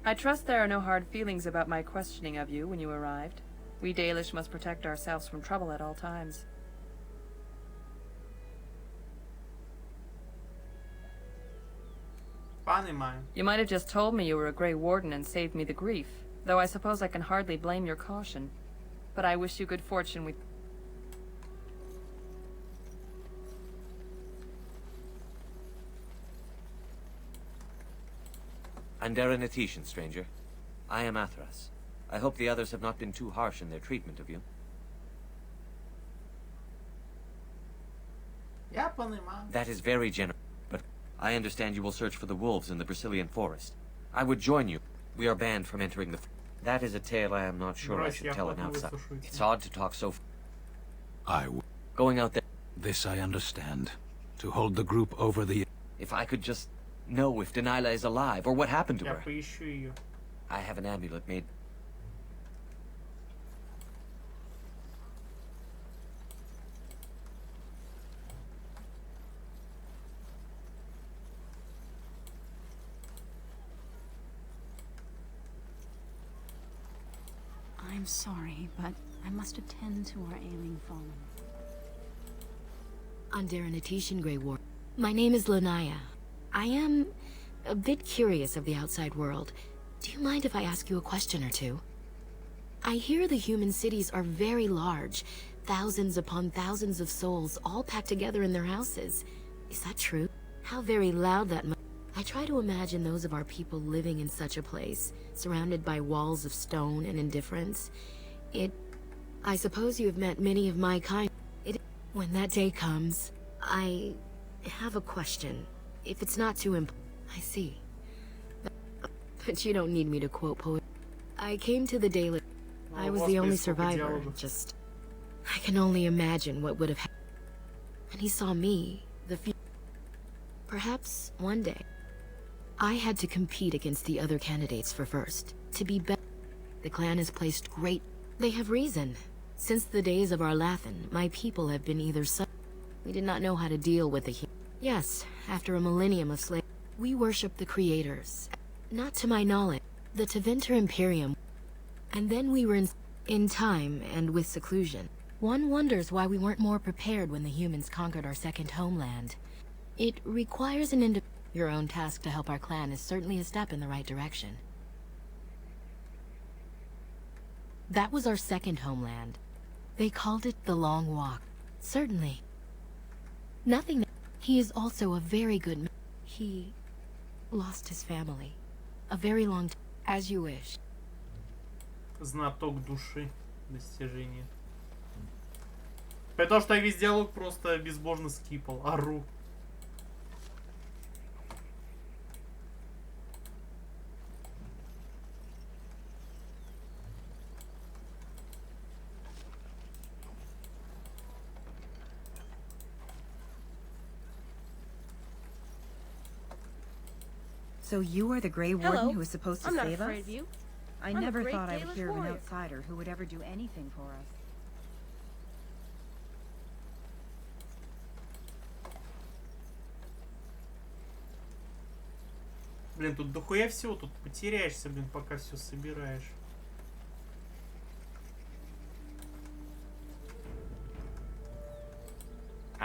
I trust there are no hard feelings about my questioning of you when you arrived. We Dalish must protect ourselves from trouble at all times. You might have just told me you were a Grey Warden and saved me the grief, though I suppose I can hardly blame your caution. But I wish you good fortune with... Andera Natishan, stranger. I am Athras. I hope the others have not been too harsh in their treatment of you. That is very generous, but I understand you will search for the wolves in the Brazilian forest. I would join you. We are banned from entering the... That is a tale I am not sure I should tell an outsider. It's odd to talk so... Going out there... This I understand. To hold the group over the... If I could just... know if Delilah is alive, or what happened to her. Поищу I have an amulet made. I'm sorry, but I must attend to our ailing fallen. Andera Natishan, Grey Warden. My name is Lanaya. I am a bit curious of the outside world. Do you mind if I ask you a question or two? I hear the human cities are very large, thousands upon thousands of souls all packed together in their houses. Is that true? How very loud that must... I try to imagine those of our people living in such a place, surrounded by walls of stone and indifference. I suppose you have met many of my kind. When that day comes, I have a question. If it's not too I see. But you don't need me to quote poetry. I came to the daily... I was the only survivor, just... I can only imagine what would have happened. And he saw me, the few... Perhaps one day, I had to compete against the other candidates for first. To be better. The clan has placed great... They have reason. Since the days of our Lathan, my people have been either we did not know how to deal with the... Yes, after a millennium of slavery, we worship the creators. Not to my knowledge, the Tevinter Imperium. And then we were in time and with seclusion. One wonders why we weren't more prepared when the humans conquered our second homeland. It requires your own task to help our clan is certainly a step in the right direction. That was our second homeland. They called it the Long Walk. Certainly. Nothing... He is also a very good man. He lost his family. A very long time. As you wish. Знаток души. Достижение. Потому что я весь диалог просто безбожно скипал. Ору. So you are the Grey Warden who is supposed to save us? I'm not afraid of you. I never thought I would hear of an outsider who would ever do anything for us. Блин, тут дохуя всего, тут потеряешься, блин, пока все собираешь.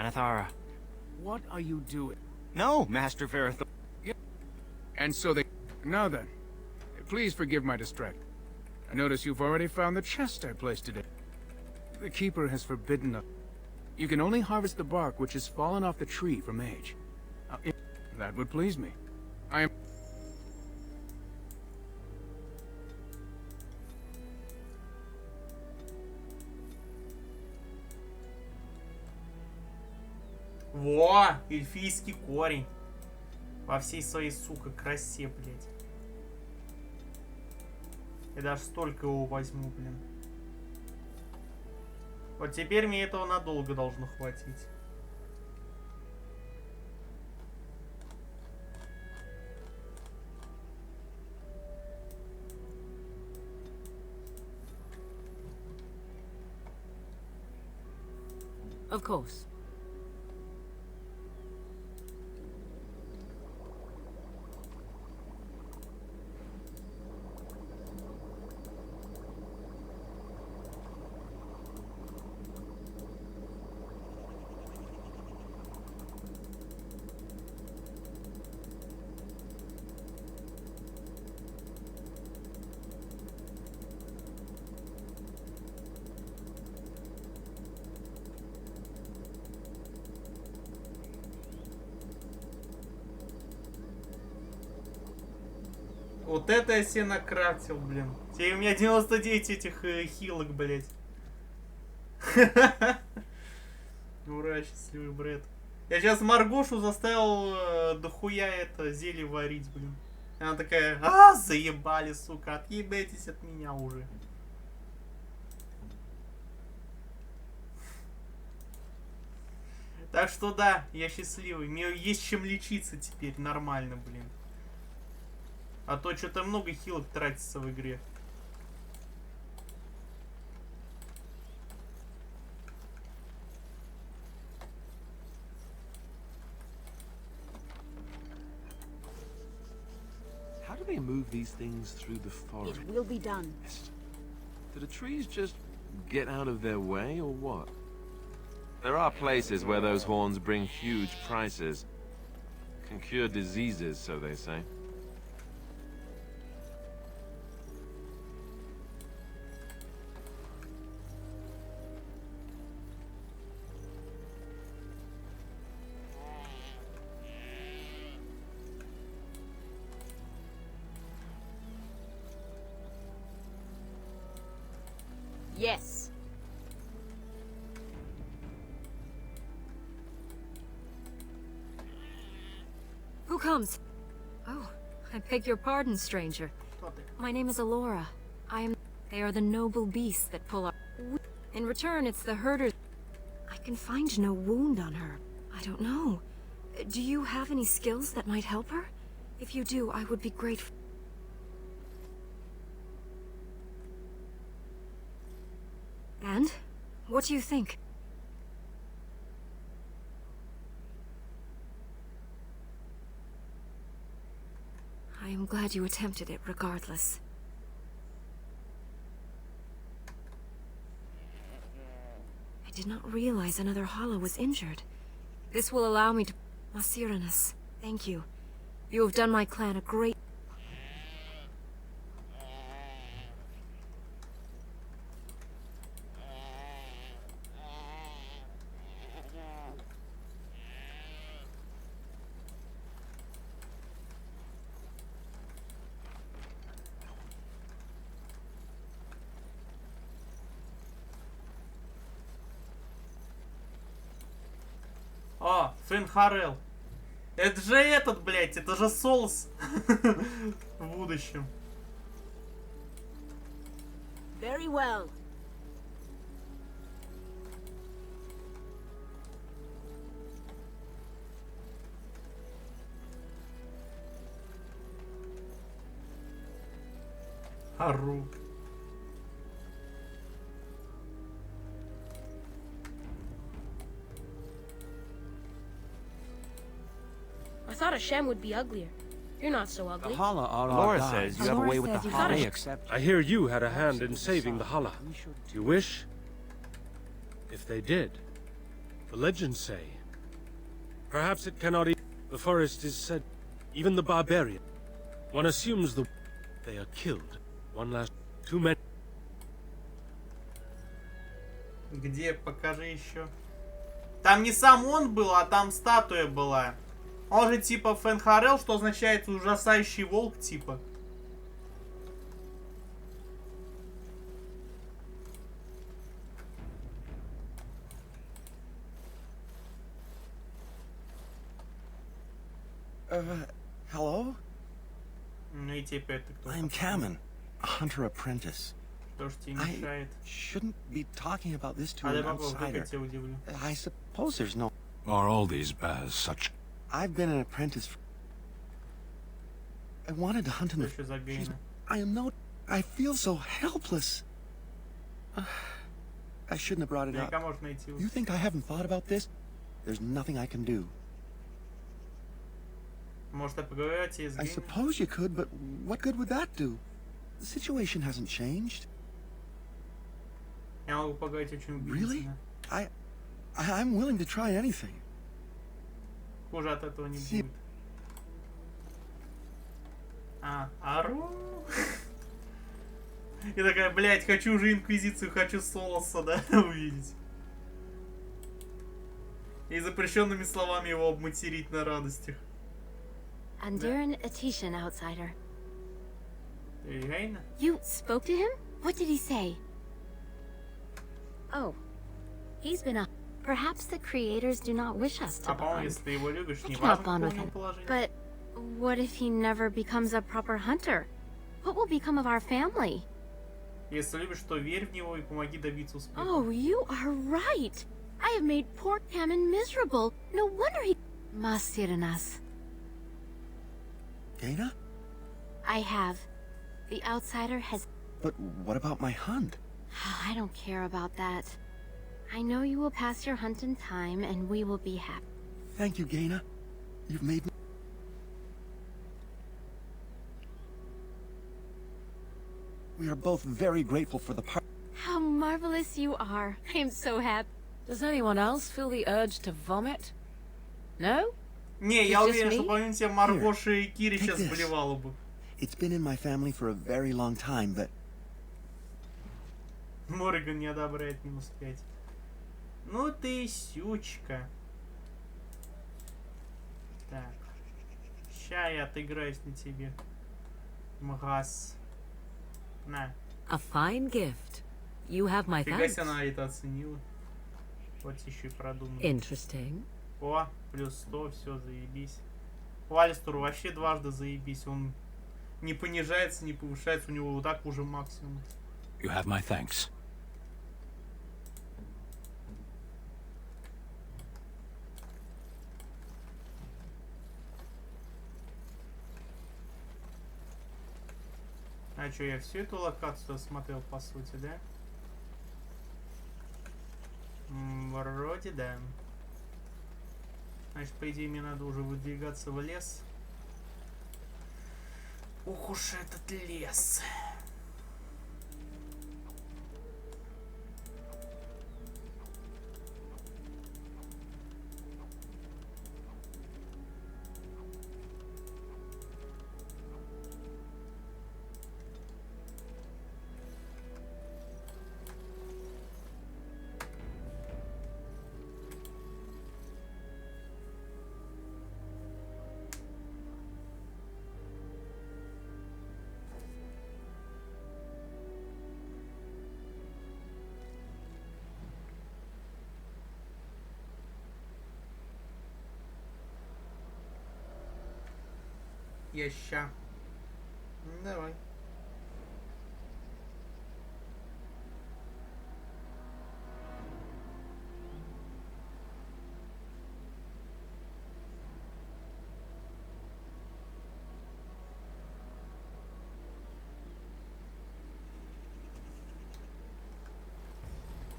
Anathara. What are you doing? No, Master Verathor. And so they... Now then, please forgive my distraction. I notice you've already found the chest I placed today. The Keeper has forbidden us. You can only harvest the bark which has fallen off the tree from age. That would please me. I am... Во! Эльфийский корень. Во всей своей, сука, красе, блядь. Я даже столько его возьму, блин. Вот теперь мне этого надолго должно хватить. Of course. Вот это я себе накрафтил, блин. Теперь у меня 99 этих хилок, блядь. Ура, счастливый бред. Я сейчас Маргошу заставил дохуя это зелье варить, блин. Она такая, заебали, сука, отъебайтесь от меня уже. Так что да, я счастливый. Мне есть чем лечиться теперь нормально, блин. А то что-то много хилок тратится в игре. How do they move these things through the forest? It will be done. Do the trees just get out of their way, or what? There are places where those horns bring huge prices. Can cure diseases, so they say. Yes. Who comes? Oh, I beg your pardon, stranger. My name is Alora. They are the noble beasts that pull our... In return, it's the herders. I can find no wound on her. I don't know. Do you have any skills that might help her? If you do, I would be grateful. And? What do you think? I am glad you attempted it, regardless. I did not realize another hollow was injured. This will allow me to... Masiranus, thank you. You have done my clan a great... О, Фин Харрелл. Это же этот, блядь, это же Солс в будущем. Very well. Ару. I thought a Shem would be uglier. You're not so ugly. The Hala are Laura says you have a way with the Hala. I hear you had a hand in saving the Hala. You wish? If they did, the legends say Perhaps it cannot eat. The forest is said, even the barbarian. One assumes they are killed. One last, too many. Где? Покажи еще. Там не сам он был, а там статуя была. Он же типа Фенхарел, что означает ужасающий волк, типа. Hello? Ну и теперь это кто? I'm Kamen, a hunter apprentice. Что ж тебе мешает? I shouldn't be talking about this to an outsider. I suppose there's no... Are all these bears such... I've been an apprentice for... I wanted to hunt in the... I am no... I feel so helpless. I shouldn't have brought it up. You think I haven't thought about this? There's nothing I can do. I suppose you could, but what good would that do? The situation hasn't changed. Really? I'm willing to try anything. Хуже от этого не будет. Ару. И такая, блядь, хочу уже инквизицию, хочу Солоса, да, увидеть. И запрещенными словами его обматерить на радостях. Anduran Atishan, outsider. Реально? You spoke to him? What did he say? Oh, he's been a... Perhaps the creators do not wish us to bond. Если ты его любишь, не not важно, bond with в каком him. положении. But what if he never becomes a proper hunter? What will become of our family? Если любишь, то верь в него и помоги добиться успеха. Oh, you are right. I have made poor Kamen miserable. No wonder he... Masiranas. Dana? I have. The outsider has... But what about my hunt? I don't care about that. I know you will pass your hunt in time, and we will be happy. Thank you, Gaina. You've made me... We are both very grateful for the part... How marvelous you are. I am so happy. Does anyone else feel the urge to vomit? No? Не, я уверен, что помимо тебя Маргоша и Кири сейчас болевала бы. It's been in my family for a very long time, but... Морриган не одобряет -5. Ну ты сючка. Так. Ща я отыграюсь на тебе. Мгас. На. A fine gift. You have my Фига thanks. себе она это оценила. Вот еще и продумала. Interesting. О, плюс 100, все, заебись. Алистеру вообще дважды заебись. Он не понижается, не повышается, у него вот так уже максимум. You have my thanks. А что, я всю эту локацию осмотрел, по сути, да? Вроде да. Значит, по идее, мне надо уже выдвигаться в лес. Ух уж этот лес. Я ща. Давай.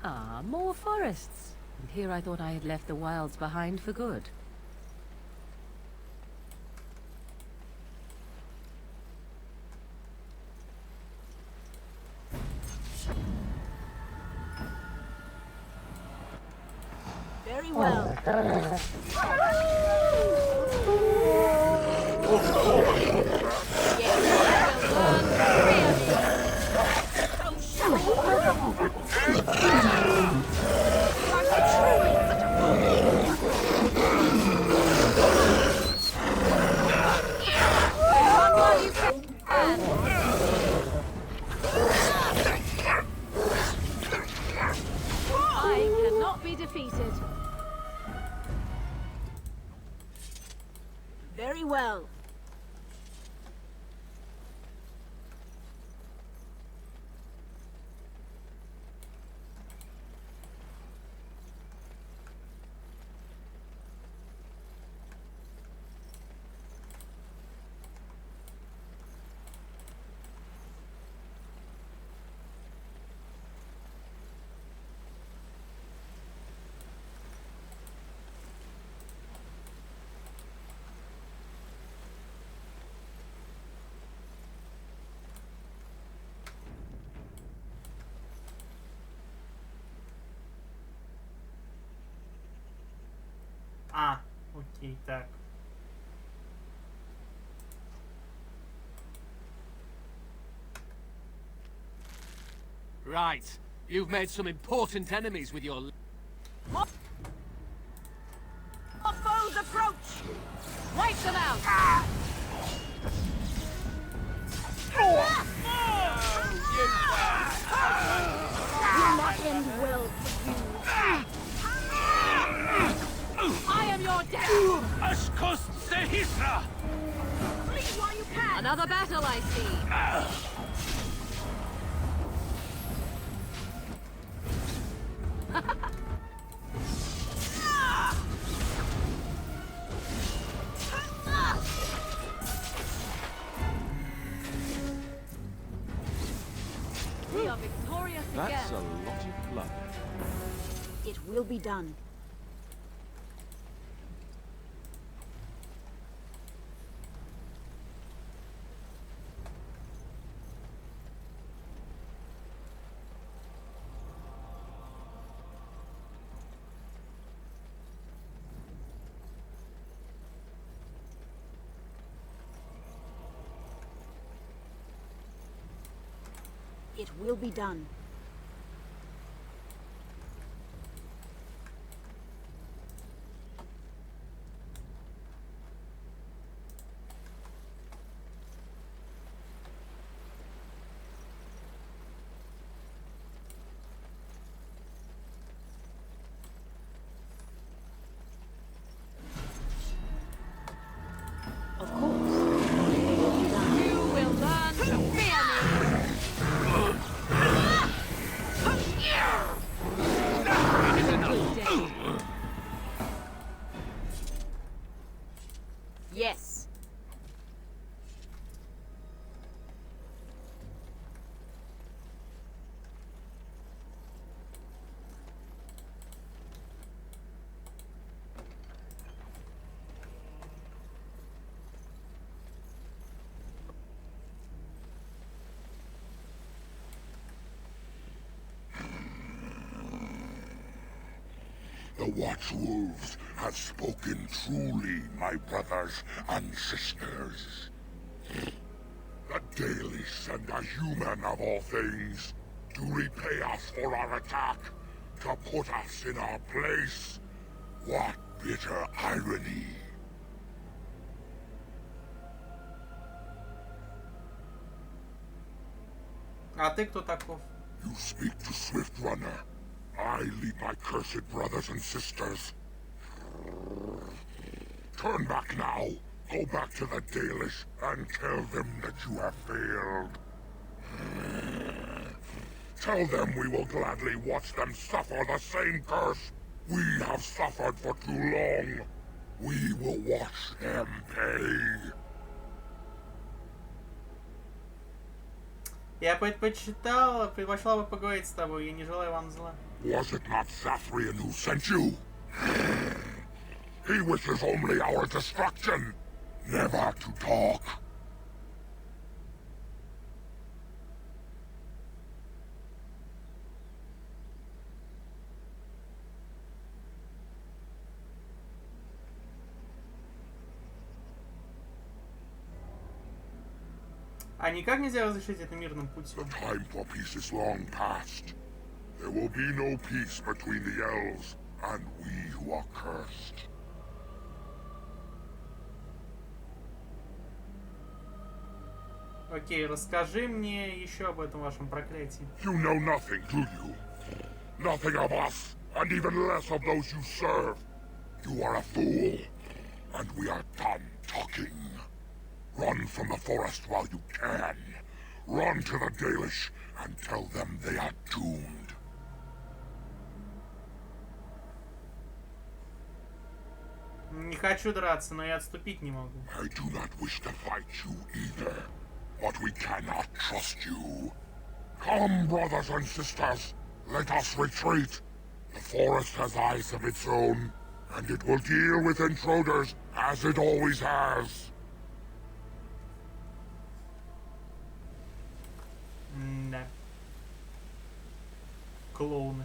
Ah, more forests. And here I thought I had left the wilds behind for good. Very well. I cannot be defeated. Very well. А, окей, так. Right. You've made some important enemies with your... More foes approach! Wipe them out! Will not end well for you. I am your death! Ashkos Sehisra! Flee while you can! Another battle, I see. We are victorious That's again. a lot of blood. It will be done. It will be done. Of course. It will be done. You will learn to fear me! Yes. The Watchwolves have spoken truly, my brothers and sisters. The Dalish and the human of all things, to repay us for our attack, to put us in our place. What bitter irony. А ты кто таков? You speak to Swift Runner. I lead my cursed brothers and sisters. Turn back now. Go back to the Dalish and tell them that you have failed. Tell them we will gladly watch them suffer the same curse we have suffered for too long. We will watch them pay. Я предпочитал, предпочла бы поговорить с тобой, я не желаю вам зла. Was it not Sathrian who sent you? He wishes only our destruction, never to talk. А никак нельзя разрешить это мирным путем? The time for peace is long past. There will be no peace between the elves and we who are cursed. Окей, расскажи мне еще об этом вашем проклятии. You know nothing, do you? Nothing of us, and even less of those you serve. You are a fool, and we are done talking. Run from the forest while you can. Run to the Dalish and tell them they are doomed. Не хочу драться, но и отступить не могу. I do not wish to fight you either, but we cannot trust you. Come, brothers and sisters, let us retreat. The forest has eyes of its own, and it will deal with intruders as it always has. Да. Клоуны.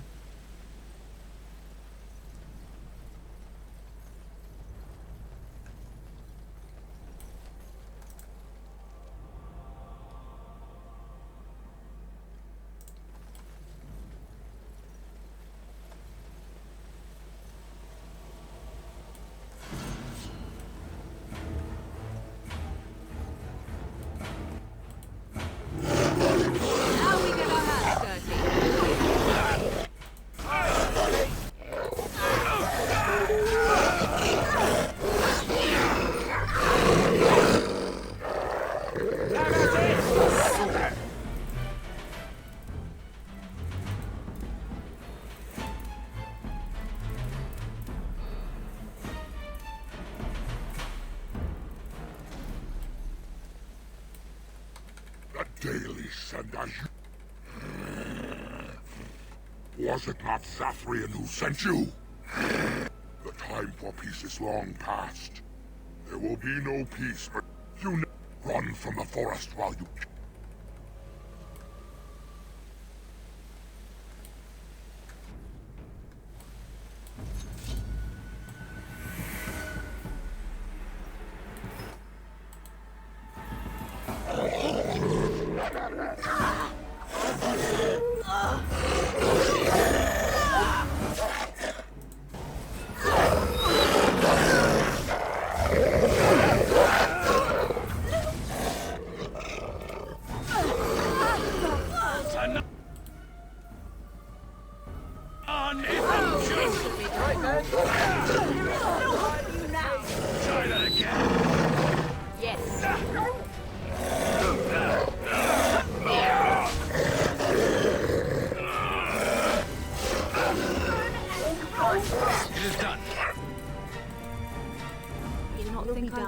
Was it not Zathrian who sent you? The time for peace is long past. There will be no peace, but you run from the forest while you can.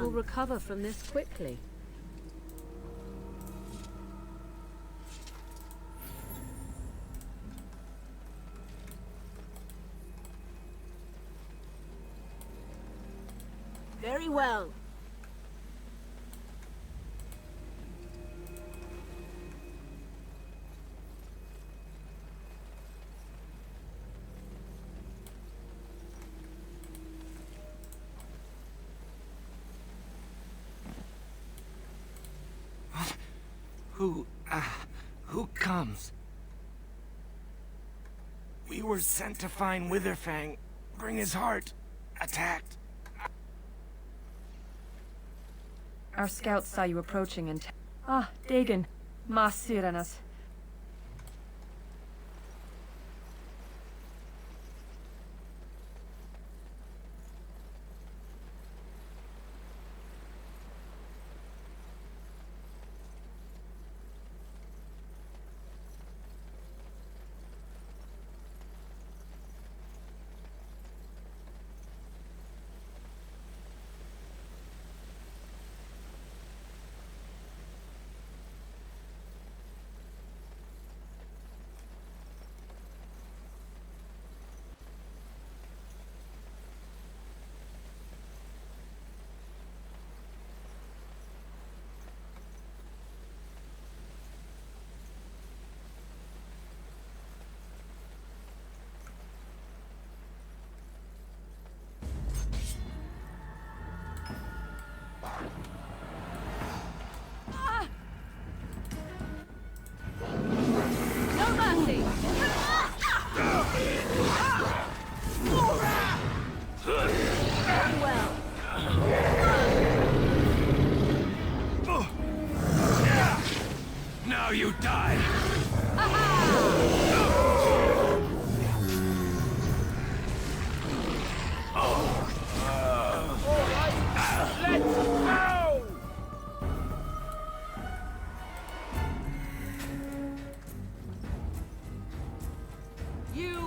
Recover from this quickly. Very well. Who comes? We were sent to find Witherfang. Bring his heart. Attacked. Our scouts saw you approaching and... Ah, Dagon. Mas Syranas.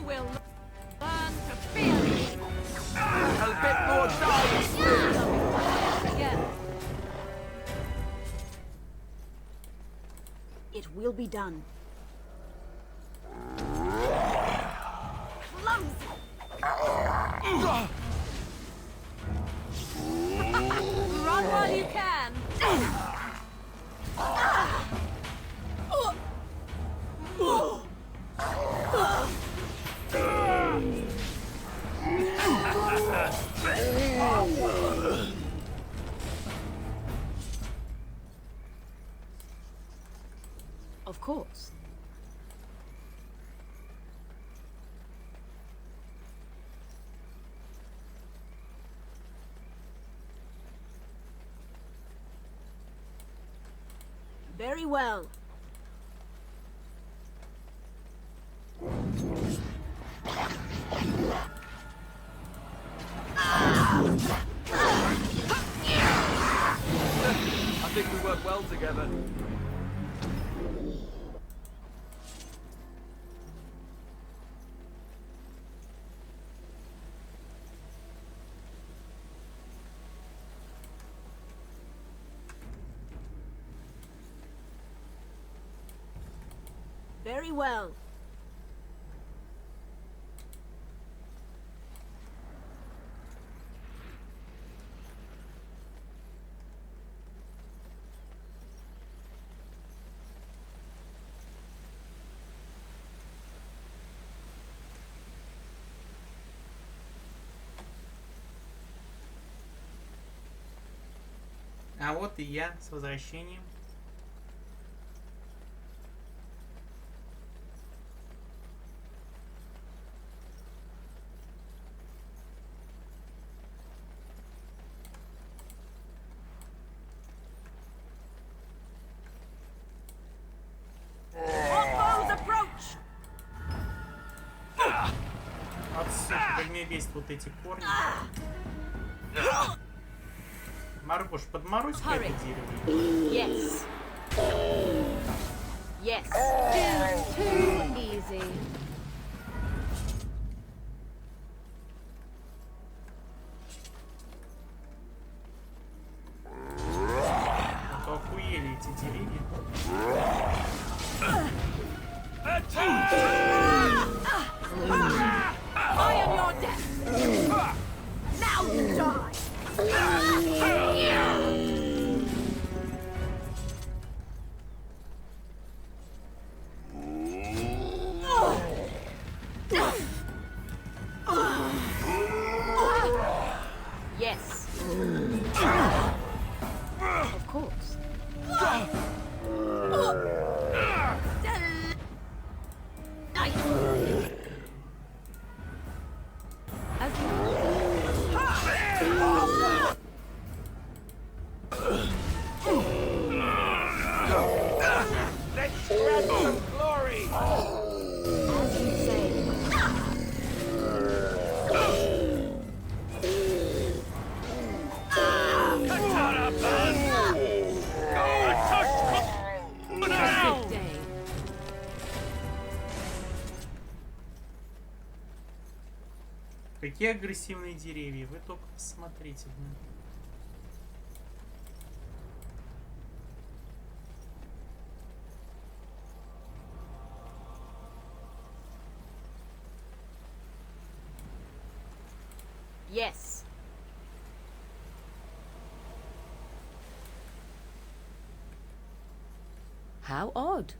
You will learn to fear me. A bit more dying. Again. It will be done. Run while you can. Of course. Very well. I think we work well together. Very well. А вот и я с возвращением. Как меня бесит вот эти корни. Маргош, подморозь-ка это дерево. Yes. Yes. Too easy. А то охуели эти деревья. I am your death. Now you die. Yes. Of course. Let's grab some glory. As you say. Katana burn. Go now. Какие агрессивные деревья, вы только посмотрите. Yes. How odd.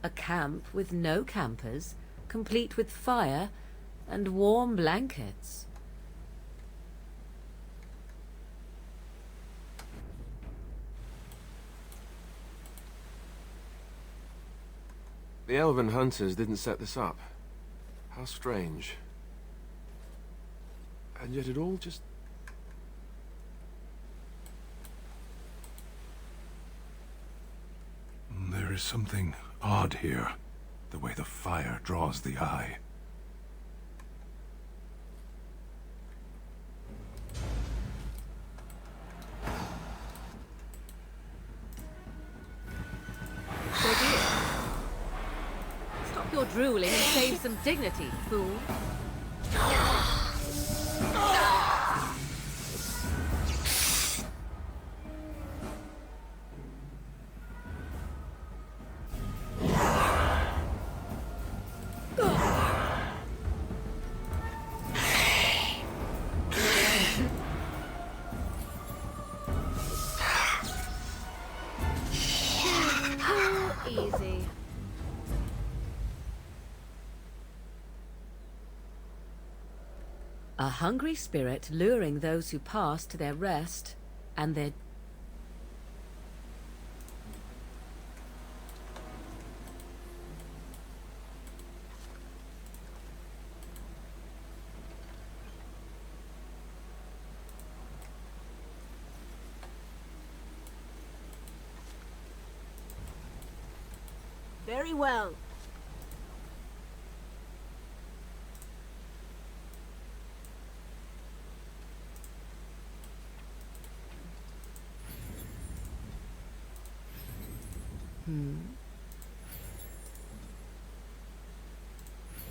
A camp with no campers, complete with fire and warm blankets. The elven hunters didn't set this up. How strange. And yet it all just... There is something odd here. The way the fire draws the eye. Stop your drooling and save some dignity, fool. Easy. A hungry spirit luring those who pass to their rest and their... Very well.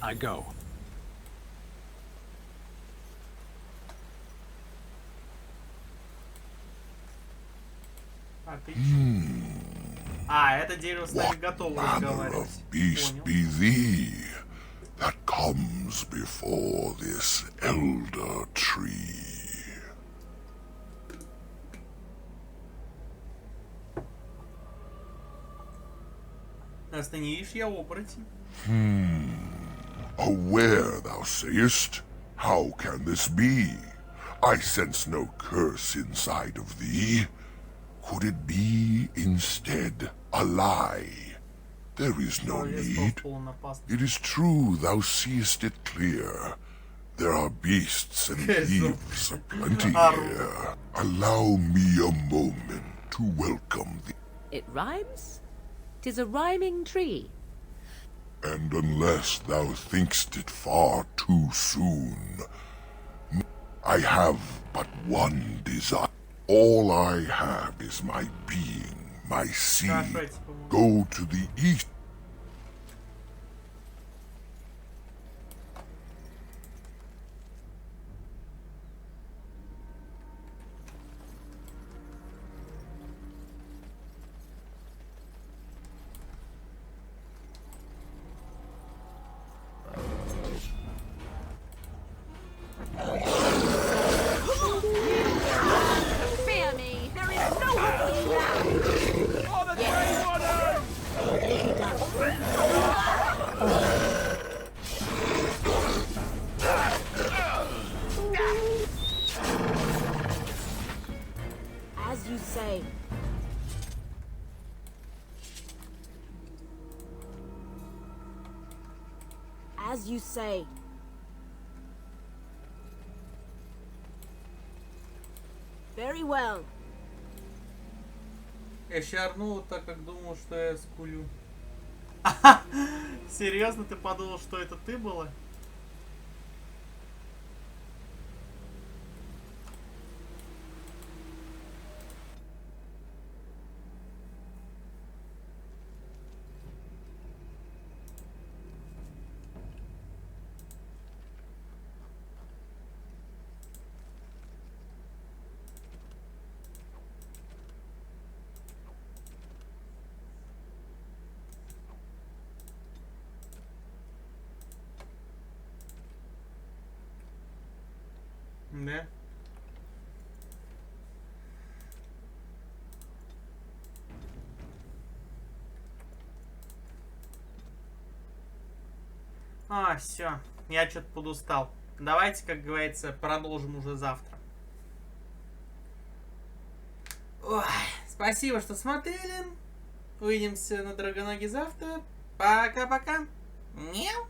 I go. А, это дерево с нами готово разговаривать. Beast be thee that comes before this elder tree. Остановишь, я оборотень. Aware, thou sayest? How can this be? I sense no curse inside of thee. Could it be, instead, a lie? There is no need. It is true, thou seest it clear. There are beasts and thieves aplenty here. Allow me a moment to welcome thee. It rhymes? 'Tis a rhyming tree. And unless thou think'st it far too soon, I have but one desire. All I have is my being, my seed. Go to the east. As you say. As you say. Very well. Я щарнул, так как думал, что я скулю. Серьезно, ты подумал, что это ты была? Да. Все. Я что-то подустал. Давайте, как говорится, продолжим уже завтра. Ой, спасибо, что смотрели. Увидимся на Драгоноге завтра. Пока-пока. Мяу.